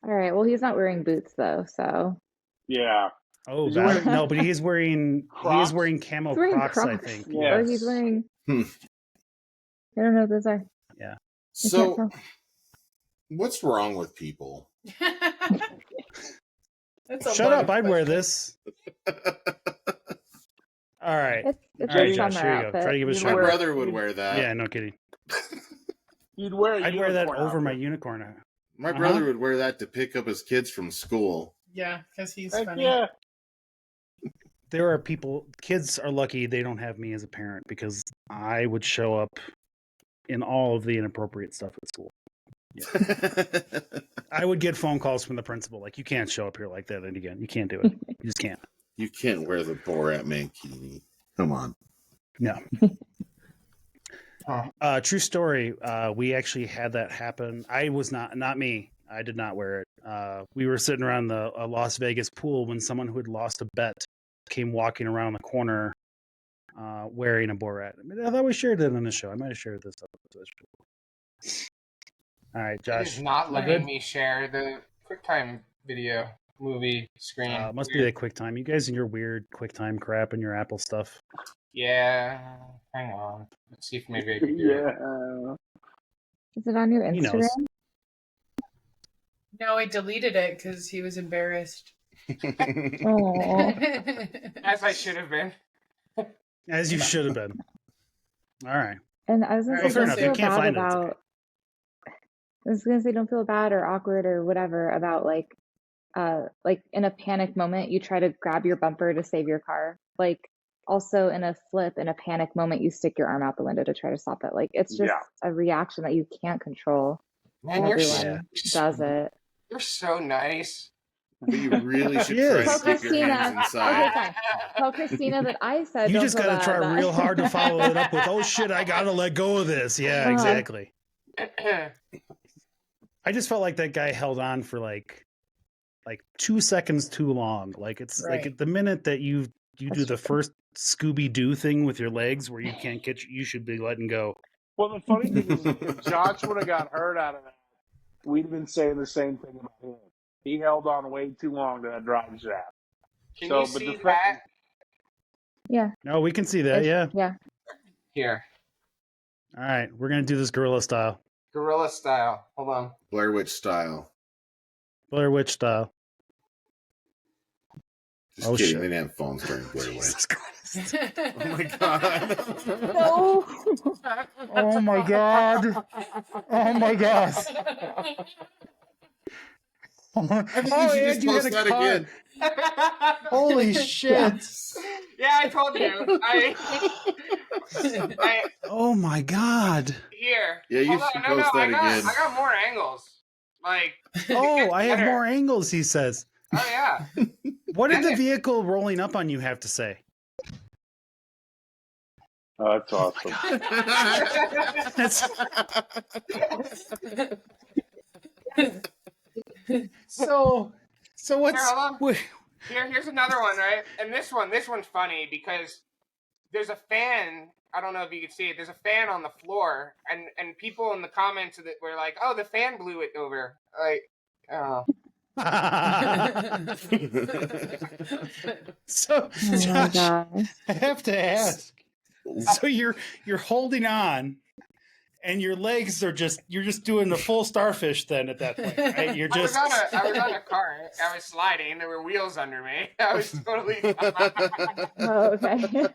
Speaker 6: All right. Well, he's not wearing boots though, so
Speaker 5: Yeah.
Speaker 1: Oh,
Speaker 5: Is he wearing-
Speaker 1: no, but he's wearing
Speaker 5: Crocs?
Speaker 1: camo
Speaker 6: he's wearing
Speaker 1: Crocs, I
Speaker 6: Crocs.
Speaker 1: think.
Speaker 5: Yeah.
Speaker 6: Or he's wearing.
Speaker 4: Hmm.
Speaker 6: I don't know what those are. I can't
Speaker 4: So,
Speaker 6: tell.
Speaker 4: what's wrong with people?
Speaker 3: That's a
Speaker 1: Shut
Speaker 3: loaded
Speaker 1: up! I'd wear
Speaker 3: question.
Speaker 1: this. All right.
Speaker 6: It's
Speaker 1: All right,
Speaker 6: a
Speaker 1: Josh,
Speaker 6: summer
Speaker 1: here you go.
Speaker 6: outfit.
Speaker 1: Try to give it a
Speaker 5: You
Speaker 1: shot.
Speaker 4: My
Speaker 5: wear-
Speaker 4: brother would wear that.
Speaker 1: Yeah, no kidding.
Speaker 5: You'd wear a
Speaker 1: I'd wear that
Speaker 5: unicorn
Speaker 1: over my
Speaker 5: outfit.
Speaker 1: unicorn.
Speaker 4: My brother would wear that to pick up his kids from school.
Speaker 3: Yeah, because he's
Speaker 5: Heck
Speaker 3: funny.
Speaker 5: yeah.
Speaker 1: There are kids are lucky they don't have me as a parent, because I would show up in all of the inappropriate stuff at school. I would get phone calls from the principal, like, you can't show up here like that. And again, you can't do it. You just can't.
Speaker 4: You can't wear the Borat mankini. Come on.
Speaker 1: No. True story. We actually had that happen. I was not me. I did not wear it. We were sitting around the Las Vegas pool when someone who had lost a bet came walking around the corner wearing a Borat. I thought we shared it on the show. I might have shared this up. All right,
Speaker 7: It
Speaker 1: Josh.
Speaker 7: is not
Speaker 1: you
Speaker 7: letting
Speaker 1: good?
Speaker 7: me share the QuickTime video movie screen.
Speaker 1: Must be the QuickTime. You guys and your weird QuickTime crap and your Apple stuff.
Speaker 7: Yeah, hang on. Let's see if maybe I can do it.
Speaker 5: Yeah.
Speaker 6: Is it on your
Speaker 1: He knows.
Speaker 6: Instagram?
Speaker 3: No, I deleted it because he was embarrassed.
Speaker 6: Oh.
Speaker 7: As I should have been.
Speaker 1: As you should have been. All right.
Speaker 6: And I was gonna
Speaker 3: Well,
Speaker 6: say,
Speaker 3: fair
Speaker 6: don't
Speaker 3: enough. You
Speaker 6: feel
Speaker 1: can't
Speaker 6: bad
Speaker 1: find it, it's
Speaker 6: about. I was gonna say, don't feel bad or awkward or whatever about like in a panic moment, you try to grab your bumper to save your car. Like, also in a flip, in a panic moment, you stick your arm out the window to try to stop it. Like, it's just a reaction that you can't control.
Speaker 7: Man, you're
Speaker 6: Everyone does it.
Speaker 7: You're so nice.
Speaker 4: But you really should
Speaker 1: Yes.
Speaker 4: try to
Speaker 6: Tell
Speaker 4: keep your hands
Speaker 6: Christina.
Speaker 4: inside.
Speaker 6: Okay, fine. Tell Christina that I said.
Speaker 1: You
Speaker 6: don't
Speaker 1: just
Speaker 6: feel
Speaker 1: got to
Speaker 6: bad
Speaker 1: try
Speaker 6: that-
Speaker 1: real hard to follow it up with, oh shit, I got to let go of this. Yeah, exactly. I just felt like that guy held on for like 2 seconds too long. Like, it's
Speaker 3: Right.
Speaker 1: like the minute that you do the first Scooby-Doo thing with your legs where you can't get, you should be letting go.
Speaker 5: Well, the funny thing is, if Josh would have got hurt out of that, we'd have been saying the same thing about him. He held on way too long to that drive shaft.
Speaker 7: Can
Speaker 5: So,
Speaker 7: you
Speaker 5: but
Speaker 7: see
Speaker 5: the
Speaker 7: that?
Speaker 6: Yeah.
Speaker 1: No, we can see that. Yeah.
Speaker 6: Yeah.
Speaker 7: Here.
Speaker 1: All right. We're going to do this gorilla style.
Speaker 7: Gorilla style. Hold on.
Speaker 4: Blair Witch style.
Speaker 1: Blair Witch style.
Speaker 4: Just
Speaker 1: Oh,
Speaker 4: kidding.
Speaker 1: shit.
Speaker 4: They didn't have phones during Blair Witch.
Speaker 1: Jesus Christ.
Speaker 4: Oh my god.
Speaker 6: No.
Speaker 1: Oh my God. Oh my God.
Speaker 4: I think you should just post that again.
Speaker 1: Holy shit.
Speaker 7: Yeah, I told you. I
Speaker 1: Oh my God.
Speaker 7: here.
Speaker 4: Yeah, you
Speaker 7: Hold
Speaker 4: should
Speaker 7: on.
Speaker 4: post that again.
Speaker 7: I got more angles. Like.
Speaker 1: Oh, I have
Speaker 7: better.
Speaker 1: more angles, he says.
Speaker 7: Oh yeah.
Speaker 1: What did the vehicle rolling up on you have to say?
Speaker 5: Oh, that's awesome.
Speaker 1: So what's
Speaker 7: here's another one, right? And this one's funny because there's a fan. I don't know if you can see it. There's a fan on the floor, and people in the comments that were like, "Oh, the fan blew it over." Like, oh.
Speaker 1: So, Josh, I have to ask. So you're holding on, and your legs are you're just doing the full starfish then at that point, right? You're just.
Speaker 7: I was on a car. I was sliding. There were wheels under me. I was totally.
Speaker 6: Oh, okay.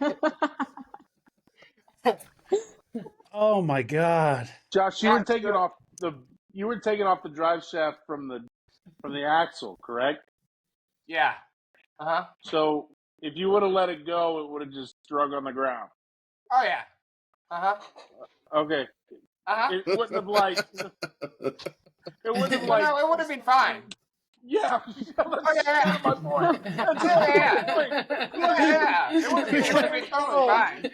Speaker 1: Oh my God,
Speaker 5: Josh, you were taking off the drive shaft from the axle, correct?
Speaker 7: Yeah.
Speaker 5: So if you would have let it go, it would have just drug on the ground.
Speaker 7: Oh yeah.
Speaker 5: Okay. It wouldn't have like. It wouldn't have like.
Speaker 7: No, it would have been fine.
Speaker 5: Yeah.
Speaker 7: Yeah.
Speaker 5: My point. That's
Speaker 7: Yeah. It would have been totally fine.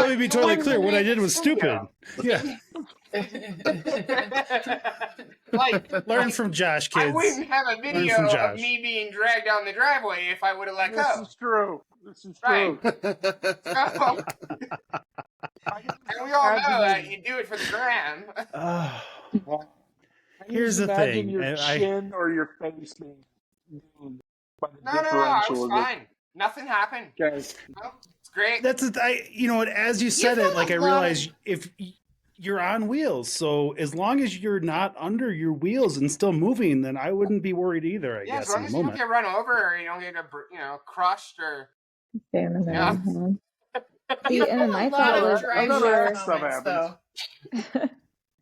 Speaker 1: Let me be totally clear. What I did was stupid. Yeah.
Speaker 7: Like,
Speaker 1: learn from Josh, kids.
Speaker 7: I wouldn't have a video of me being dragged down the driveway if I would have let go.
Speaker 5: This is true.
Speaker 7: Right. And we all know that you do it for the gram.
Speaker 1: Here's the thing.
Speaker 5: Your chin or your face being by the
Speaker 7: No, I was
Speaker 5: differential.
Speaker 7: fine. Nothing happened.
Speaker 5: Okay.
Speaker 7: No, it's great.
Speaker 1: You know what? As you said it, like I realized if you're on wheels, so as long as you're not under your wheels and still moving, then I wouldn't be worried either. I guess
Speaker 7: as long as you don't get run over or you don't get crushed or.
Speaker 6: Yeah. See, and then my thought was,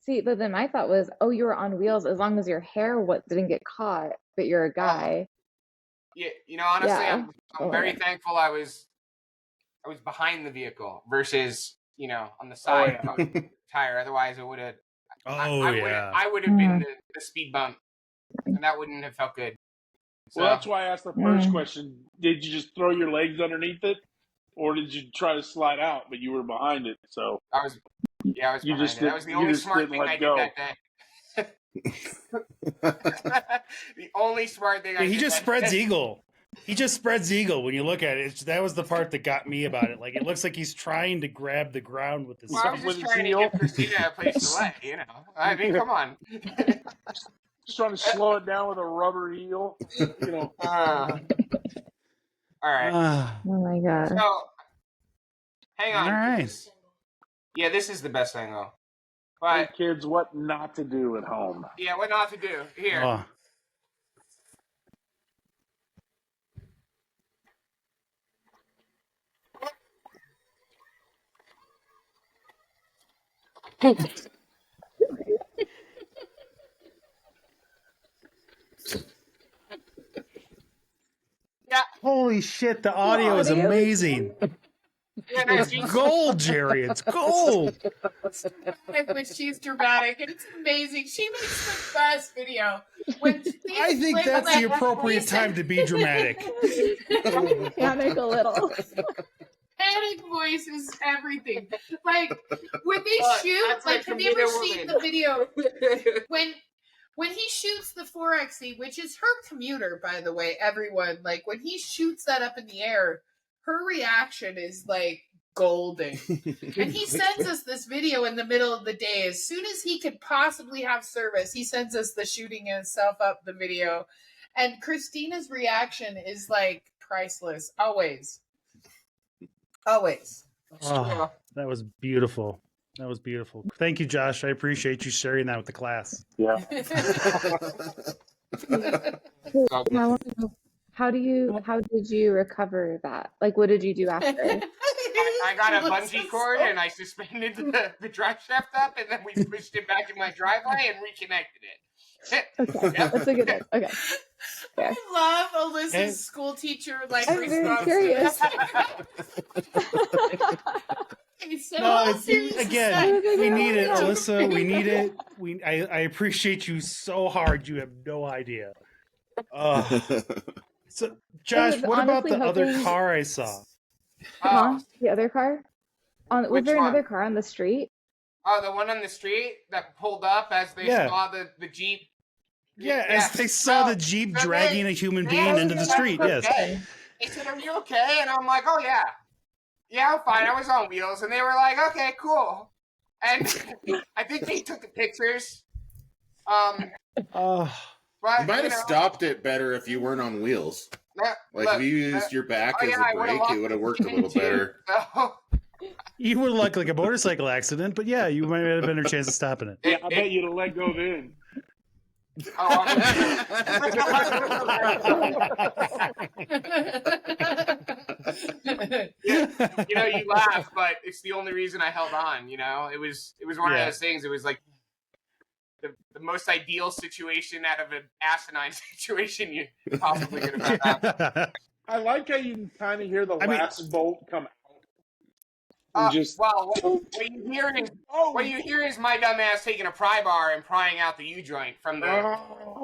Speaker 6: see, but then my thought was, oh, you were on wheels as long as your hair didn't get caught, but you're a guy.
Speaker 7: Yeah, honestly, I'm very thankful I was behind the vehicle versus on the side tire. Otherwise, it would have. I would have been the speed bump, and that wouldn't have felt good. So,
Speaker 5: well, that's why I asked the first question. Did you just throw your legs underneath it, or did you try to slide out, but you were behind it? So
Speaker 7: I was behind it. That was the only smart thing I did that day. The only smart thing I did.
Speaker 1: He just spreads eagle. He just spreads eagle when you look at it. That was the part that got me about it. Like, it looks like he's trying to grab the ground with his.
Speaker 7: Well, I was just trying to give Christina a place to lay. I mean, come on.
Speaker 5: Just trying to slow it down with a rubber heel.
Speaker 7: All right.
Speaker 6: Oh my God.
Speaker 7: So, hang on.
Speaker 1: All right.
Speaker 7: Yeah, this is the best thing though. But
Speaker 5: hey kids, what not to do at home?
Speaker 7: Yeah, what not to do here.
Speaker 1: Oh.
Speaker 7: Yeah.
Speaker 1: Holy shit, the audio is amazing.
Speaker 7: Yeah,
Speaker 1: it's gold, Jerry. It's gold.
Speaker 3: When she's dramatic, and it's amazing. She makes the best video. I
Speaker 1: think that's the appropriate time to be dramatic.
Speaker 6: Panic a little.
Speaker 3: Panic voice is everything. Like when they shoot, like have you ever seen the video when he shoots the 4xe, which is her commuter, by the way, everyone, like when he shoots that up in the air, her reaction is like golden. And he sends us this video in the middle of the day. As soon as he could possibly have service, he sends us the shooting himself up the video. And Christina's reaction is like priceless. Always. Always.
Speaker 1: Oh, that was beautiful. That was beautiful. Thank you, Josh. I appreciate you sharing that with the class.
Speaker 5: Yeah.
Speaker 6: How did you recover that? Like, what did you do after?
Speaker 7: I got a bungee cord and I suspended the drive shaft up, and then we pushed it back in my driveway and reconnected it.
Speaker 6: Okay, that's a good one. Okay.
Speaker 3: I love Alyssa's school teacher
Speaker 6: I'm very curious.
Speaker 1: Again, we need it, Alyssa. We need it. I appreciate you so hard. You have no idea. So, Josh, what about the other car I saw?
Speaker 6: The other car? Was
Speaker 7: Which
Speaker 6: there
Speaker 7: one?
Speaker 6: another car on the street?
Speaker 7: Oh, the one on the street that pulled up as they saw the Jeep.
Speaker 1: Yeah, as they saw the Jeep dragging a human being into the street. Yes.
Speaker 7: They said, "Are you okay?" And I'm like, "Oh yeah, yeah, I'm fine. I was on wheels." And they were like, "Okay, cool." And I think they took the pictures. But,
Speaker 4: you might have stopped it better if you weren't on wheels. If you used your back as a brake, it would have worked a little better.
Speaker 1: You would look like a motorcycle accident, but yeah, you might have a better chance of stopping it.
Speaker 5: Yeah, I bet you'd have let go then.
Speaker 7: You laugh, but it's the only reason I held on. It was one of those things. It was like the most ideal situation out of an asinine situation you possibly could have had.
Speaker 5: I like how you can kind of hear the last bolt come out.
Speaker 7: What you hear is my dumb ass taking a pry bar and prying out the U-joint from the...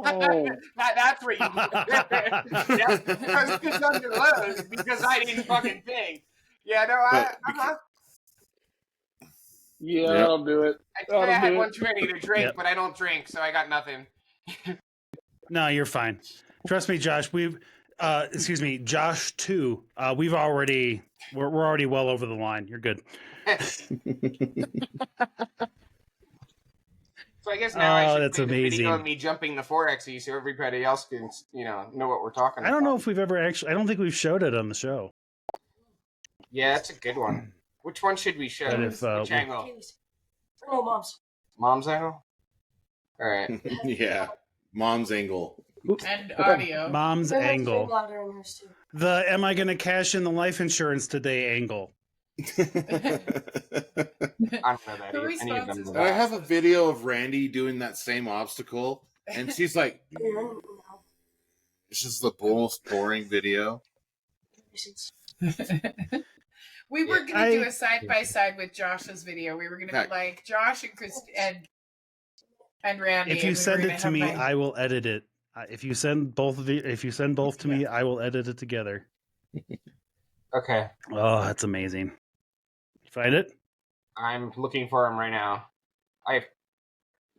Speaker 7: That's what you hear. Because it's under load, because I didn't fucking think. Yeah, no,
Speaker 5: Yeah, I'll do it.
Speaker 7: I had one too many to drink, but I don't drink, so I got nothing.
Speaker 1: No, you're fine. Trust me, Josh. Josh 2. We're already well over the line. You're good.
Speaker 7: So I guess now I should
Speaker 1: that's
Speaker 7: play the
Speaker 1: amazing.
Speaker 7: video of me jumping the 4xe so everybody else can, know what we're talking about.
Speaker 1: I don't know if we've ever I don't think we've showed it on the show.
Speaker 7: Yeah, that's a good one. Which one should we show? Which angle?
Speaker 8: Oh, mom's.
Speaker 7: Mom's angle? All right.
Speaker 4: Yeah. Mom's angle.
Speaker 3: And audio.
Speaker 1: Mom's angle. The am I going to cash in the life insurance today angle.
Speaker 7: I don't know that.
Speaker 4: I have a video of Randi doing that same obstacle, and she's like, it's just the most boring video.
Speaker 3: We were going to do a side-by-side with Josh's video. We were going to be like Josh and Christina and Randi.
Speaker 1: If you send it to me, I will edit it. If you send both to me, I will edit it together.
Speaker 7: Okay.
Speaker 1: Oh, that's amazing. You find it?
Speaker 7: I'm looking for them right now. I have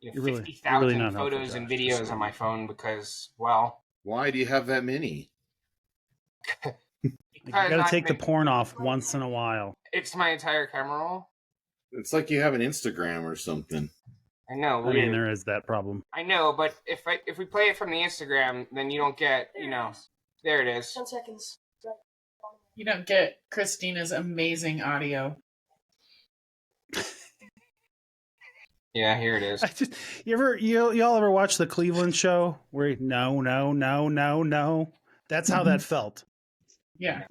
Speaker 7: 50,000 photos and videos on my phone because, well...
Speaker 4: Why do you have that many?
Speaker 1: You gotta take the porn off once in a while.
Speaker 7: It's my entire camera roll.
Speaker 4: It's like you have an Instagram or something.
Speaker 7: I know.
Speaker 1: I mean, there is that problem.
Speaker 7: I know, but if we play it from the Instagram, then you don't get, there it is.
Speaker 8: 10 seconds.
Speaker 3: You don't get Christina's amazing audio.
Speaker 7: Yeah, here it is.
Speaker 1: Y'all ever watch the Cleveland show where no? That's how that felt.
Speaker 3: Yeah.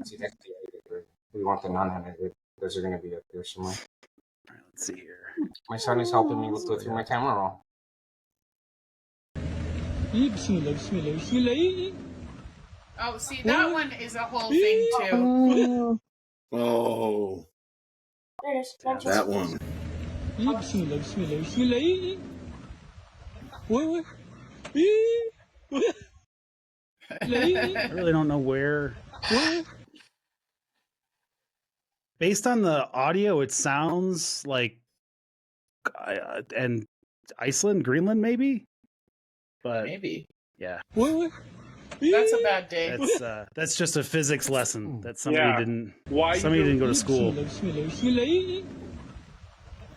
Speaker 7: We want the non-edited. Those are going to be up there somewhere.
Speaker 1: All right, let's see here.
Speaker 7: My son is helping me go through my camera roll.
Speaker 3: Oh, see, that one is a whole thing, too.
Speaker 4: Oh.
Speaker 8: There it is.
Speaker 4: That one.
Speaker 1: I really don't know where. Based on the audio, it sounds like and Iceland, Greenland, maybe. But
Speaker 3: maybe,
Speaker 1: yeah.
Speaker 3: That's a bad day.
Speaker 1: That's just a physics lesson that somebody didn't.
Speaker 5: Why
Speaker 1: somebody didn't go to school.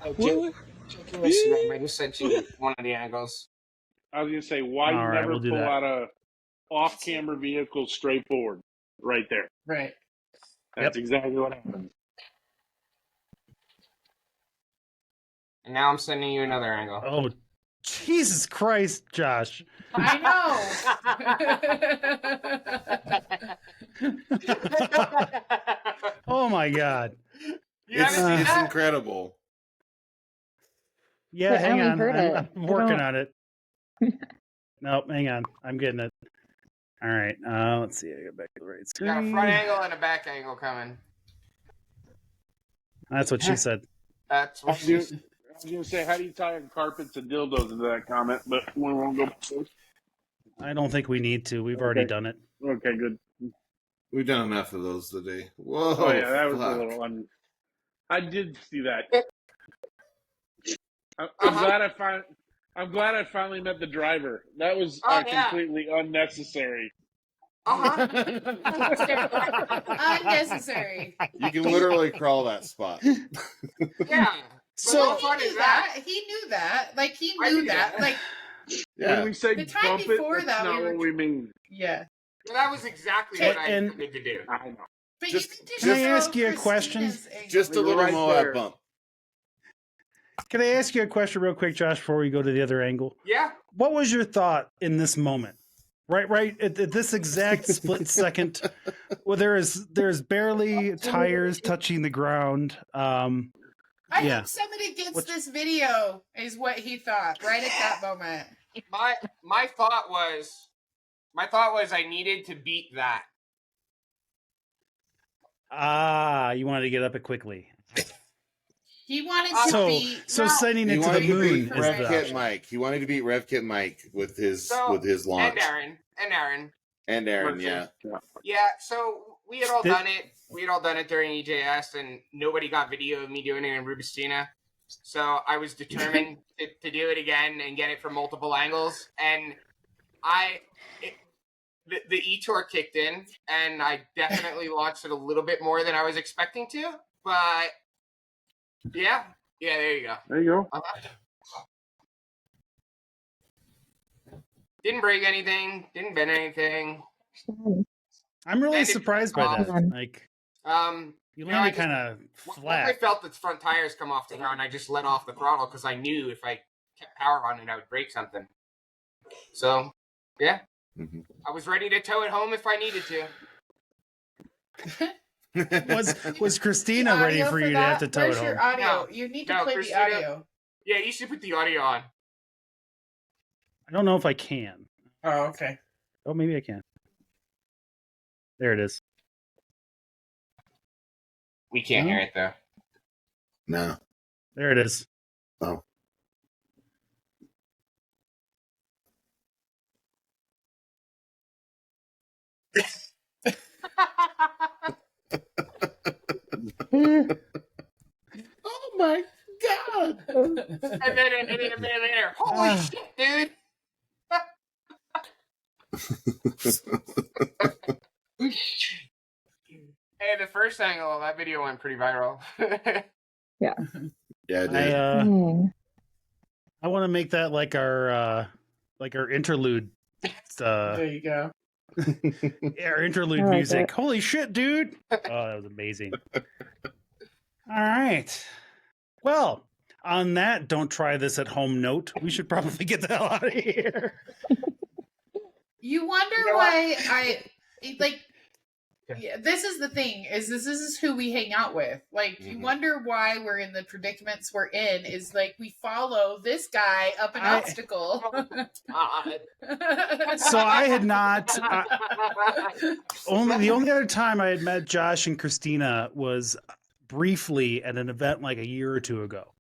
Speaker 7: I just sent you one of the angles.
Speaker 5: I was gonna say, why you never pull out a off-camera vehicle straight forward, right there.
Speaker 3: Right.
Speaker 5: That's exactly what happened.
Speaker 7: And now I'm sending you another angle.
Speaker 1: Oh, Jesus Christ, Josh!
Speaker 3: I
Speaker 1: know. Oh my God!
Speaker 4: It's incredible.
Speaker 1: Yeah, hang on. I'm working on it. Nope, hang on. I'm getting it. All right. Let's see. I got back to the right screen.
Speaker 7: Got a front angle and a back angle coming.
Speaker 1: That's what she said.
Speaker 7: That's what
Speaker 5: she said. I was going to say, how do you tie carpets and dildos into that comment? But we won't go first.
Speaker 1: I don't think we need to. We've already done it.
Speaker 5: Okay, good.
Speaker 4: We've done enough of those today. Whoa.
Speaker 5: Oh, yeah, that was a little I did see that. I'm glad I finally met the driver. That was completely unnecessary.
Speaker 3: Unnecessary.
Speaker 4: You can literally crawl that spot.
Speaker 7: Yeah.
Speaker 3: So he knew that. He knew that. Like he knew that. Like
Speaker 5: when we say
Speaker 3: the time
Speaker 5: bump
Speaker 3: before
Speaker 5: it, that's
Speaker 3: that,
Speaker 5: not what we mean.
Speaker 3: Yeah.
Speaker 7: Well, that was exactly what I intended to do.
Speaker 5: I know.
Speaker 3: But
Speaker 1: Can I ask you a question?
Speaker 4: Just a little Moab bump.
Speaker 1: Can I ask you a question real quick, Josh, before we go to the other angle?
Speaker 7: Yeah.
Speaker 1: What was your thought in this moment? Right at this exact split second, well, there's barely tires touching the ground.
Speaker 3: I hope somebody gets this video, is what he thought right at that moment.
Speaker 7: My thought was I needed to beat that.
Speaker 1: You wanted to get up it quickly.
Speaker 3: He wanted to beat.
Speaker 1: Sending it to the moon.
Speaker 4: Rev Kit Mike. He wanted to beat Rev Kit Mike with his launch. And Aaron, yeah.
Speaker 7: Yeah, so we had all done it. We had all done it during EJS, and nobody got video of me doing it in Rubistina. So I was determined to do it again and get it from multiple angles. And the E-Tour kicked in, and I definitely launched it a little bit more than I was expecting to. But yeah, there you go.
Speaker 5: There you go.
Speaker 7: Didn't break anything. Didn't bend anything.
Speaker 1: I'm really surprised by that. Like, you landed kind of flat.
Speaker 7: Once I felt the front tires come off the ground, I just let off the throttle because I knew if I kept power on it, I would break something. So, yeah. Mm-hmm. I was ready to tow it home if I needed
Speaker 1: to. Was Christina ready for you to have to tow it home?
Speaker 3: Where's your audio? No, you need to play Christina, the audio.
Speaker 7: Yeah, you should put the audio on.
Speaker 1: I don't know if I can.
Speaker 3: Oh, okay.
Speaker 1: Oh, maybe I can. There it is.
Speaker 7: We can't hear it, though.
Speaker 4: No.
Speaker 1: There it is.
Speaker 4: Oh.
Speaker 3: Oh my god!
Speaker 7: and then a minute later, holy shit, dude! Hey, the first angle of that video went pretty viral.
Speaker 6: Yeah.
Speaker 4: Yeah, it did.
Speaker 1: I want to make that like our interlude.
Speaker 3: There you go.
Speaker 1: Our interlude music. Holy shit, dude! Oh, that was amazing. All right. Well, on that don't try this at home note, we should probably get the hell out of here.
Speaker 3: You wonder why yeah, this is the thing, is this is who we hang out with. Like, you wonder why we're in the predicaments we're in, is like we follow this guy up an obstacle.
Speaker 1: So I had not the only other time I had met Josh and Christina was briefly at an event like a year or two ago.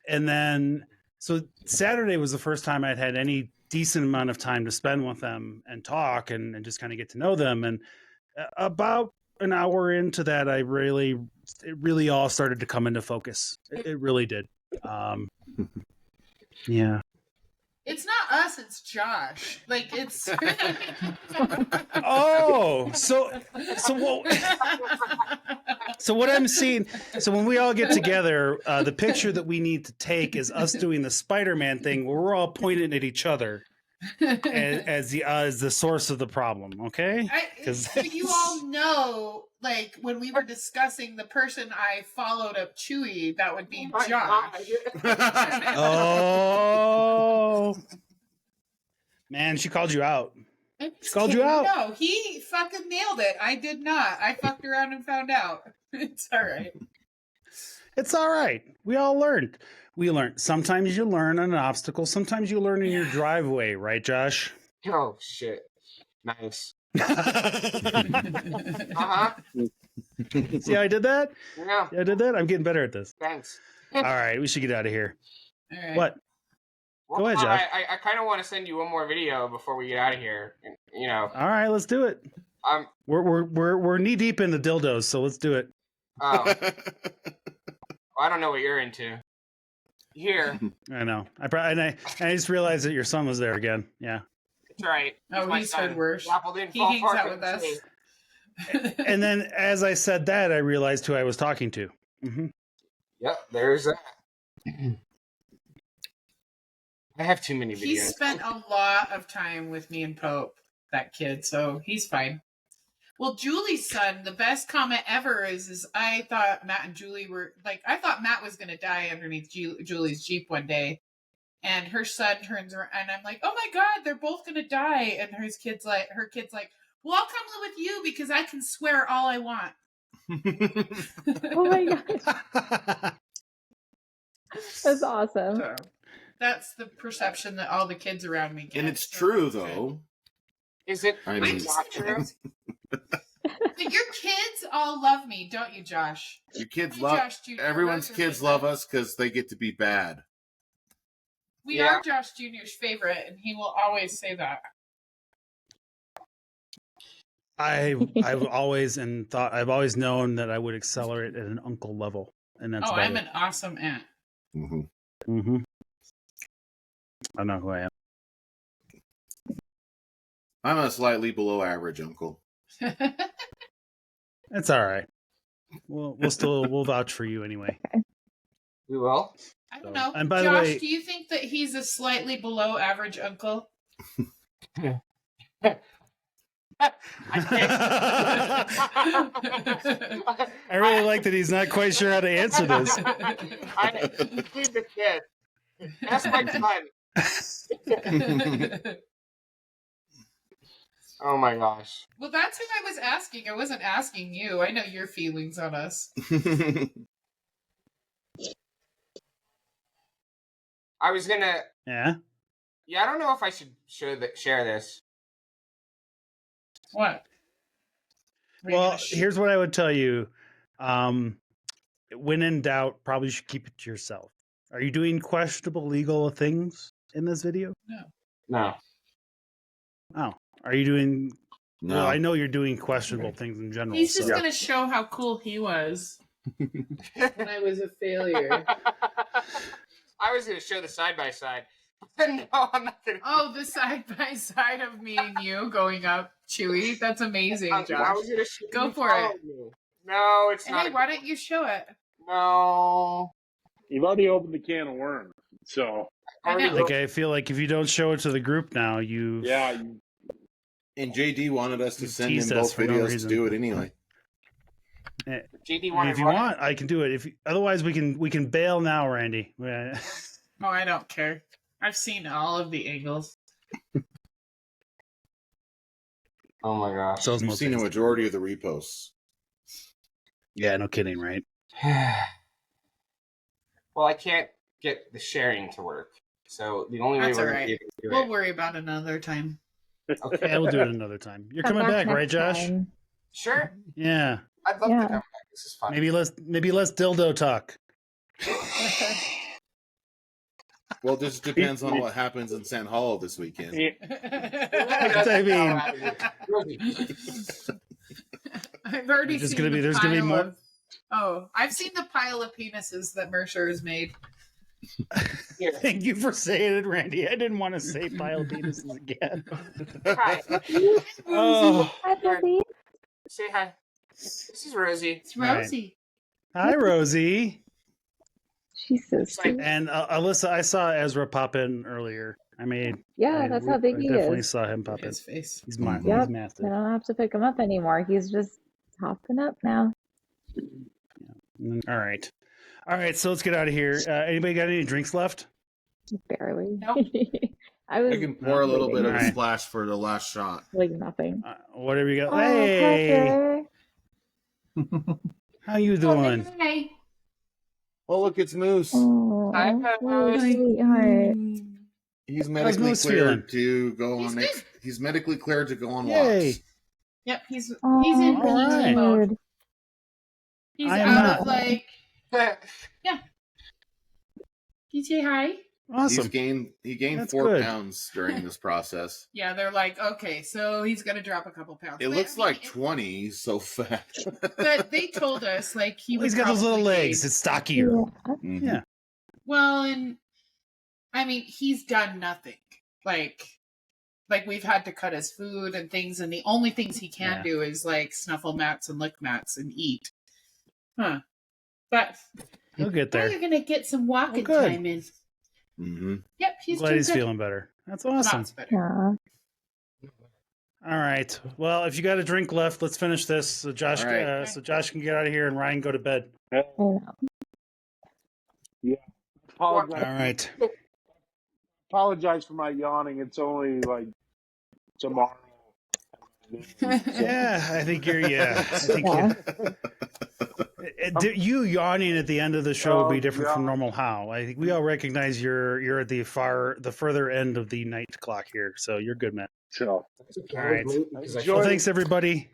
Speaker 1: And then so Saturday was the first time I'd had any decent amount of time to spend with them and talk and just kind of get to know them. And about an hour into that, it really all started to come into focus. It really did. Yeah.
Speaker 3: It's not us, it's Josh. Like, it's...
Speaker 1: Oh, so what I'm seeing, so when we all get together, the picture that we need to take is us doing the Spider-Man thing where we're all pointing at each other as the source of the problem, okay?
Speaker 3: So you all know, like, when we were discussing the person I followed up Chewy, that would be Josh.
Speaker 1: Oh, man, she called you out. She called you out.
Speaker 3: No, he fucking nailed it. I did not. I fucked around and found out. It's all right.
Speaker 1: It's all right. We all learned. We learned. Sometimes you learn on an obstacle. Sometimes you learn in your driveway, right, Josh?
Speaker 7: Oh, shit. Nice.
Speaker 1: See how I did that?
Speaker 7: Yeah.
Speaker 1: I did that? I'm getting better at this.
Speaker 7: Thanks.
Speaker 1: All right, we should get out of here.
Speaker 3: All right.
Speaker 1: What?
Speaker 7: Well,
Speaker 1: go ahead, Josh.
Speaker 7: I kind of want to send you one more video before we get out of here. You know.
Speaker 1: All right, let's do it. We're knee deep in the dildos, so let's do it.
Speaker 7: Oh. I don't know what you're into. Here.
Speaker 1: I know. I just realized that your son was there again. Yeah.
Speaker 7: That's right.
Speaker 3: He's heard worse. He
Speaker 7: fall
Speaker 3: hangs
Speaker 7: apart
Speaker 3: out with us.
Speaker 1: And then as I said that, I realized who I was talking to. Mm-hmm.
Speaker 7: Yep, there's that. I have too many videos.
Speaker 3: He spent a lot of time with me and Pope, that kid, so he's fine. Well, Julie's son, the best comment ever is I thought Matt and Julie were, like, I thought Matt was going to die underneath Julie's Jeep one day. And her son turns around, and I'm like, oh my God, they're both going to die. And her kid's like, well, I'll come live with you because I can swear all I want.
Speaker 6: Oh my gosh. That's awesome.
Speaker 3: So, that's the perception that all the kids around me get.
Speaker 4: And it's true, though.
Speaker 7: Is it
Speaker 4: I mean,
Speaker 7: not true?
Speaker 3: Your kids all love me, don't you, Josh?
Speaker 4: Your kids
Speaker 3: Hey,
Speaker 4: love
Speaker 3: Josh Jr.,
Speaker 4: everyone's
Speaker 3: those are
Speaker 4: kids
Speaker 3: like
Speaker 4: love
Speaker 3: that.
Speaker 4: us because they get to be bad.
Speaker 3: We are Josh Jr.'s favorite, and he will always say that.
Speaker 1: I've always known that I would accelerate at an uncle level, and that's about
Speaker 3: I'm
Speaker 1: it.
Speaker 3: an awesome aunt.
Speaker 4: Mm-hmm.
Speaker 1: Mm-hmm. I know who I am.
Speaker 4: I'm a slightly below average uncle.
Speaker 1: It's all right. We'll vouch for you anyway.
Speaker 7: We will.
Speaker 3: I don't know.
Speaker 1: And by
Speaker 3: Josh,
Speaker 1: the way,
Speaker 3: do you think that he's a slightly below average uncle?
Speaker 1: I really like that he's not quite sure how to answer this.
Speaker 7: I need the kid. That's my son. Oh my gosh.
Speaker 3: Well, that's who I was asking. I wasn't asking you. I know your feelings on us.
Speaker 7: I was gonna.
Speaker 1: Yeah.
Speaker 7: Yeah, I don't know if I should share this.
Speaker 3: What?
Speaker 1: Well, here's what I would tell you. When in doubt, probably should keep it to yourself. Are you doing questionable legal things in this video?
Speaker 7: No.
Speaker 1: Oh, are you doing?
Speaker 4: No.
Speaker 1: Well, I know you're doing questionable things in general.
Speaker 3: He's just
Speaker 1: so.
Speaker 3: going to show how cool he was when I was a failure.
Speaker 7: I was going to show the side-by-side. No, I'm not going to.
Speaker 3: Oh, the side-by-side of me and you going up, Chewy. That's amazing, Josh.
Speaker 7: I was going to
Speaker 3: go for it.
Speaker 7: No, it's
Speaker 3: Hey,
Speaker 7: not.
Speaker 3: why don't you show it?
Speaker 7: No.
Speaker 5: You've already opened the can of worms, so.
Speaker 1: Like, I feel like if you don't show it to the group now, you.
Speaker 5: Yeah.
Speaker 4: And JD wanted us to send him
Speaker 1: teased us
Speaker 4: both
Speaker 1: for no
Speaker 4: videos
Speaker 1: reason.
Speaker 4: to do it anyway.
Speaker 7: JD
Speaker 1: I mean, if you want, I can do it. Otherwise, we can bail now, Randy.
Speaker 3: Oh, I don't care. I've seen all of the angles.
Speaker 7: Oh my gosh.
Speaker 1: So
Speaker 4: You've seen a majority of the reposts.
Speaker 1: Yeah, no kidding, right?
Speaker 7: Well, I can't get the sharing to work. So the only
Speaker 3: That's
Speaker 7: way
Speaker 3: all
Speaker 7: we're going to be
Speaker 3: right.
Speaker 7: able to do
Speaker 3: We'll
Speaker 7: it.
Speaker 3: worry about it another time.
Speaker 7: Okay.
Speaker 1: Yeah, we'll do it another time. You're coming back, right, Josh?
Speaker 7: Sure.
Speaker 1: Yeah.
Speaker 7: I'd love to come back. This is fun.
Speaker 1: Maybe less dildo talk.
Speaker 4: Well, it just depends on what happens in San Hollow this weekend.
Speaker 1: I mean,
Speaker 3: I've already
Speaker 1: There's
Speaker 3: seen
Speaker 1: gonna be-
Speaker 3: the
Speaker 1: there's gonna be
Speaker 3: pile
Speaker 1: more-
Speaker 3: of- Oh, I've seen the pile of penises that Mercer has made.
Speaker 1: thank you for saying it, Randy. I didn't want to say pile penises again.
Speaker 7: Hi.
Speaker 1: Oh.
Speaker 6: Hi, baby.
Speaker 7: Say hi. This is Rosie.
Speaker 3: It's Rosie.
Speaker 1: Hi, Rosie.
Speaker 6: She's so sweet.
Speaker 1: And Alyssa, I saw Ezra pop in earlier.
Speaker 6: Yeah, that's how big he
Speaker 1: definitely
Speaker 6: is.
Speaker 1: saw him pop in.
Speaker 3: His face.
Speaker 1: He's
Speaker 6: Yep.
Speaker 1: he's
Speaker 6: I
Speaker 1: massive.
Speaker 6: don't have to pick him up anymore. He's just hopping up now.
Speaker 1: All right. So let's get out of here. Anybody got any drinks left?
Speaker 6: Barely.
Speaker 3: Nope.
Speaker 6: I
Speaker 4: can pour a little bit of a
Speaker 1: Alright.
Speaker 4: splash for the last shot.
Speaker 6: like nothing.
Speaker 1: Whatever you got.
Speaker 6: Oh,
Speaker 1: Hey,
Speaker 6: Pepper.
Speaker 1: how you doing?
Speaker 3: Hi.
Speaker 4: Oh, look, it's Moose.
Speaker 6: Oh,
Speaker 7: Hi, Pepper.
Speaker 6: sweetheart.
Speaker 4: He's medically
Speaker 1: Moose
Speaker 4: cleared to go
Speaker 3: He's
Speaker 4: on.
Speaker 3: good.
Speaker 4: He's medically cleared to go on
Speaker 1: Yay.
Speaker 4: walks.
Speaker 3: Yep, he's
Speaker 6: Oh,
Speaker 3: in
Speaker 1: all
Speaker 3: PT
Speaker 1: right.
Speaker 3: mode.
Speaker 6: good.
Speaker 3: He's
Speaker 1: I am
Speaker 3: out
Speaker 1: not.
Speaker 3: of like. Yeah. Can you say hi?
Speaker 1: Awesome.
Speaker 4: He gained
Speaker 1: That's
Speaker 4: 4
Speaker 1: good.
Speaker 4: pounds during this process.
Speaker 3: Yeah, they're like, okay, so he's gonna drop a couple pounds.
Speaker 4: It looks like 20. He's so fat.
Speaker 3: But they told us like
Speaker 1: He's got those little legs. It's stockier.
Speaker 4: Mhm.
Speaker 1: Yeah.
Speaker 3: Well, and I mean, he's done nothing. Like we've had to cut his food and things, and the only things he can do is like snuffle mats and lick mats and eat. Huh. But
Speaker 1: he'll get there.
Speaker 3: now you're gonna get some walking
Speaker 1: good.
Speaker 3: time in.
Speaker 4: Mm-hmm.
Speaker 3: Yep, he's
Speaker 1: Glad
Speaker 3: doing
Speaker 1: he's
Speaker 3: good.
Speaker 1: feeling better. That's awesome.
Speaker 3: Lots better.
Speaker 1: All right. Well, if you got a drink left, let's finish this. So Josh,
Speaker 4: All right.
Speaker 1: so Josh can get out of here and Ryan go to bed.
Speaker 5: Yeah.
Speaker 1: All
Speaker 5: Apologize.
Speaker 1: right.
Speaker 5: Apologize for my yawning. It's only like tomorrow.
Speaker 1: Yeah, I think you're. Yeah, I think you yawning at the end of the show will be different from normal. How I think we all recognize you're at the further end of the night clock here, so you're good, man.
Speaker 5: So,
Speaker 1: all right. Well, thanks everybody.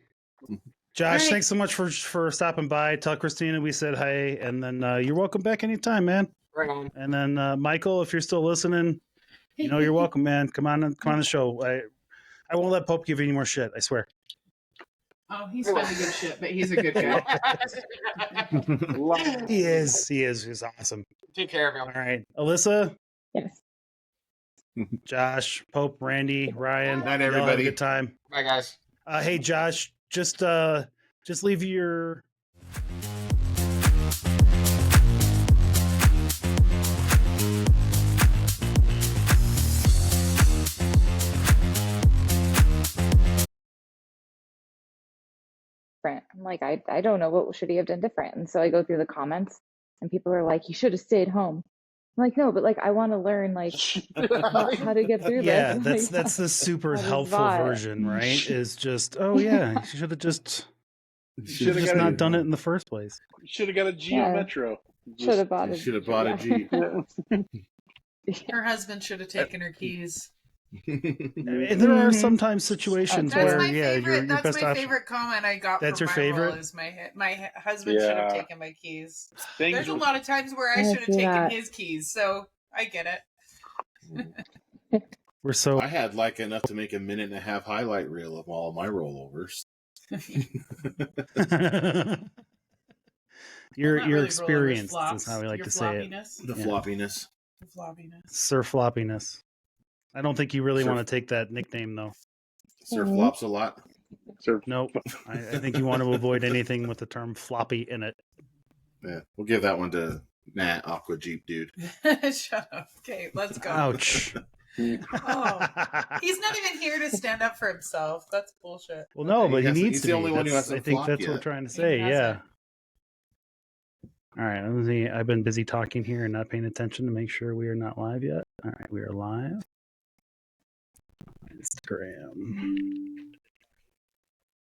Speaker 1: Josh,
Speaker 3: right.
Speaker 1: Thanks so much for stopping by. Tell Christina we said hi, and then you're welcome back anytime, man.
Speaker 7: Right on.
Speaker 1: And then Michael, if you're still listening, you're welcome, man. Come on the show. I won't let Pope give you any more shit. I swear.
Speaker 3: Oh, he's fun to give shit, but he's a good guy.
Speaker 1: He is. He's awesome.
Speaker 7: Take care of him.
Speaker 1: All right, Alyssa.
Speaker 6: Yes.
Speaker 1: Josh, Pope, Randy, Ryan.
Speaker 4: Night,
Speaker 1: y'all have a
Speaker 4: everybody.
Speaker 1: good time.
Speaker 7: Bye, guys.
Speaker 1: Hey, Josh, just leave your.
Speaker 6: I'm like, I don't know, what should he have done different? And so I go through the comments and people are like, he should have stayed home. I'm like, no, but like I want to learn like how to get through
Speaker 1: Yeah,
Speaker 6: this.
Speaker 1: that's the super
Speaker 6: how to
Speaker 1: helpful
Speaker 6: survive.
Speaker 1: version, right? Is just you should have just not done it in the first place.
Speaker 5: should have got a Geo Metro.
Speaker 6: Should have bought
Speaker 4: a G.
Speaker 3: Her husband should have taken her keys.
Speaker 1: And there are sometimes situations
Speaker 3: That's
Speaker 1: where
Speaker 3: my
Speaker 1: your
Speaker 3: that's
Speaker 1: best
Speaker 3: my
Speaker 1: option.
Speaker 3: favorite comment I got.
Speaker 1: That's
Speaker 3: from
Speaker 1: your
Speaker 3: my
Speaker 1: favorite?
Speaker 3: role is my husband should have taken my keys. There's a lot of times where I
Speaker 6: I
Speaker 3: should have
Speaker 6: see
Speaker 3: taken
Speaker 6: that.
Speaker 3: his keys, so I get it.
Speaker 1: We're so.
Speaker 4: I had like enough to make a 1.5-minute highlight reel of all of my rollovers.
Speaker 1: You're
Speaker 3: Not really
Speaker 1: experienced.
Speaker 3: rollovers,
Speaker 1: That's how we like
Speaker 3: your
Speaker 1: to say it.
Speaker 3: floppiness.
Speaker 4: The floppiness.
Speaker 3: The floppiness.
Speaker 1: Sir Floppiness. I don't think you really
Speaker 4: Sir-
Speaker 1: want to take that nickname though.
Speaker 4: Sir flops a lot.
Speaker 1: Nope. I think you want to avoid anything with the term floppy in it.
Speaker 4: Yeah, we'll give that one to Nat Aqua Jeep dude.
Speaker 3: Shut up. Okay, let's go.
Speaker 1: Ouch.
Speaker 3: Oh, he's not even here to stand up for himself. That's bullshit.
Speaker 1: Well, no, but he
Speaker 4: He's
Speaker 1: needs to
Speaker 4: the
Speaker 1: be.
Speaker 4: only one who
Speaker 1: That's-
Speaker 4: hasn't
Speaker 1: I think
Speaker 4: flopped
Speaker 1: that's what we're
Speaker 4: yet.
Speaker 1: trying to say.
Speaker 3: He
Speaker 1: Yeah.
Speaker 3: hasn't.
Speaker 1: All right. Let me see. I've been busy talking here and not paying attention to make sure we are not live yet. All right, we are live. Instagram.